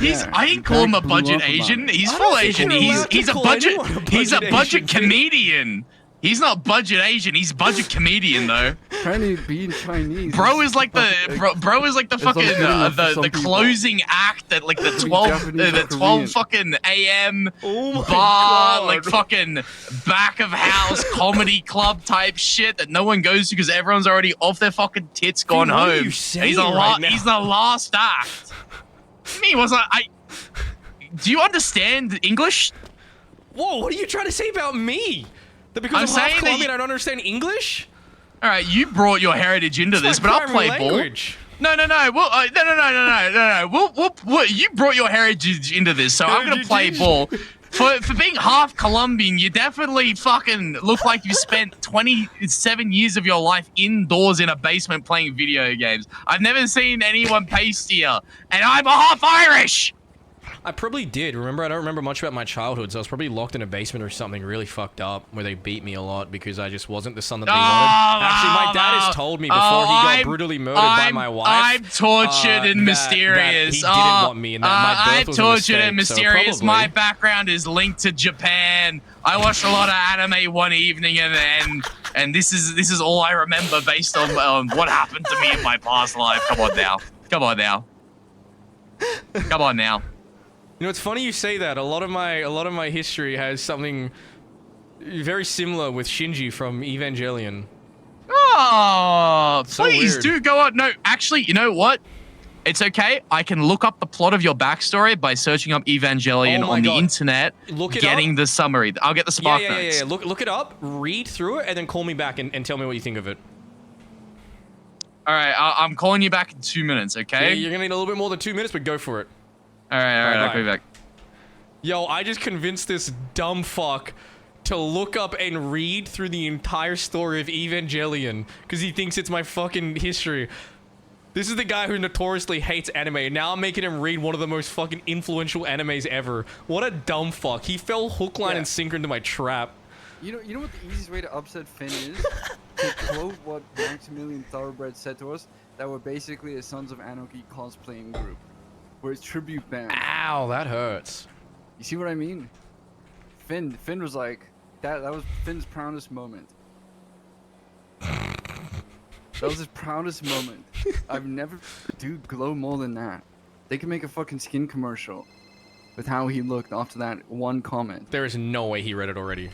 Yeah, I you didn't call him a guys blew budget up about Asian. it. He's I full don't think Asian. you're He's allowed to he's a call budget anyone a he's a budget budget Asian. comedian. He's not budget Asian. He's budget comedian though. Trying to be Chinese. Bro is like the fucking- bro is like the It's not fucking good enough for the some people. closing act at like the be 12 Japanese or the 12 Korean. fucking AM Oh my bar God. like fucking back of house comedy club type shit that no one goes to because everyone's already off their fucking tits gone what are home. you And saying he's the right now? he's the last act. Me was like I. Do you understand English? Whoa, what are you trying to say about me? That because I'm I'm, saying half that Colombian, I don't understand English? All right, you brought your heritage into It's this, my but I'll primary play ball. language. No. We'll you brought your heritage into this, so I'm gonna play ball. For being half Colombian, you definitely fucking look like you spent 27 years of your life indoors in a basement playing video games. I've never seen anyone pastier, and I'm a half Irish. I probably did. Remember, I don't remember much about my childhood, so I was probably locked in a basement or something really fucked up where they beat me a lot because I just wasn't the son that they wanted. Actually, my dad has told me before he got brutally murdered by my wife. I'm tortured and that mysterious. he didn't want me and that my birth I'm was a tortured and mistake, so mysterious. probably. My background is linked to Japan. I watched a lot of anime one evening, and this is all I remember based on what happened to me in my past life. Come on now. You know, it's funny you say that. A lot of my history has something very similar with Shinji from Evangelion. Oh, So please weird. do go on. No, actually, you know what? It's okay. I can look up the plot of your backstory by searching up Evangelion Oh my on the God. internet, Look it getting up. the summary. I'll get the spark Yeah. notes. Look it up, read through it, and then call me back and tell me what you think of it. All right, I'm calling you back in 2 minutes, Yeah, okay? you're gonna need a little bit more than 2 minutes, but go for it. All right, I'll bye. call you back. Yo, I just convinced this dumb fuck to look up and read through the entire story of Evangelion because he thinks it's my fucking history. This is the guy who notoriously hates anime, and now I'm making him read one of the most fucking influential animes ever. What a dumb fuck. He fell hook, line, and sinker into my trap. You know what the easiest way to upset Finn is? To quote what Maximilian Thoroughbred said to us, that we're basically a Sons of Anarchy cosplaying group. We're a tribute band. Ow, that hurts. You see what I mean? Finn was like, that was Finn's proudest moment. That was his proudest moment. I've never, dude, glow more than that. They can make a fucking skin commercial. with how he looked after that one comment. There is no way he read it already.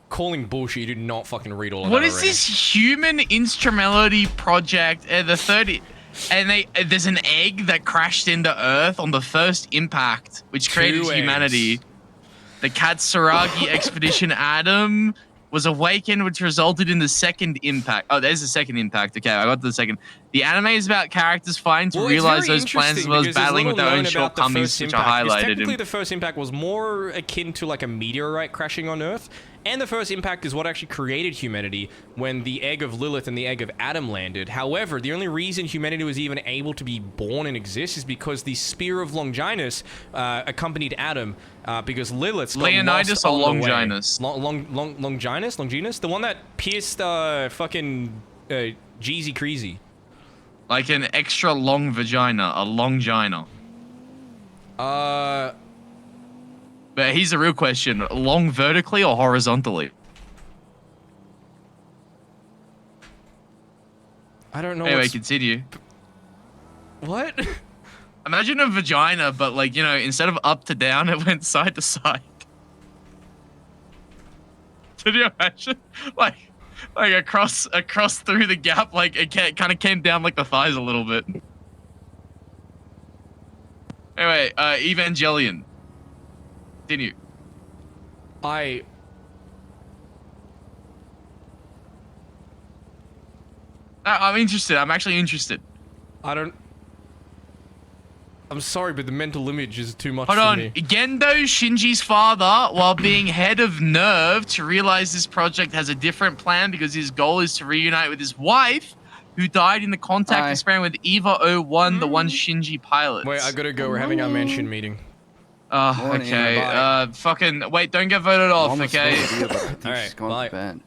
Calling bullshit, you did not fucking read all of What that is already. this human instrumentality project? The 30, and there's an egg that crashed into Earth on the first impact, which created humanity. The Katsuragi expedition Adam was awakened, which resulted in the second impact. Oh, there's the second impact. Okay, I got to the second. The anime is about characters fighting to realize those plans as well as battling with their own shortcomings, which are highlighted. Technically, the first impact was more akin to like a meteorite crashing on Earth. And the first impact is what actually created humanity when the egg of Lilith and the egg of Adam landed. However, the only reason humanity was even able to be born and exist is because the spear of Longinus accompanied Adam because Lilith got Leonidas lost or on the way. Longinus? Longinus? Longinus? The one that pierced fucking Jeezy Creasy. Like an extra long vagina, a longina. But here's the real question. Long vertically or horizontally? I don't know. Anyway, continue. What? Imagine a vagina, but like, you know, instead of up to down, it went side to side. Can you imagine? Like across through the gap, like it kind of came down like the thighs a little bit. Anyway, Evangelion. Continue. I'm interested. I'm actually interested. I'm sorry, but the mental image is too much Hold for on. me. Gendo, Shinji's father, while being head of Nerve, to realize this project has a different plan because his goal is to reunite with his wife, who died in the contact experiment with Eva 01, the one Shinji pilots. Wait, I gotta go. We're having our mansion meeting. Okay. Fucking wait! Don't get voted off. Okay. All right. Bye.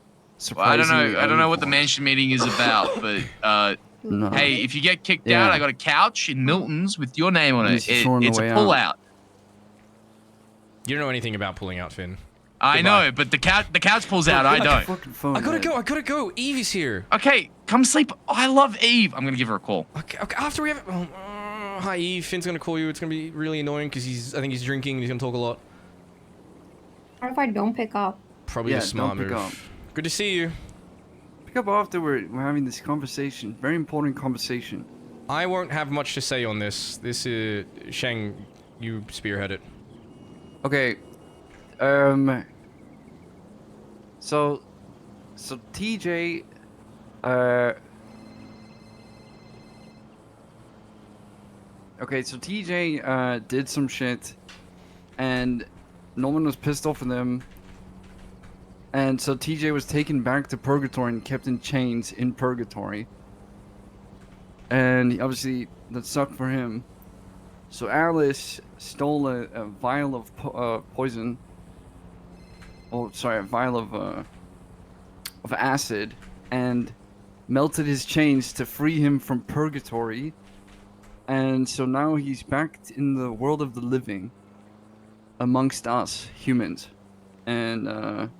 Well, I don't know what the mansion meeting is about, but No. hey, if you get kicked Yeah. out, I got a couch in Milton's with your name on it. He's just on the It's a way pull out. out. You don't know anything about pulling out, Finn. I know, but the couch pulls out. I don't. I gotta go. Evie's here. Okay, come sleep. I love Eve. I'm gonna give her a call. Okay. After we have. Hi, Eve. Finn's gonna call you. It's gonna be really annoying because I think he's drinking and he's gonna talk a lot. What if I don't pick up? Probably the smart don't pick move. up. Good to see you. Pick up after we're having this conversation. Very important conversation. I won't have much to say on this. This is Shang. You spearhead it. Okay. So TJ. Okay, so TJ did some shit, and Norman was pissed off with him. And so TJ was taken back to Purgatory and kept in chains in Purgatory. And obviously, that sucked for him. So Alice stole a vial of poison. Oh, sorry, a vial of acid, and melted his chains to free him from Purgatory. And so now he's back in the world of the living, amongst us humans. And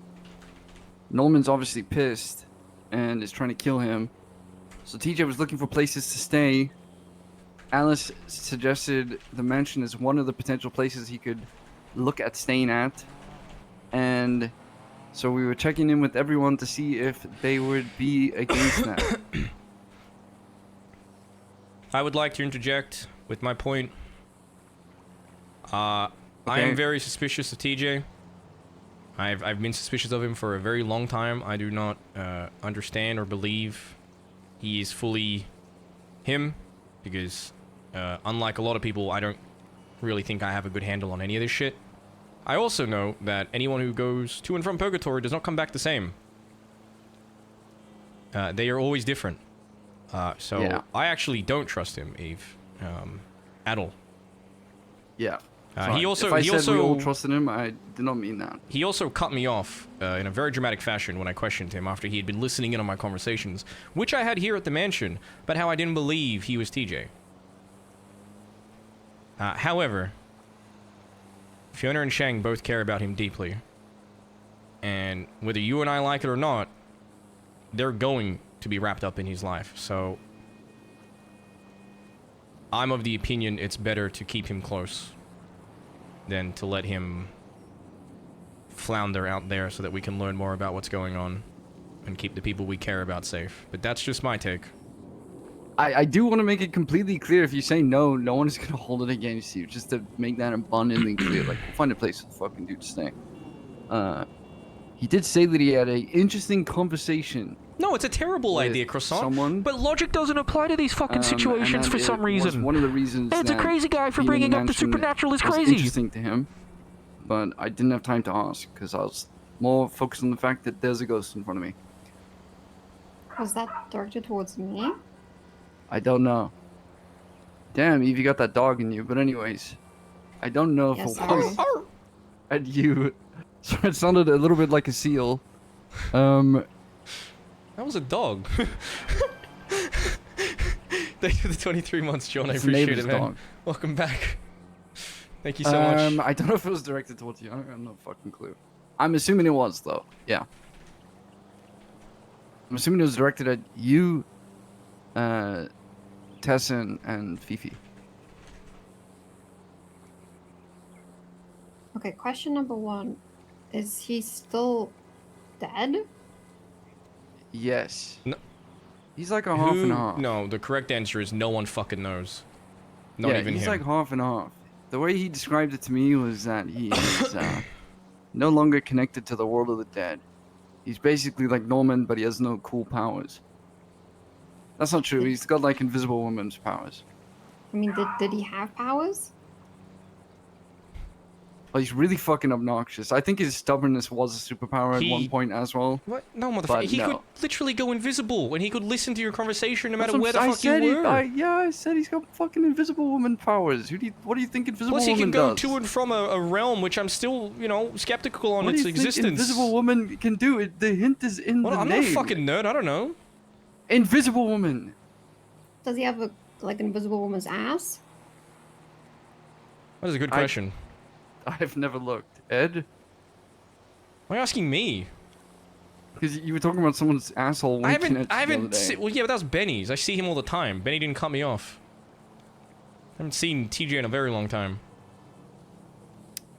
Norman's obviously pissed and is trying to kill him. So TJ was looking for places to stay. Alice suggested the mansion as one of the potential places he could look at staying at. And so we were checking in with everyone to see if they would be against that. I would like to interject with my point. I Okay. am very suspicious of TJ. I've been suspicious of him for a very long time. I do not understand or believe he is fully him, because unlike a lot of people, I don't really think I have a good handle on any of this shit. I also know that anyone who goes to and from Purgatory does not come back the same. They are always different. So Yeah. I actually don't trust him, Eve, at all. Yeah. He also if I said we all trusted him, I did not mean that. He also cut me off in a very dramatic fashion when I questioned him after he had been listening in on my conversations, which I had here at the mansion, about how I didn't believe he was TJ. However, Fiona and Shang both care about him deeply. And whether you and I like it or not, they're going to be wrapped up in his life. So I'm of the opinion it's better to keep him close. than to let him flounder out there so that we can learn more about what's going on and keep the people we care about safe. But that's just my take. I do want to make it completely clear. If you say no, no one is going to hold it against you. Just to make that abundantly clear. Like, we'll find a place for the fucking dude to stay. He did say that he had a interesting conversation. No, it's a terrible idea, Croissant. Someone, But logic doesn't apply to these fucking situations for some reason. One of the reasons Hey, it's a that crazy guy for being in bringing the up the mansion supernatural is was crazy. interesting to him, but I didn't have time to ask because I was more focused on the fact that there's a ghost in front of me. Was that directed towards me? I don't know. Damn, Eve, you got that dog in you. But anyways, I don't know if Yes, it was at you. So it sounded a little bit like a seal. That was a dog. Thank you for the 23 months, John. I It's the appreciate neighbor's it, man. dog. Welcome back. Thank you so much. I don't know if it was directed towards you. I have no fucking clue. I'm assuming it was, though. Yeah. I'm assuming it was directed at you, Tessin, and Fifi. Okay, question number 1. Is he still dead? Yes. No. He's like a half and half. No, the correct answer is no one fucking knows. Not Yeah, even he's him. like half and half. The way he described it to me was that he is no longer connected to the world of the dead. He's basically like Norman, but he has no cool powers. That's not true. He's got like Invisible Woman's powers. I mean, did he have powers? Well, he's really fucking obnoxious. I think his stubbornness was a superpower at one He- point as well. What? No, motherfucker. But He no. could literally go invisible, and he could listen to your conversation no That's matter what where the I fuck you said were. I said he's got fucking Invisible Woman powers. What do you think Invisible Plus, he Woman can go does? to and from a realm which I'm still, skeptical on What do its you think existence. Invisible Woman can do? The hint is in Well, the I'm name. not a fucking nerd. I don't know. Invisible Woman. Does he have a like Invisible Woman's ass? That is a good question. I've never looked. Ed? Why are you asking me? Because you were talking about someone's asshole I winking at you haven't. the other day. Well, yeah, but that was Benny's. I see him all the time. Benny didn't cut me off. I haven't seen TJ in a very long time.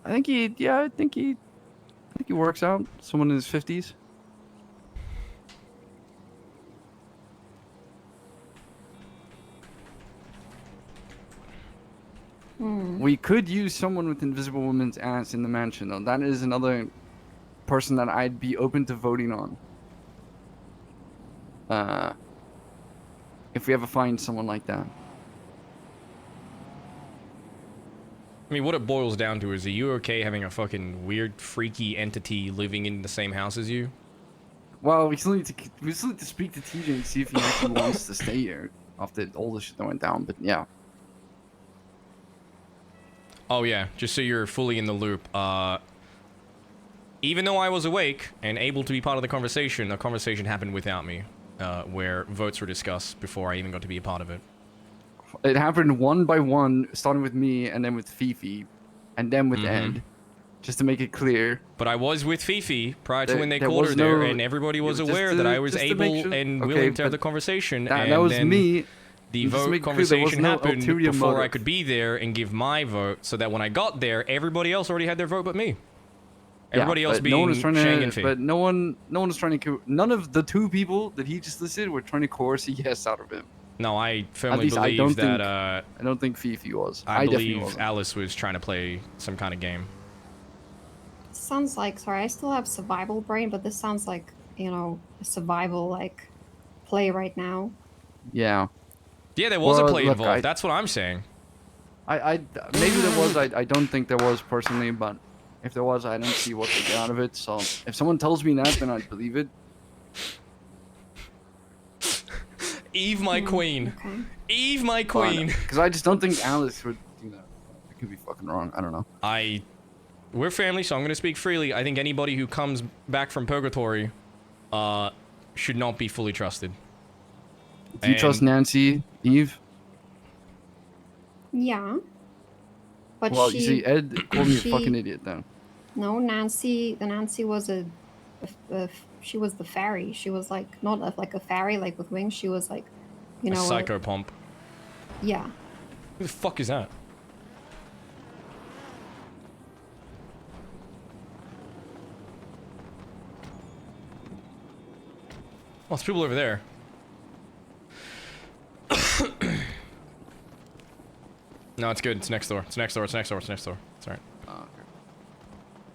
I think he works out. Someone in his 50s. We could use someone with Invisible Woman's ass in the mansion, though. That is another person that I'd be open to voting on. If we ever find someone like that. I mean, what it boils down to is, are you okay having a fucking weird, freaky entity living in the same house as you? Well, we still need to speak to TJ and see if he actually wants to stay here after all the shit that went down. But yeah. Oh yeah, just so you're fully in the loop, even though I was awake and able to be part of the conversation, a conversation happened without me, where votes were discussed before I even got to be a part of it. It happened one by one, starting with me and then with Fifi, and then with Ed, just to make it clear. But I was with Fifi prior to when they there called her was there, no- and everybody was just aware to- that I was just to able make sure- and okay, willing to have but the conversation, that and was then me. the Just to vote make it clear, there was conversation no happened ulterior before I motive. could be there and give my vote, so that when I got there, everybody else already had their vote but me. Everybody else but being no one was trying Shang to, and Fee. but no one was trying to. None of the two people that he just listed were trying to coerce a yes out of him. No, I At firmly least I believe don't that, think. I don't think Fifi was. I definitely believe wasn't. Alice was trying to play some kind of game. Sounds like, sorry, I still have survival brain, but this sounds like, a survival like play right now. Yeah. Yeah, there was a Well, play look, involved. That's what I'm saying. I maybe there was. I don't think there was personally, but if there was, I don't see what they get out of it. So if someone tells me that, then I'd believe it. Eve, my queen. Okay. Eve, my queen. Because I just don't think Alice would do that. I could be fucking wrong. I don't know. We're family, so I'm going to speak freely. I think anybody who comes back from purgatory should not be fully trusted. Do you trust Nancy, Eve? Yeah. But Well, you see, Ed called me a she- fucking idiot then. No, Nancy was she was the fairy. She was like not like a fairy like with wings. She was like, A psychopomp. yeah. Who the fuck is that? there's people over there. No, it's good. It's next door. It's next door. It's next door. It's next door. It's alright. Oh, okay.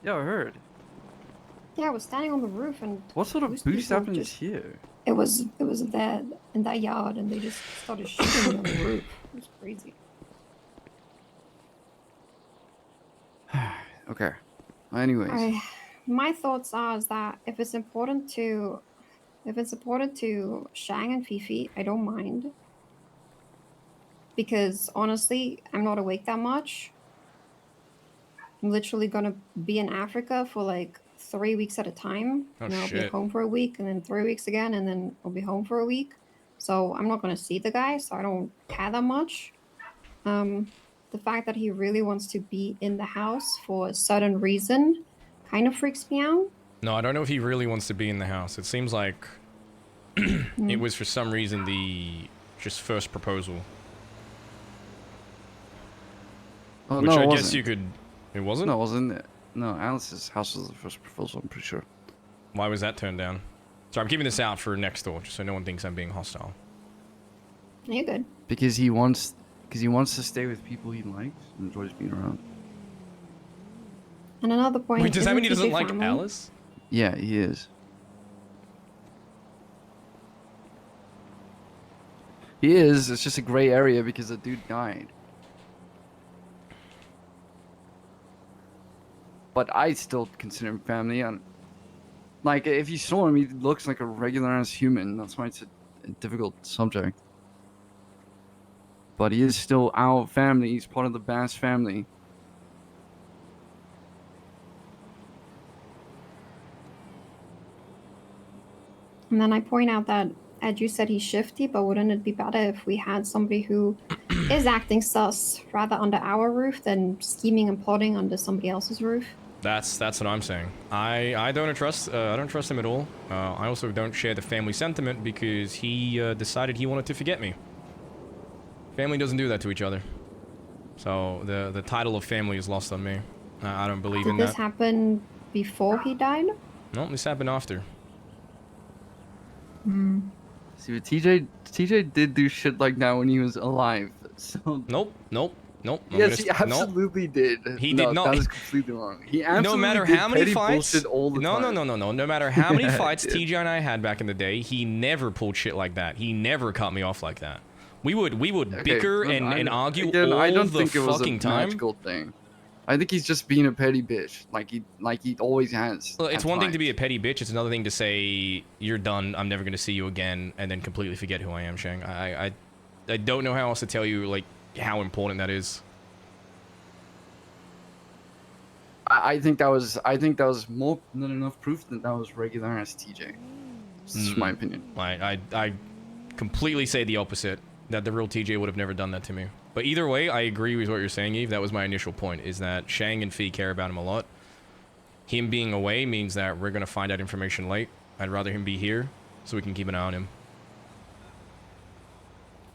Yeah, I heard. Yeah, I was standing on the roof and What sort of those boost people happens just- here? It was there in that yard, and they just started shooting me on the roof. It was crazy. Okay. Anyways. My thoughts are is that if it's important to Shang and Fifi, I don't mind. Because honestly, I'm not awake that much. I'm literally gonna be in Africa for like 3 weeks at a time. Oh, and I'll be shit. home for a week, and then 3 weeks again, and then I'll be home for a week. So I'm not gonna see the guy, so I don't care that much. The fact that he really wants to be in the house for a certain reason kind of freaks me out. No, I don't know if he really wants to be in the house. It seems like it was for some reason the just first proposal. Oh, Which no, I it guess wasn't. you could... It wasn't? No, it wasn't. No, Alice's house was the first proposal, I'm pretty sure. Why was that turned down? So I'm keeping this out for next door, just so no one thinks I'm being hostile. You're good. Because he wants to stay with people he likes and enjoys being around. And another point. Wait, does that isn't mean he doesn't TJ like family? Alice? Yeah, he is. He is. It's just a gray area because the dude died. But I still consider him family. And like, if you saw him, he looks like a regular ass human. That's why it's a difficult subject. But he is still our family. He's part of the Bass family. And then I point out that Ed, you said he's shifty, but wouldn't it be better if we had somebody who is acting sus rather under our roof than scheming and plotting under somebody else's roof? That's what I'm saying. I don't trust him at all. I also don't share the family sentiment because he decided he wanted to forget me. Family doesn't do that to each other. So the title of family is lost on me. I don't believe in Did that. this happen before he died? No, this happened after. See, but TJ did do shit like that when he was alive. So Nope. yes, he absolutely did. He did not. That is completely wrong. He absolutely No matter did how many petty fights. bullshit all the time. No. No matter how many Yeah, fights dude. TJ and I had back in the day, he never pulled shit like that. He never cut me off like that. We would bicker look, and argue again, all I don't the think it was fucking a time. magical thing. I think he's just being a petty bitch, like he always has. Well, it's at one thing to times. be a petty bitch. It's another thing to say you're done. I'm never gonna see you again, and then completely forget who I am, Shang. I don't know how else to tell you like how important that is. I think that was more than enough proof that that was regular ass TJ. This is my opinion. I completely say the opposite. That the real TJ would have never done that to me. But either way, I agree with what you're saying, Eve. That was my initial point, is that Shang and Fee care about him a lot. Him being away means that we're going to find out information late. I'd rather him be here so we can keep an eye on him.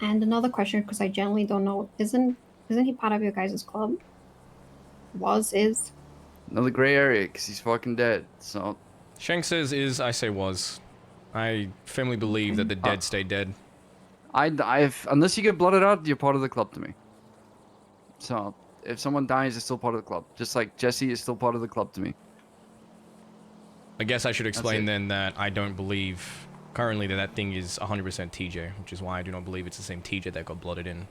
And another question, because I generally don't know, isn't he part of your guys' club? Is? Another gray area because he's fucking dead. So Shang says is, I say was. I firmly believe that the dead stay dead. Unless you get blotted out, you're part of the club to me. So if someone dies, it's still part of the club. Just like Jesse is still part of the club to me. I guess I should explain it. then that I don't believe currently that thing is 100% TJ, which is why I do not believe it's the same TJ that got blotted in.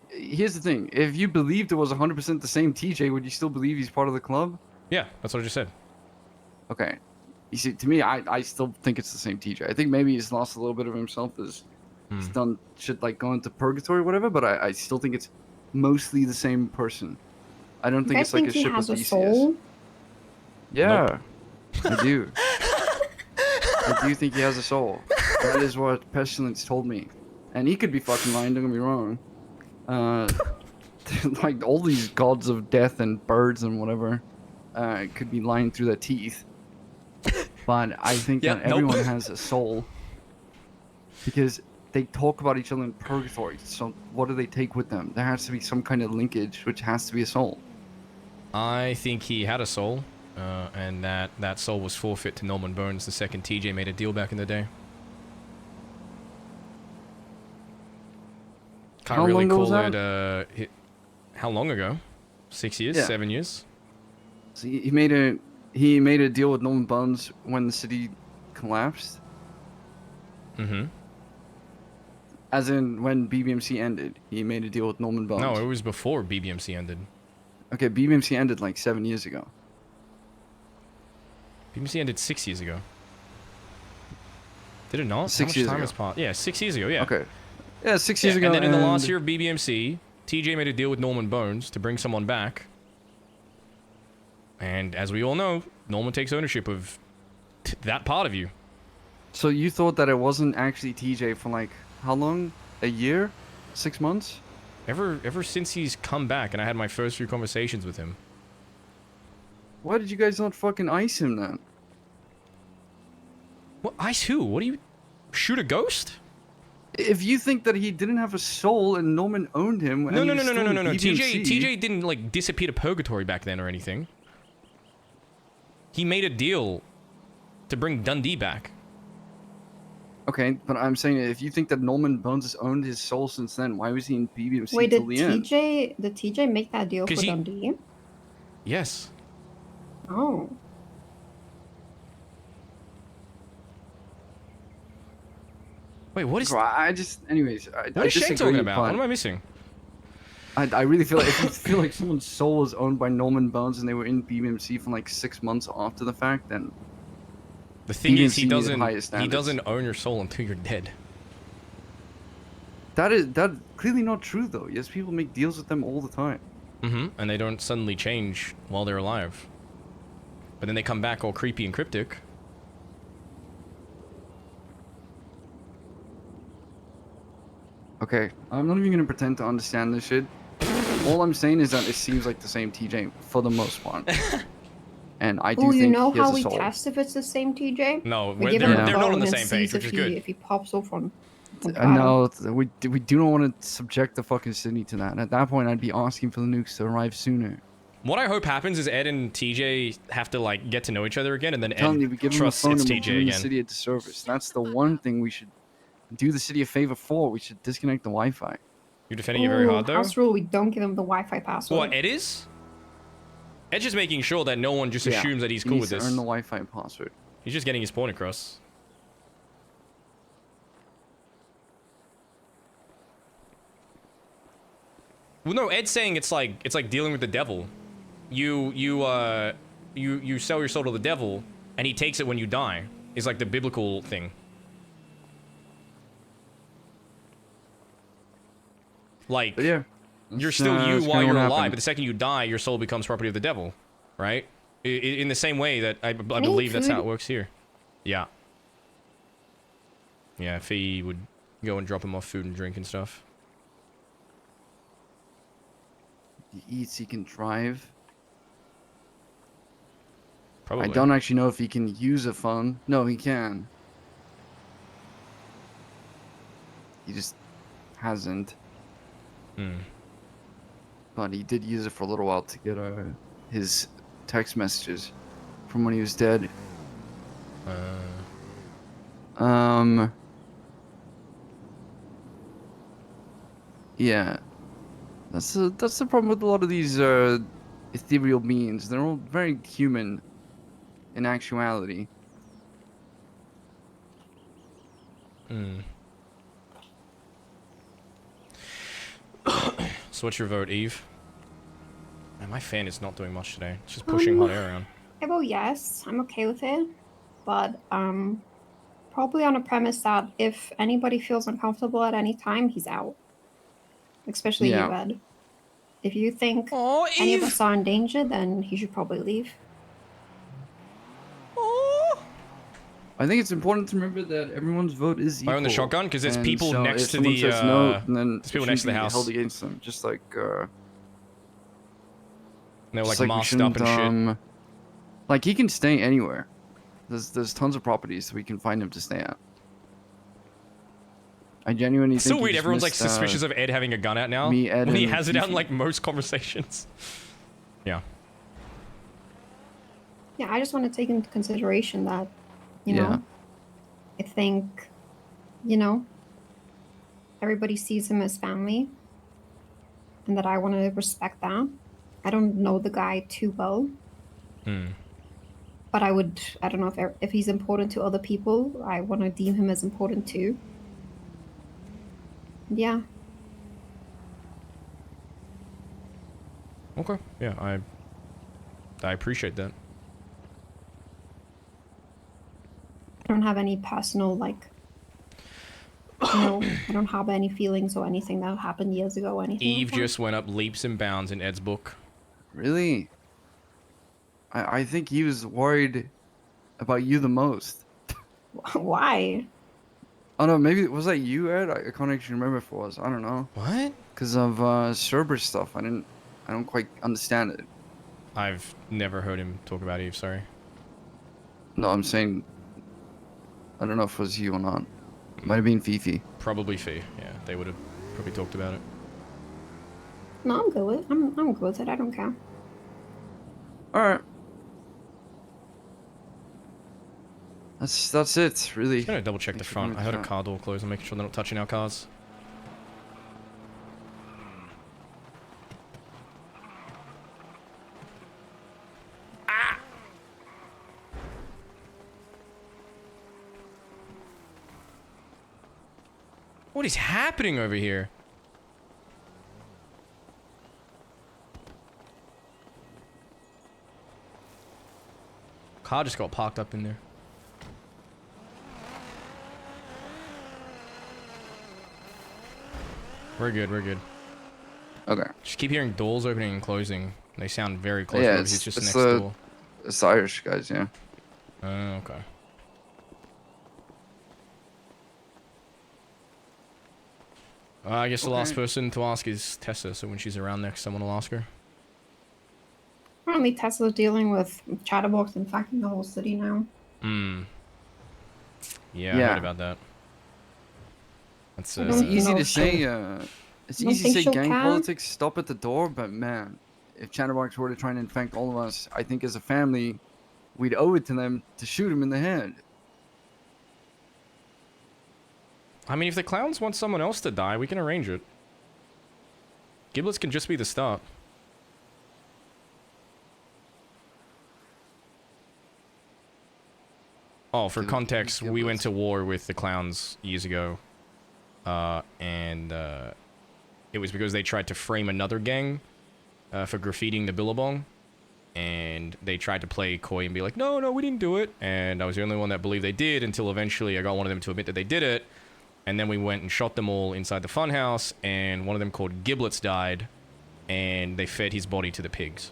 Here's the thing: if you believed it was 100% the same TJ, would you still believe he's part of the club? Yeah, that's what I just said. Okay. You see, to me, I still think it's the same TJ. I think maybe he's lost a little bit of himself as he's done shit like going to purgatory or whatever, but I still think it's mostly the same person. I don't think it's like a ship has with a DCS. soul? Yeah, I do. I do think he has a soul. That is what Pestilence told me. And he could be fucking lying, don't get me wrong. Like all these gods of death and birds and whatever could be lying through their teeth. But I think that everyone has a soul. Because they talk about each other in purgatory. So what do they take with them? There has to be some kind of linkage, which has to be a soul. I think he had a soul, and that soul was forfeit to Norman Burns the second TJ made a deal back in the day. Can't How really long ago was call that? it. How long ago? 6 years? Yeah. 7 years? So he made a deal with Norman Bones when the city collapsed. Mm-hmm. As in when BBMC ended, he made a deal with Norman Bones. No, it was before BBMC ended. Okay, BBMC ended like 7 years ago. BBMC ended 6 years ago. Did it not? 6 How much years time ago. has passed? Yeah, 6 years ago, yeah. Okay. Yeah, 6 years ago. And then in the last year of BBMC, TJ made a deal with Norman Bones to bring someone back. And as we all know, Norman takes ownership of that part of you. So you thought that it wasn't actually TJ for like how long? A year? 6 months? Ever since he's come back and I had my first few conversations with him. Why did you guys not fucking ice him then? What? Ice who? What do you... Shoot a ghost? If you think that he didn't have a soul and Norman owned him... No. and he was still in BBMC, TJ didn't like disappear to purgatory back then or anything. He made a deal to bring Dundee back. Okay, but I'm saying if you think that Norman Bones has owned his soul since then, why was he in BBMC Wait, till the end? did TJ make that deal for Dundee? Yes. Oh. Wait, what is... I just... Anyways, What is Shang talking about? What am I missing? I really feel like if you feel like someone's soul was owned by Norman Bones and they were in BBMC for like 6 months after the fact, then... The thing is, BBMC he needed higher doesn't own your soul until you're dead. That's clearly not true, though. Yes, people make deals with them all the time. Mm-hmm. And they don't suddenly change while they're alive. But then they come back all creepy and cryptic. Okay, I'm not even gonna pretend to understand this shit. All I'm saying is that it seems like the same TJ for the most part. And I do Oh, think you know he has how a we soul. test if it's the same TJ? No, We give him a they're not on phone the and same page, sees which is good. if he pops up from No, we do not want to subject the fucking city to that. At that point, I'd be asking for the nukes to arrive sooner. What I hope happens is Ed and TJ have to like get to know each other again, and then I'm telling you, we Ed give him a trusts phone it's and we're TJ doing the again. city a disservice. That's the one thing we should do the city a favor for. We should disconnect the Wi-Fi. You're defending it very hard, though. House rule, we don't give him the Wi-Fi password. What, Ed is? Ed's just making sure that no one just assumes that he's cool with He this. needs to earn the Wi-Fi password. He's just getting his point across. Well, no, Ed's saying it's like dealing with the devil. You sell your soul to the devil, and he takes it when you die. It's like the biblical thing. Like, But yeah, you're still you that's while kinda you're what alive, happened. but the second you die, your soul becomes property of the devil, right? In the same way that I believe that's how it works here. Yeah. Yeah, Fee would go and drop him off food and drink and stuff. He eats, he can drive. Probably. I don't actually know if he can use a phone. No, he can. He just hasn't. Hmm. But he did use it for a little while to get his text messages from when he was dead. Yeah. That's the problem with a lot of these ethereal beings. They're all very human in actuality. Hmm. So what's your vote, Eve? Man, my fan is not doing much today. It's just pushing hot air around. I vote yes. I'm okay with it, but probably on a premise that if anybody feels uncomfortable at any time, he's out. Especially you, Ed. If you think any of us are in danger, then he should probably leave. I think it's important to remember that everyone's vote is equal. Am I on the shotgun? Because there's And people so next if to someone the. says no, then there's people it next to the shouldn't be house. held against them, just like. They're just like we masked up and shouldn't, shit. Like he can stay anywhere. There's tons of properties we can find him to stay at. I genuinely It's think so he weird. just Everyone's like missed, suspicious of Ed having a gun out now. me, Ed, when he and has it out in Fifi. like most conversations. Yeah. Yeah, I just want to take into consideration that, you Yeah. know, I think, everybody sees him as family, and that I want to respect that. I don't know the guy too well. But I don't know if he's important to other people, I want to deem him as important too. Yeah. Okay. Yeah, I appreciate that. I don't have any personal, like, you know, I don't have any feelings or anything that happened years ago or anything. Eve like that. just went up leaps and bounds in Ed's book. Really? I think he was worried about you the most. Why? Oh no, maybe was that you, Ed? I can't actually remember if it was. I don't know. What? Because of Cerberus stuff. I don't quite understand it. I've never heard him talk about Eve. Sorry. No, I'm saying. I don't know if it was you or not. It might have been Fifi. Probably Fee. Yeah, they would have probably talked about it. No, I'm good with it. I'm good with it. I don't care. All right. That's it, really. I'm gonna double check the front. I heard a car door close. I'm making sure they're not touching our cars. Ah! What is happening over here? Car just got parked up in there. We're good, we're good. Okay. Just keep hearing doors opening and closing. They sound very close. Yeah, It's just next the, door. It's the Irish guys, yeah. Okay. I guess the last person to ask is Tessa, so when she's around next, someone will ask her. Apparently Tesla's dealing with chatterbox infecting the whole city now. Yeah, I heard about that. That's it's easy to say. It's easy to say gang can. politics stop at the door, but man, if Chatterbox were to try and infect all of us, I think as a family, we'd owe it to them to shoot him in the head. I mean, if the clowns want someone else to die, we can arrange it. Giblets can just be the start. Oh, for context, we went to war with the clowns years ago. And it was because they tried to frame another gang for graffitiing the Billabong. And they tried to play coy and be like, no, we didn't do it. And I was the only one that believed they did until eventually I got one of them to admit that they did it. And then we went and shot them all inside the funhouse. And one of them called Giblets died. And they fed his body to the pigs.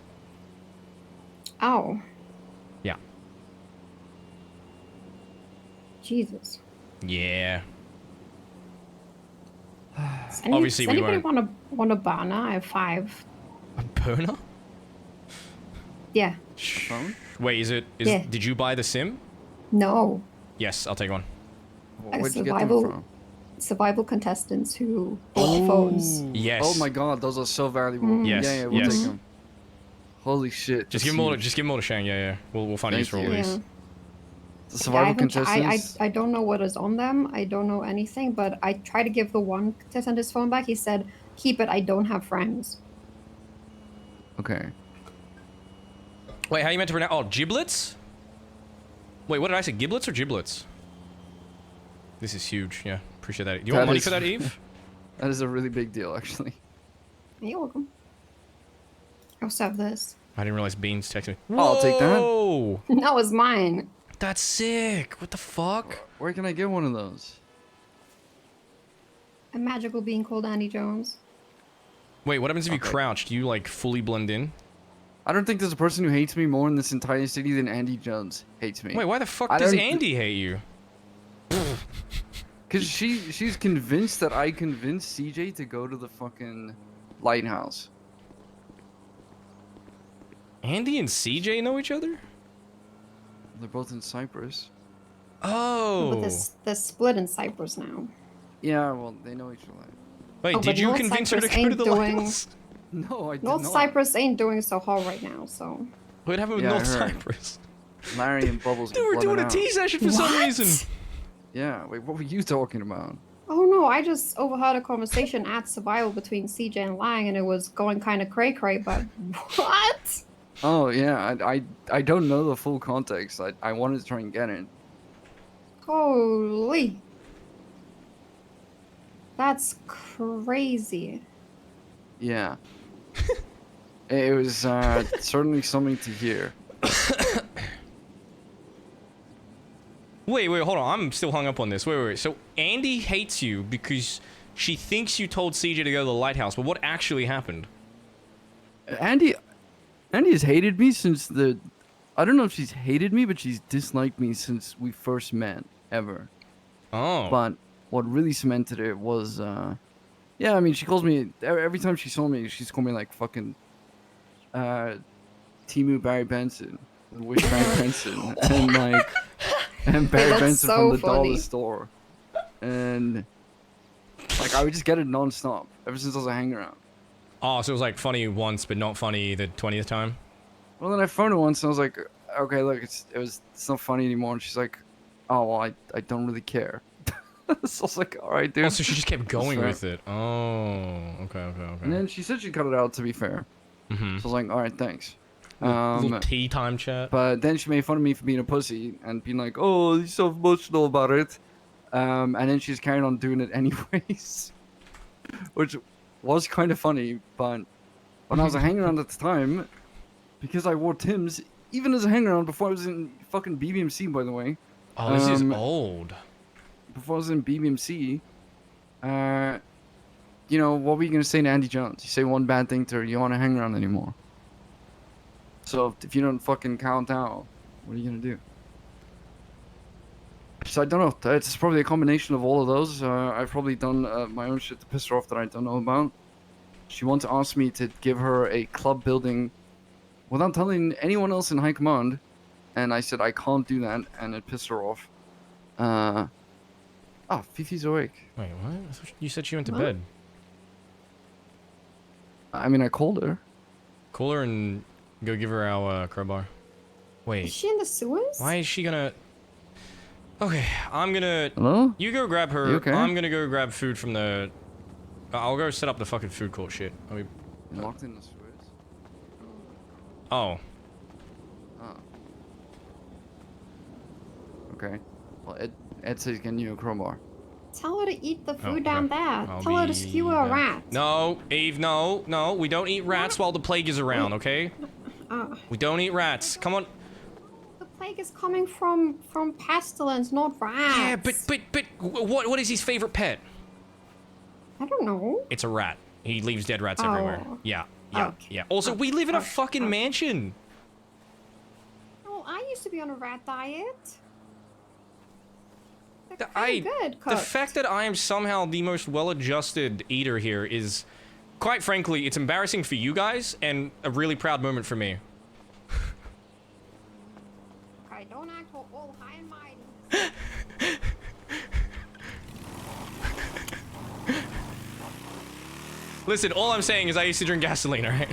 Oh. Yeah. Jesus. Yeah. Obviously, does anybody want a burner? I have 5. A burner? Yeah. Wait, Yeah. Did you buy the sim? No. Yes, I'll take one. Where'd you get them from? Survival contestants who bought the phones. Yes. Oh my god, those are so valuable. Yes. Yeah, we'll take them. Holy shit. Just give them all to Shang. Yeah. We'll find a use for all these. The survival contestants. I don't know what is on them. I don't know anything, but I tried to give the one contestant his phone back. He said, "Keep it. I don't have friends." Okay. Wait, how you meant to pronounce? Oh, giblets? Wait, what did I say? Giblets or giblets? This is huge. Yeah, appreciate that. Do you want money for that, Eve? That is a really big deal, actually. You're welcome. I also have this. I didn't realize Beans texted me. Oh, I'll take that. Whoa! That was mine. That's sick. What the fuck? Where can I get one of those? A magical being called Andy Jones. Wait, what happens if you crouch? Do you like fully blend in? I don't think there's a person who hates me more in this entire city than Andy Jones hates me. Wait, why the fuck does Andy hate you? Because she's convinced that I convinced CJ to go to the fucking lighthouse. Andy and CJ know each other? They're both in Cyprus. Oh. But they're split in Cyprus now. Yeah, well, they know each other. Wait, did you convince her to go to the lighthouse? No, I did North not. Cyprus ain't doing so hot right now, so. What happened with North Cyprus? Larry and Bubbles. Dude, we're doing a tea session for some reason. Yeah, wait, what were you talking about? Oh no, I just overheard a conversation at Survival between CJ and Lang, and it was going kind of cray-cray, but what? Oh yeah, I don't know the full context. I wanted to try and get it. Holy. That's crazy. Yeah. It was certainly something to hear. Wait, hold on. I'm still hung up on this. Wait. So Andy hates you because she thinks you told CJ to go to the lighthouse, but what actually happened? Andy has hated me since the... I don't know if she's hated me, but she's disliked me since we first met, ever. Oh. But what really cemented it was, yeah, I mean, she calls me... Every time she saw me, she's called me, like, fucking... Timu Barry Benson. Wish Barry Benson. And, like... And Barry Benson so from the funny. dollar store. And... Like, I would just get it non-stop, ever since I was a hang-around. Oh, so it was like funny once, but not funny the 20th time? Well, then I phoned her once, and I was like, okay, look, it's not funny anymore. And she's like, oh, well, I don't really care. So I was like, all right, dude. Oh, so she just kept going with it. Oh, okay. And then she said she'd cut it out, to be fair. Mm-hmm. So I was like, all right, thanks. Little tea time chat. But then she made fun of me for being a pussy and being like, oh, you're so emotional about it. And then she just carried on doing it anyways. Which was kind of funny, but when I was a hang-around at the time, because I wore Tim's, even as a hang-around before I was in fucking BBMC, by the way. Oh, this is old. Before I was in BBMC, you know, what were you going to say to Andy Jones? You say one bad thing to her, you don't want to hang around anymore. So if you don't fucking count out, what are you going to do? So I don't know. It's probably a combination of all of those. I've probably done my own shit to piss her off that I don't know about. She once asked me to give her a club building without telling anyone else in high command. And I said I can't do that, and it pissed her off. Oh, Fifi's awake. Wait, what? I thought you said she went to bed. I mean, I called her. Call her and go give her our crowbar. Wait. Is she in the sewers? Why is she gonna... Okay, I'm gonna... Hello? You go grab her. You okay? I'm gonna go grab food from the... I'll go set up the fucking food court shit. Are we... Locked in the sewers? Oh. Oh. Okay. Well, Ed says getting you a crowbar. Tell her to eat the food Okay. down there. I'll Tell her to be skewer a back. rat. No, Eve, no. We don't eat rats while the plague is around, okay? We don't eat rats. Come on. The plague is coming from pestilence, not rats. Yeah, but what is his favorite pet? I don't know. It's a rat. He leaves dead rats Oh. everywhere. Yeah. Also, we live in a fucking mansion. Oh, I used to be on a rat diet. They're The good fact that I am somehow the most well-adjusted eater here is, quite frankly, it's embarrassing for you guys and a really proud moment for me. Okay, don't act all high and mighty. Listen, all I'm saying is I used to drink gasoline, alright?